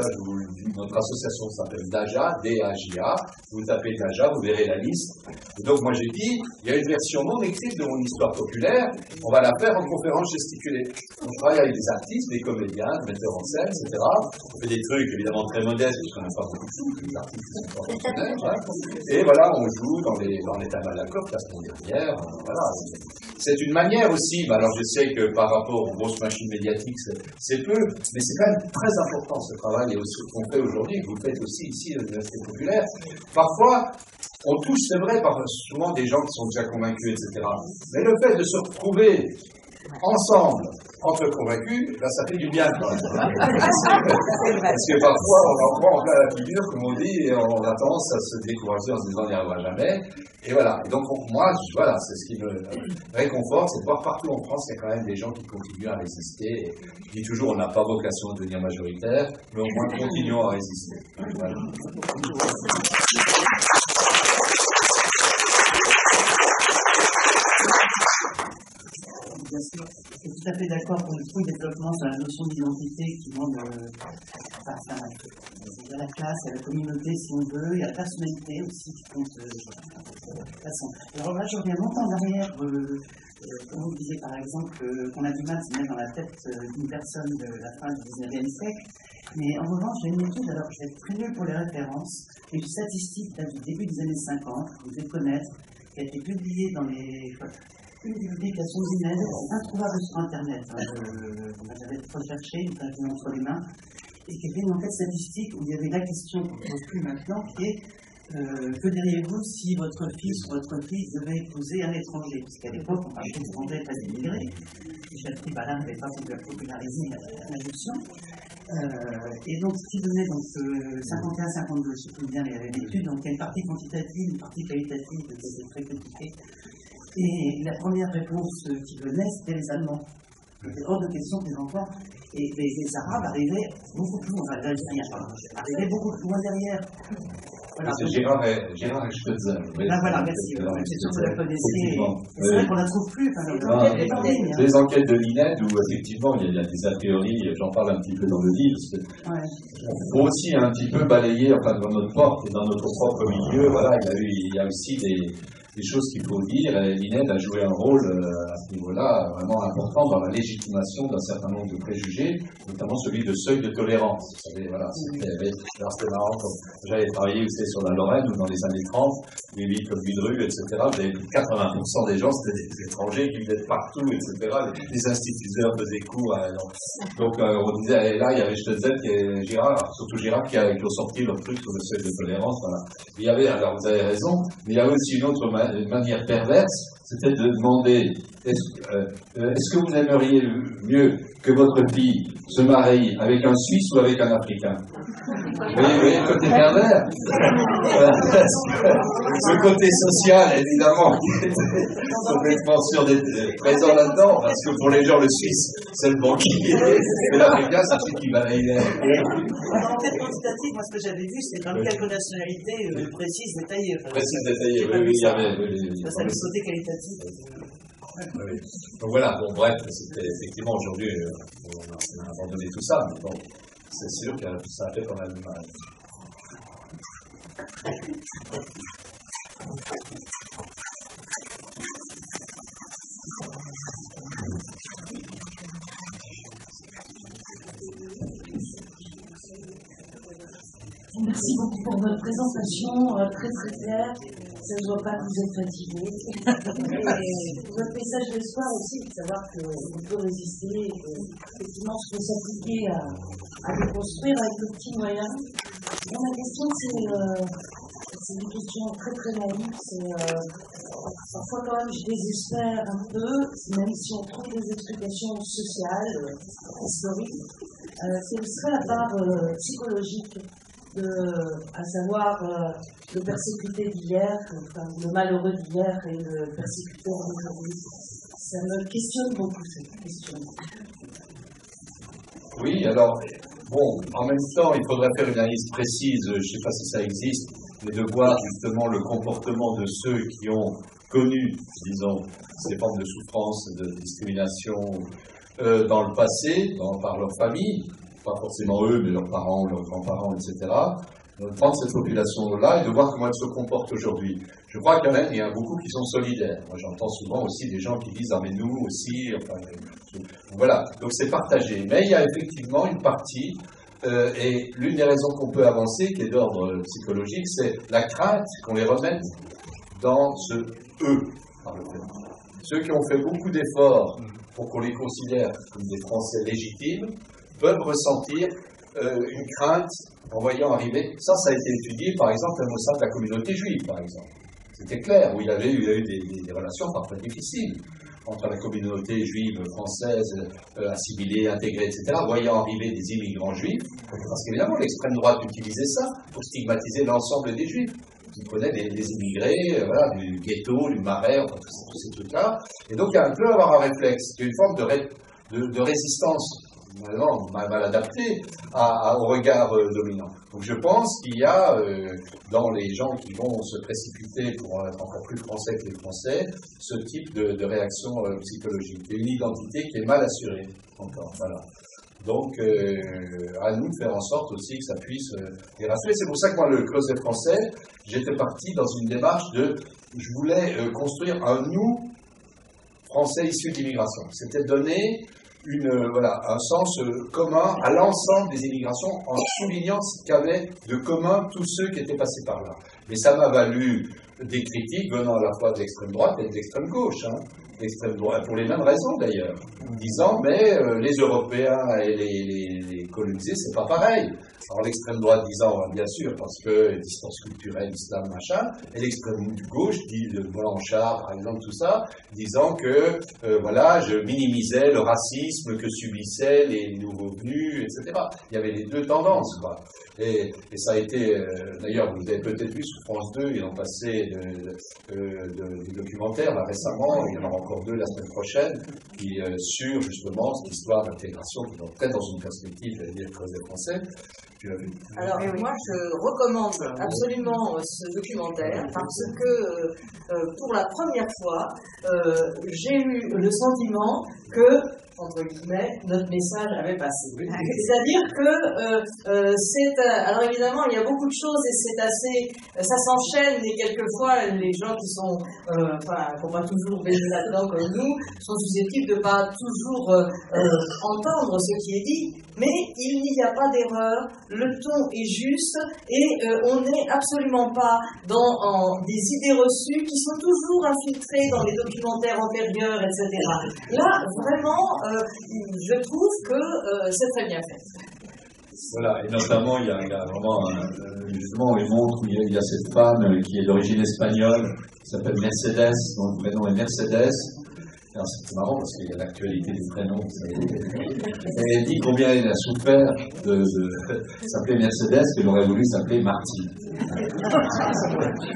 [SPEAKER 3] notre association s'appelle DAJA, D-A-J-A. Vous tapez DAJA, vous verrez la liste. Et donc, moi, j'ai dit, il y a une version non écrite de mon histoire populaire, on va la faire en conférence gesticulée. On travaille avec des artistes, des comédiens, des metteurs en scène, etc. On fait des trucs, évidemment, très modestes, parce qu'on n'a pas beaucoup de sous, les artistes sont pas professionnels, hein. Et voilà, on joue dans les Tamalakov la semaine dernière, voilà. C'est une manière aussi, alors je sais que par rapport aux grosses machines médiatiques, c'est peu, mais c'est quand même très important ce travail et ce qu'on fait aujourd'hui, que vous faites aussi ici à l'Université populaire. Parfois, on touche, c'est vrai, souvent des gens qui sont déjà convaincus, etc. Mais le fait de se retrouver ensemble, entre convaincus, là, ça fait du bien, quand même. Parce que parfois, on en prend en plein la figure, comme on dit, et on a tendance à se décourager en se disant, on n'y arrivera jamais. Et voilà. Et donc, moi, voilà, c'est ce qui me réconforte, c'est de voir partout en France, il y a quand même des gens qui continuent à résister. Et je dis toujours, on n'a pas vocation de devenir majoritaire, mais au moins, continuons à résister. Voilà.
[SPEAKER 10] Bien sûr, je suis tout à fait d'accord pour le tout développement sur la notion d'identité qui demande il y a la classe, il y a la communauté si on veut, il y a la personnalité aussi qui compte de toute façon. Alors là, je reviens longtemps en arrière, comme vous disiez par exemple qu'on a du mal à se mettre dans la tête d'une personne de la fin du 19e siècle, mais en revanche, j'ai une étude, alors je vais être très nul pour les références, une statistique date du début des années 50, vous devez connaître, qui a été publiée dans une publication d'INED, introuvable sur Internet. J'avais recherché, une page entre les mains, et qui était une enquête statistique où il y avait la question qu'on ne pose plus maintenant, qui est que diriez-vous si votre fils ou votre fille devait épouser un étranger? Parce qu'à l'époque, on parlait d'étrangers, pas d'immigrés. Michel Pribala n'avait pas popularisé l'adoption. Et donc, ce qui donnait 51-52, je ne sais plus bien l'étude, donc il y a une partie quantitative, une partie qualitative qui était très critiquée. Et la première réponse qui venait, c'était les Allemands. Il était hors de question que les enfants. Et les Arabes arrivaient beaucoup plus loin, arrivaient beaucoup plus loin derrière.
[SPEAKER 2] Voilà. C'est Gérard et Schweitzer.
[SPEAKER 10] Ah voilà, merci. C'est sûr que vous la connaissez. C'est vrai qu'on ne la trouve plus.
[SPEAKER 2] Les enquêtes de l'INED où effectivement il y a des a priori, j'en parle un petit peu dans le livre, il faut aussi un petit peu balayer dans notre porte et dans notre propre milieu. Voilà, il y a aussi des choses qu'il faut dire, et l'INED a joué un rôle à ce niveau-là vraiment important dans la légitimation d'un certain nombre de préjugés, notamment celui de seuil de tolérance. Vous savez, voilà, c'était marrant, j'avais travaillé sur la Lorraine, où dans les années 30, les villes comme Budru, etc., vous avez 80% des gens, c'était des étrangers qui venaient de partout, etc., les instituteurs faisaient cours. Donc, on disait, et là, il y avait Schweitzer et Girard, surtout Girard, qui avaient sorti leur truc sur le seuil de tolérance. Voilà. Il y avait, alors vous avez raison, mais il y avait aussi une autre manière perverse, c'était de demander est-ce que vous aimeriez mieux que votre fille se marie avec un Suisse ou avec un Africain? Oui, le côté pervers. Le côté social, évidemment, complètement présent là-dedans, parce que pour les gens, le Suisse, c'est le banquier, et l'Africain, c'est celui qui va l'aller.
[SPEAKER 10] En fait, quantitative, moi, ce que j'avais vu, c'est quand même quelques nationalités précises, détaillées.
[SPEAKER 2] Oui, il y avait.
[SPEAKER 10] Ça le côté qualitatif.
[SPEAKER 3] Oui. Donc voilà, bon, bref, c'était effectivement aujourd'hui, on a abandonné tout ça, mais bon, c'est sûr que ça a fait quand même mal.
[SPEAKER 13] Merci beaucoup pour votre présentation, très très claire. Ça ne voit pas que vous êtes fatigué. Et votre message de soir aussi, de savoir qu'on peut résister et qu'effectivement, on peut s'appliquer à déconstruire avec de petits moyens. Et ma question, c'est une question très très naïve. Parfois, quand même, je désespère un peu, même si on trouve des explications sociales, historiques. Quelle serait la part psychologique à savoir le persécuté d'hier, le malheureux d'hier et le persécuteur d'aujourd'hui? Ça me questionne beaucoup, cette question.
[SPEAKER 3] Oui, alors, bon, en même temps, il faudrait faire une analyse précise, je ne sais pas si ça existe, mais de voir justement le comportement de ceux qui ont connu, disons, ces formes de souffrance, de discrimination dans le passé, par leur famille, pas forcément eux, mais leurs parents, leurs grands-parents, etc., de prendre cette population-là et de voir comment elle se comporte aujourd'hui. Je crois quand même qu'il y en a beaucoup qui sont solidaires. Moi, j'entends souvent aussi des gens qui disent « Ah, mais nous aussi », enfin, voilà, donc c'est partagé. Mais il y a effectivement une partie, et l'une des raisons qu'on peut avancer, qui est d'ordre psychologique, c'est la crainte qu'on les remette dans ce « eux », par le fait. Ceux qui ont fait beaucoup d'efforts pour qu'on les considère comme des Français légitimes, peuvent ressentir une crainte en voyant arriver. Ça a été étudié, par exemple, au sein de la communauté juive, par exemple. C'était clair, où il y a eu des relations parfois difficiles entre la communauté juive française, assimilée, intégrée, etc., voyant arriver des immigrants juifs, parce qu'évidemment, l'extrême droite utilisait ça pour stigmatiser l'ensemble des juifs. Ils prenaient des immigrés, voilà, du ghetto, du marais, enfin, tous ces trucs-là. Et donc, il peut y avoir un réflexe, une forme de résistance, mal adaptée au regard dominant. Donc, je pense qu'il y a, dans les gens qui vont se précipiter pour être encore plus français que les Français, ce type de réaction psychologique. Et une identité qui est mal assurée, encore, voilà. Donc, à nous de faire en sorte aussi que ça puisse les rassurer. C'est pour ça que moi, le closet français, j'étais parti dans une démarche je voulais construire un nous français issu de l'immigration. C'était donner un sens commun à l'ensemble des immigrations en soulignant ce qu'avaient de commun tous ceux qui étaient passés par là. Mais ça m'a valu des critiques venant à la fois de l'extrême droite et de l'extrême gauche. L'extrême droite, pour les mêmes raisons d'ailleurs, disant mais les Européens et les colonisés, c'est pas pareil. Alors l'extrême droite disant bien sûr parce que distance culturelle, islam, machin, et l'extrême gauche dit Blanchard par exemple tout ça, disant que je minimisais le racisme que subissaient les nouveaux venus, etc. Il y avait les deux tendances, quoi. Et ça a été, d'ailleurs, vous avez peut-être vu sur France 2, ils ont passé des documentaires là récemment, il y en aura encore 2 la semaine prochaine, sur justement cette histoire d'intégration qui est peut-être dans une perspective, j'allais dire, français.
[SPEAKER 1] Alors moi je recommande absolument ce documentaire parce que pour la première fois j'ai eu le sentiment que, entre guillemets, notre message avait passé. C'est-à-dire que alors évidemment il y a beaucoup de choses et c'est assez, ça s'enchaîne et quelquefois les gens qui sont qui n'ont pas toujours baigné là-dedans comme nous sont susceptibles de ne pas toujours entendre ce qui est dit, mais il n'y a pas d'erreur, le ton est juste et on n'est absolument pas dans des idées reçues qui sont toujours infiltrées dans les documentaires antérieurs, etc. Là, vraiment, je trouve que c'est très bien fait.
[SPEAKER 2] Voilà, et notamment, il y a vraiment, justement, il montre où il y a cette femme qui est d'origine espagnole, qui s'appelle Mercedes, dont le prénom est Mercedes. C'est marrant parce qu'il y a l'actualité des prénoms. Et elle dit combien elle a souffert de s'appeler Mercedes, qu'elle aurait voulu s'appeler Marty.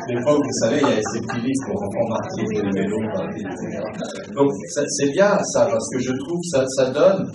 [SPEAKER 2] Des fois, vous savez, il y a ces petits livres pour enfants Marty, les vélos, etc. Donc, c'est bien ça, parce que je trouve que ça donne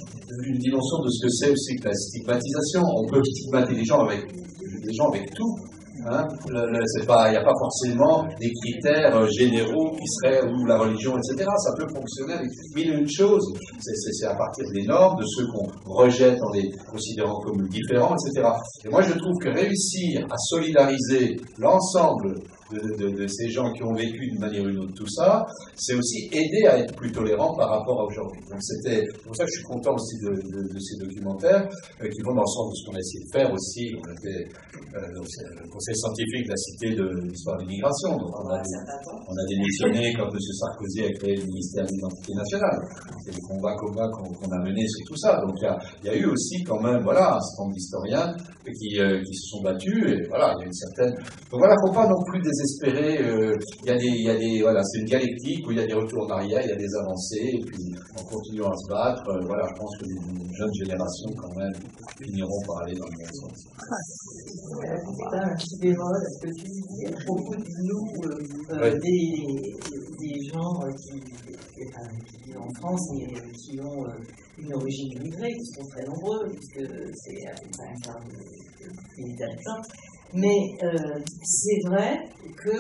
[SPEAKER 2] une dimension de ce que c'est aussi que la stigmatisation. On peut stigmatiser les gens avec tout. Il n'y a pas forcément des critères généraux qui seraient, ou la religion, etc. Ça peut fonctionner avec mille et une choses. C'est à partir des normes, de ceux qu'on rejette en les considérant comme différents, etc. Et moi, je trouve que réussir à solidariser l'ensemble de ces gens qui ont vécu d'une manière ou d'une autre tout ça, c'est aussi aider à être plus tolérant par rapport à aujourd'hui. Donc c'est pour ça que je suis content aussi de ces documentaires qui vont dans le sens de ce qu'on a essayé de faire aussi. Le conseil scientifique de la Cité de l'histoire de l'immigration. Donc on a démissionné quand M. Sarkozy a créé le ministère de l'identité nationale. C'est le combat qu'on a mené sur tout ça. Donc il y a eu aussi quand même un certain nombre d'historiens qui se sont battus et voilà, il y a une certaine. Donc voilà, faut pas non plus désespérer. C'est une dialectique où il y a des retours en arrière, il y a des avancées et puis en continuant à se battre, je pense que les jeunes générations quand même finiront par aller dans le bon sens.
[SPEAKER 1] Un petit bémol à ce que tu dis à propos de nous, des gens qui vivent en France et qui ont une origine immigrée, qui sont très nombreux, puisque c'est un cas militaire. Mais c'est vrai que,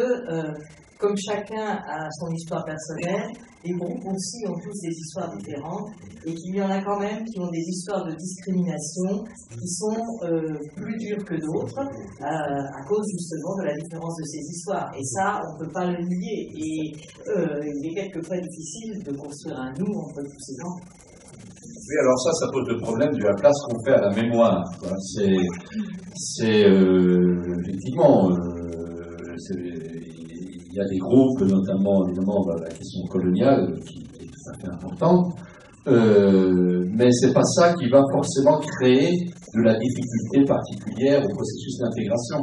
[SPEAKER 1] comme chacun a son histoire personnelle, les groupes aussi ont tous des histoires différentes et qu'il y en a quand même qui ont des histoires de discrimination qui sont plus dures que d'autres à cause justement de la différence de ces histoires. Et ça, on ne peut pas le nier. Et il est quelquefois difficile de construire un nous entre tous ces gens.
[SPEAKER 2] Oui, alors ça pose le problème de la place qu'on fait à la mémoire. Effectivement, il y a des groupes, notamment évidemment la question coloniale, qui est tout à fait importante, mais c'est pas ça qui va forcément créer
[SPEAKER 3] de la difficulté particulière au processus d'intégration.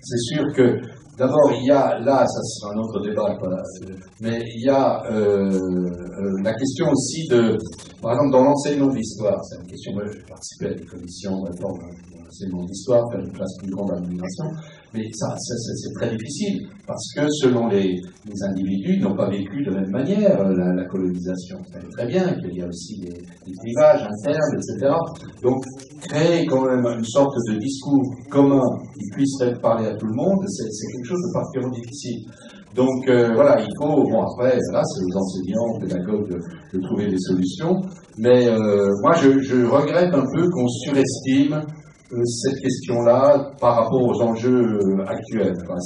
[SPEAKER 3] C'est sûr que, d'abord, il y a, là, ça c'est un autre débat, mais il y a la question aussi de, par exemple, dans l'enseignement de l'histoire, c'est une question, moi j'ai participé à des commissions de réforme dans l'enseignement de l'histoire, faire une place plus grande à l'immigration, mais ça c'est très difficile, parce que selon les individus, ils n'ont pas vécu de la même manière la colonisation. Vous savez très bien qu'il y a aussi des clivages internes, etc. Donc, créer quand même une sorte de discours commun qui puisse parler à tout le monde, c'est quelque chose de particulièrement difficile. Donc voilà, il faut, bon après, là c'est aux enseignants, aux pédagogues de trouver des solutions, mais moi je regrette un peu qu'on surestime cette question-là par rapport aux enjeux actuels. Enfin,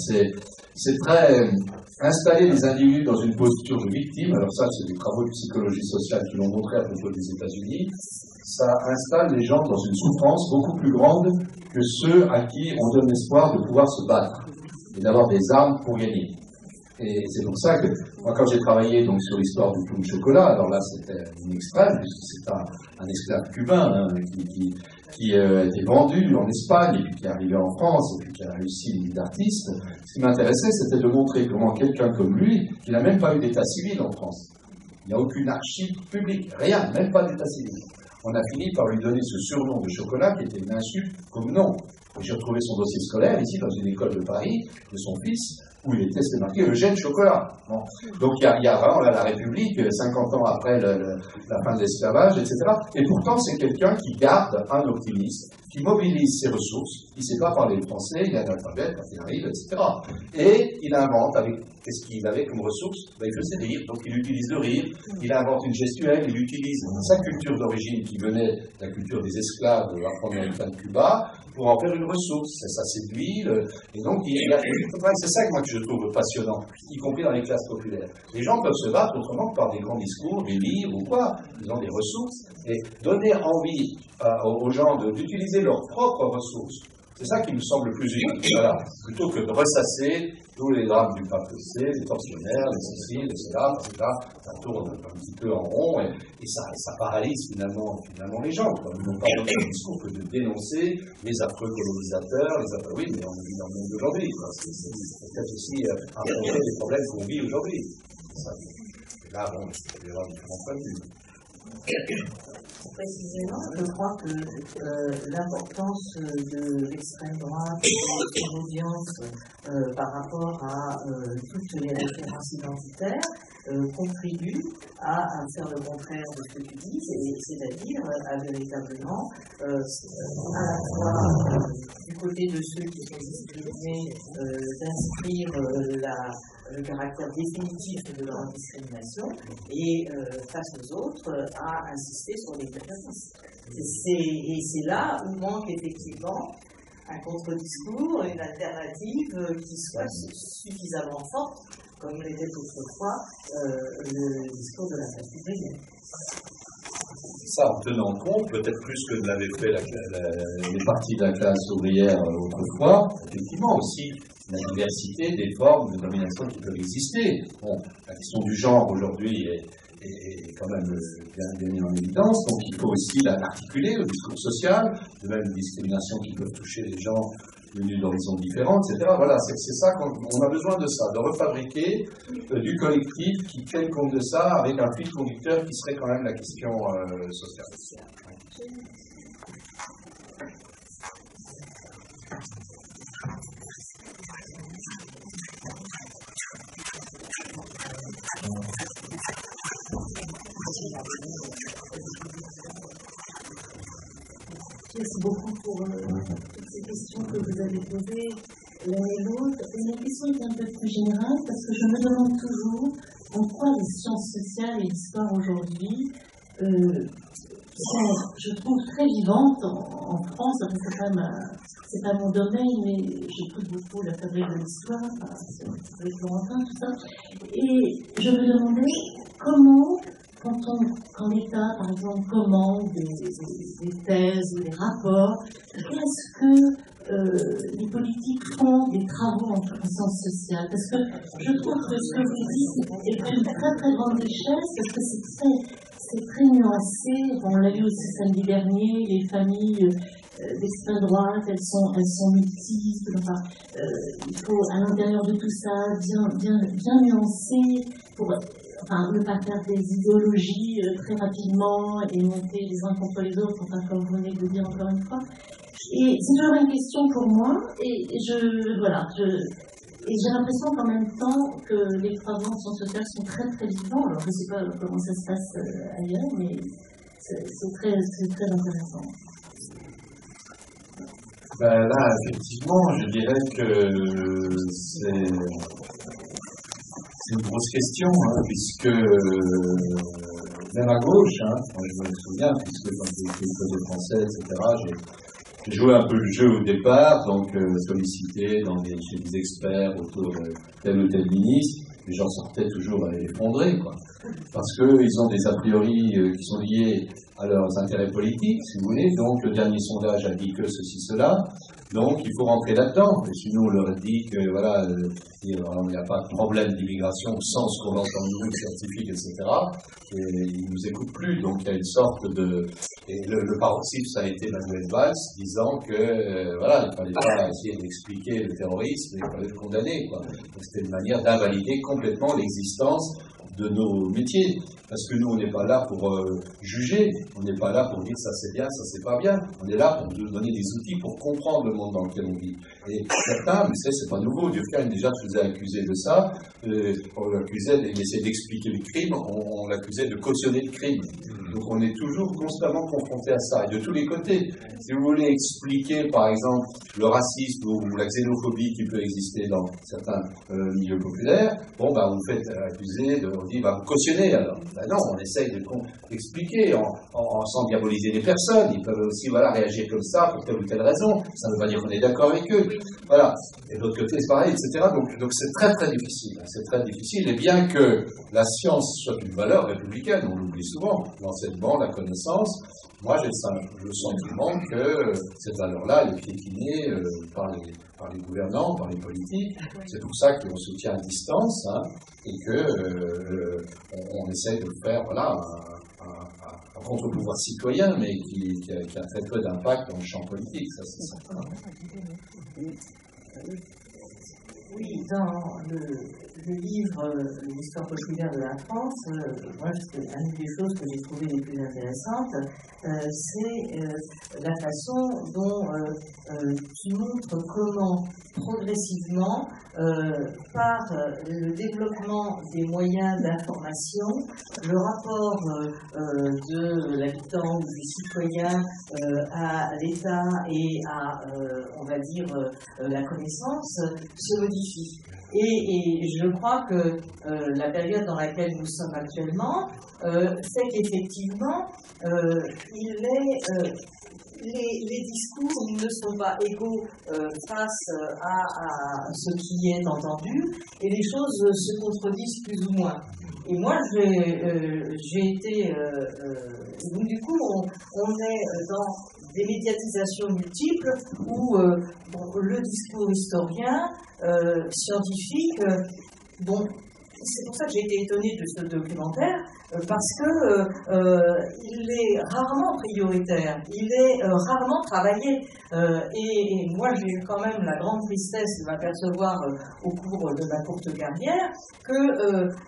[SPEAKER 3] c'est très installer les individus dans une posture de victime. Alors ça, c'est des travaux de psychologie sociale qui l'ont montré à propos des États-Unis. Ça installe les gens dans une souffrance beaucoup plus grande que ceux à qui on donne l'espoir de pouvoir se battre et d'avoir des armes pour gagner. Et c'est pour ça que, moi, quand j'ai travaillé donc sur l'histoire du clown de chocolat, alors là, c'était une extrême, puisque c'est un esclave cubain qui a été vendu en Espagne, et puis qui est arrivé en France, et puis qui a réussi une vie d'artiste. Ce qui m'intéressait, c'était de montrer comment quelqu'un comme lui, qui n'a même pas eu d'état civil en France, il n'y a aucune archive publique, rien, même pas d'état civil. On a fini par lui donner ce surnom de chocolat qui était une insulte comme nom. J'ai retrouvé son dossier scolaire ici dans une école de Paris de son fils, où il était, c'était marqué Eugène Chocolat. Bon. Donc il y a vraiment là, la République, 50 ans après la fin de l'esclavage, etc. Et pourtant, c'est quelqu'un qui garde un optimisme, qui mobilise ses ressources, il ne sait pas parler le français, il est analphabète quand il arrive, etc. Et il invente avec, qu'est-ce qu'il avait comme ressource? Ben, il faisait rire, donc il utilise le rire, il invente une gestuelle, il utilise sa culture d'origine qui venait de la culture des esclaves afro-américains de Cuba, pour en faire une ressource. Ça séduit, et donc c'est ça que moi que je trouve passionnant, y compris dans les classes populaires. Les gens peuvent se battre autrement que par des grands discours, des livres ou quoi. Ils ont des ressources, et donner envie aux gens d'utiliser leurs propres ressources, c'est ça qui me semble le plus utile, voilà, plutôt que de ressasser tous les drames du PAPC, les tortionnaires, les ceci, les cela, parce que là, ça tourne un petit peu en rond, et ça paralyse finalement les gens. Ils n'ont pas d'autre discours que de dénoncer les affreux colonisateurs, oui, mais on vit dans le monde d'aujourd'hui. C'est peut-être aussi affronter les problèmes qu'on vit aujourd'hui. Là, bon, il peut y avoir différents points de vue.
[SPEAKER 10] Précisément, je crois que l'importance de l'extrême droite et de son audience par rapport à toutes les références identitaires contribue à faire le contraire de ce que tu dis, c'est-à-dire à véritablement à la fois du côté de ceux qui sont discriminés d'inscrire le caractère définitif de leur discrimination et face aux autres à insister sur les préférences. Et c'est là où manque effectivement un contre-discours, une alternative qui soit suffisamment forte, comme il était autrefois le discours de la classe ouvrière.
[SPEAKER 3] Ça, en tenant compte, peut-être plus que ne l'avaient fait les partis de la classe ouvrière autrefois, effectivement aussi la diversité des formes de domination qui peuvent exister. Bon, la question du genre aujourd'hui est quand même bien mise en évidence, donc il faut aussi l'articuler au discours social, de même une discrimination qui peut toucher les gens venus d'horizons différents, etc. Voilà, c'est ça qu'on a besoin de ça, de refabriquer du collectif qui tienne compte de ça avec un fil conducteur qui serait quand même la question sociale.
[SPEAKER 13] Merci beaucoup pour toutes ces questions que vous avez posées l'un et l'autre. La question est un peu plus générale parce que je me demande toujours en quoi les sciences sociales et l'histoire aujourd'hui sont, je trouve, très vivantes en France. C'est pas mon domaine, mais j'écoute beaucoup la fabrique de l'histoire, avec Florentin, tout ça. Et je me demandais comment, quand l'État, par exemple, commande des thèses ou des rapports, est-ce que les politiques font des travaux en sciences sociales? Parce que je trouve que ce que vous dites est d'une très très grande richesse, parce que c'est très nuancé. On l'a vu aussi samedi dernier, les familles d'extrême droite, elles sont multiples. Enfin, il faut à l'intérieur de tout ça bien nuancer pour ne pas faire des idéologies très rapidement et monter les uns contre les autres, comme vous venez de le dire encore une fois. Et c'est toujours une question pour moi, et j'ai l'impression qu'en même temps que les travaux en sciences sociales sont très très vivants. Alors je ne sais pas comment ça se passe ailleurs, mais c'est très intéressant.
[SPEAKER 2] Là, effectivement, je dirais que c'est une grosse question, puisque même à gauche, moi je me souviens, puisque quand j'ai écrit le Code français, etc., j'ai joué un peu le jeu au départ, donc sollicité chez des experts autour de tel ou tel ministre, et j'en sortais toujours effondré, quoi. Parce qu'ils ont des a priori qui sont liés à leurs intérêts politiques, si vous voulez, donc le dernier sondage a dit que ceci, cela, donc il faut rentrer là-dedans, et sinon on leur dit que voilà, il n'y a pas de problème d'immigration au sens qu'on l'entend nous, scientifique, etc., et ils ne nous écoutent plus, donc il y a une sorte de... Et le paroxysme, ça a été Manuel Valls, disant que, voilà, il ne fallait pas essayer d'expliquer le terrorisme, il fallait le condamner, quoi. Donc c'était une manière d'invalider complètement l'existence de nos métiers. Parce que nous, on n'est pas là pour juger, on n'est pas là pour dire ça c'est bien, ça c'est pas bien. On est là pour nous donner des outils pour comprendre le monde dans lequel on vit. Et certains, mais c'est pas nouveau, Durkheim déjà se faisait accuser de ça, on l'accusait, il essayait d'expliquer le crime, on l'accusait de cautionner le crime. Donc on est toujours constamment confronté à ça, et de tous les côtés. Si vous voulez expliquer, par exemple, le racisme ou la xénophobie qui peut exister dans certains milieux populaires, bon, vous faites accuser, on dit, vous cautionnez alors. Non, on essaye d'expliquer sans diaboliser les personnes. Ils peuvent aussi réagir comme ça pour telle ou telle raison. Ça ne veut pas dire qu'on est d'accord avec eux. Voilà. Et de l'autre côté, c'est pareil, etc. Donc c'est très très difficile. C'est très difficile. Et bien que la science soit une valeur républicaine, on l'oublie souvent, l'enseignement, la connaissance, moi j'ai le sentiment que cette valeur-là, elle est piétinée par les gouvernants, par les politiques. C'est pour ça qu'on soutient à distance, et qu'on essaie de faire un contre-pouvoir citoyen, mais qui a très peu d'impact dans le champ politique, ça c'est certain.
[SPEAKER 1] Oui, dans le livre L'histoire populaire de la France, moi, une des choses que j'ai trouvées les plus intéressantes, c'est la façon dont tu montres comment progressivement, par le développement des moyens d'information, le rapport de l'habitant ou du citoyen à l'État et à, on va dire, la connaissance se modifie. Et je crois que la période dans laquelle nous sommes actuellement fait qu'effectivement, les discours ne sont pas égaux face à ce qui est entendu, et les choses se contredisent plus ou moins. Et moi, j'ai été... donc du coup, on est dans des médiatisations multiples où le discours historien, scientifique, c'est pour ça que j'ai été étonnée de ce documentaire, parce que il est rarement prioritaire, il est rarement travaillé. Et moi, j'ai eu quand même la grande tristesse de m'apercevoir au cours de ma courte carrière que,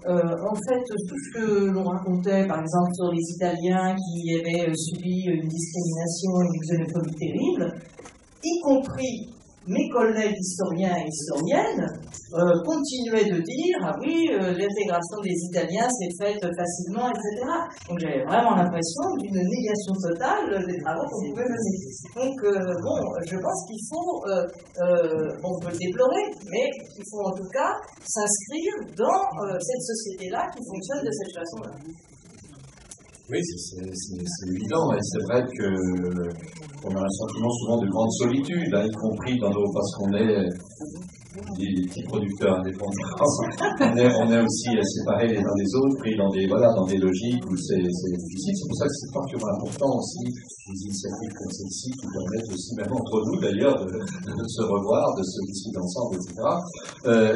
[SPEAKER 1] en fait, tout ce que l'on racontait, par exemple, sur les Italiens qui avaient subi une discrimination et une xénophobie terrible, y compris mes collègues historiens et historiennes continuaient de dire « Ah oui, l'intégration des Italiens s'est faite facilement, etc. » Donc j'avais vraiment l'impression d'une négation totale des travaux qu'on pouvait mener. Donc je pense qu'il faut, on peut le déplorer, mais il faut en tout cas s'inscrire dans cette société-là qui fonctionne de cette façon-là.
[SPEAKER 2] Oui, c'est évident, et c'est vrai qu'on a un sentiment souvent de grande solitude, y compris parce qu'on est des petits producteurs indépendants. on est aussi séparés les uns des autres, pris dans des logiques où c'est difficile. C'est pour ça que c'est particulièrement important aussi, des initiatives comme celle-ci qui permettent aussi, même entre nous d'ailleurs, de se revoir, de se discuter ensemble, etc.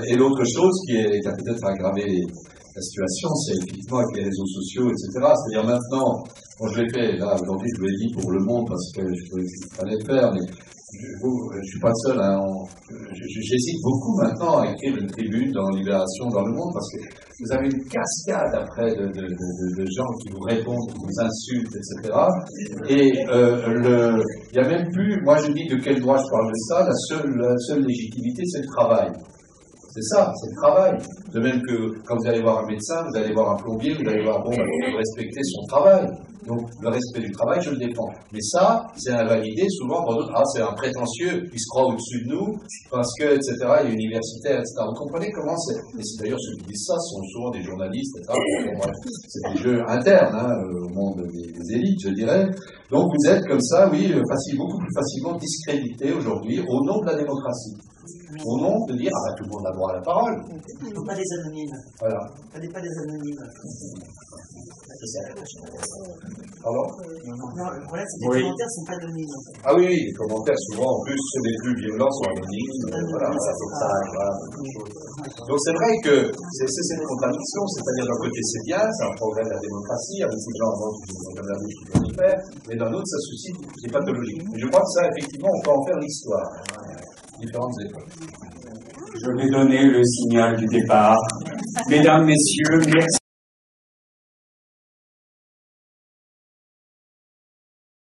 [SPEAKER 2] Et l'autre chose qui a peut-être aggravé
[SPEAKER 3] la situation, c'est effectivement avec les réseaux sociaux, etc. C'est-à-dire maintenant, quand je l'ai fait, là, aujourd'hui, je l'ai dit pour Le Monde, parce que je fallait le faire, mais je suis pas le seul, hein, j'hésite beaucoup maintenant à écrire une tribune dans Libération, dans Le Monde, parce que vous avez une cascade après de gens qui vous répondent, qui vous insultent, etc. Et il n'y a même plus, moi je dis de quel droit je parle de ça, la seule légitimité, c'est le travail. C'est ça, c'est le travail. De même que quand vous allez voir un médecin, vous allez voir un plombier, vous allez voir, bon, ben, vous respectez son travail. Donc, le respect du travail, je le défends. Mais ça, c'est invalidé souvent par d'autres. Ah, c'est un prétentieux, il se croit au-dessus de nous, parce que, etc., il est universitaire, etc. Vous comprenez comment c'est? Et c'est d'ailleurs ceux qui disent ça sont souvent des journalistes, etc. Bon, bref, c'est des jeux internes, hein, au monde des élites, je dirais. Donc, vous êtes comme ça, oui, beaucoup plus facilement discrédité aujourd'hui au nom de la démocratie. Au nom de dire, ah, tout le monde a droit à la parole.
[SPEAKER 10] Pas des anonymes.
[SPEAKER 3] Voilà.
[SPEAKER 10] Pas des anonymes.
[SPEAKER 3] Pardon?
[SPEAKER 10] Non, le problème, c'est que les commentaires ne sont pas anonymes.
[SPEAKER 3] Ah oui, les commentaires, souvent, en plus, ceux les plus violents sont anonymes. Voilà, donc c'est vrai que c'est cette contradiction, c'est-à-dire d'un côté c'est bien, c'est un progrès de la démocratie, il y a beaucoup de gens qui vont y faire, mais d'un autre ça suscite des pathologies. Et je crois que ça, effectivement, on peut en faire l'histoire. Différentes époques.
[SPEAKER 5] Je vais donner le signal du départ. Mesdames, Messieurs, merci.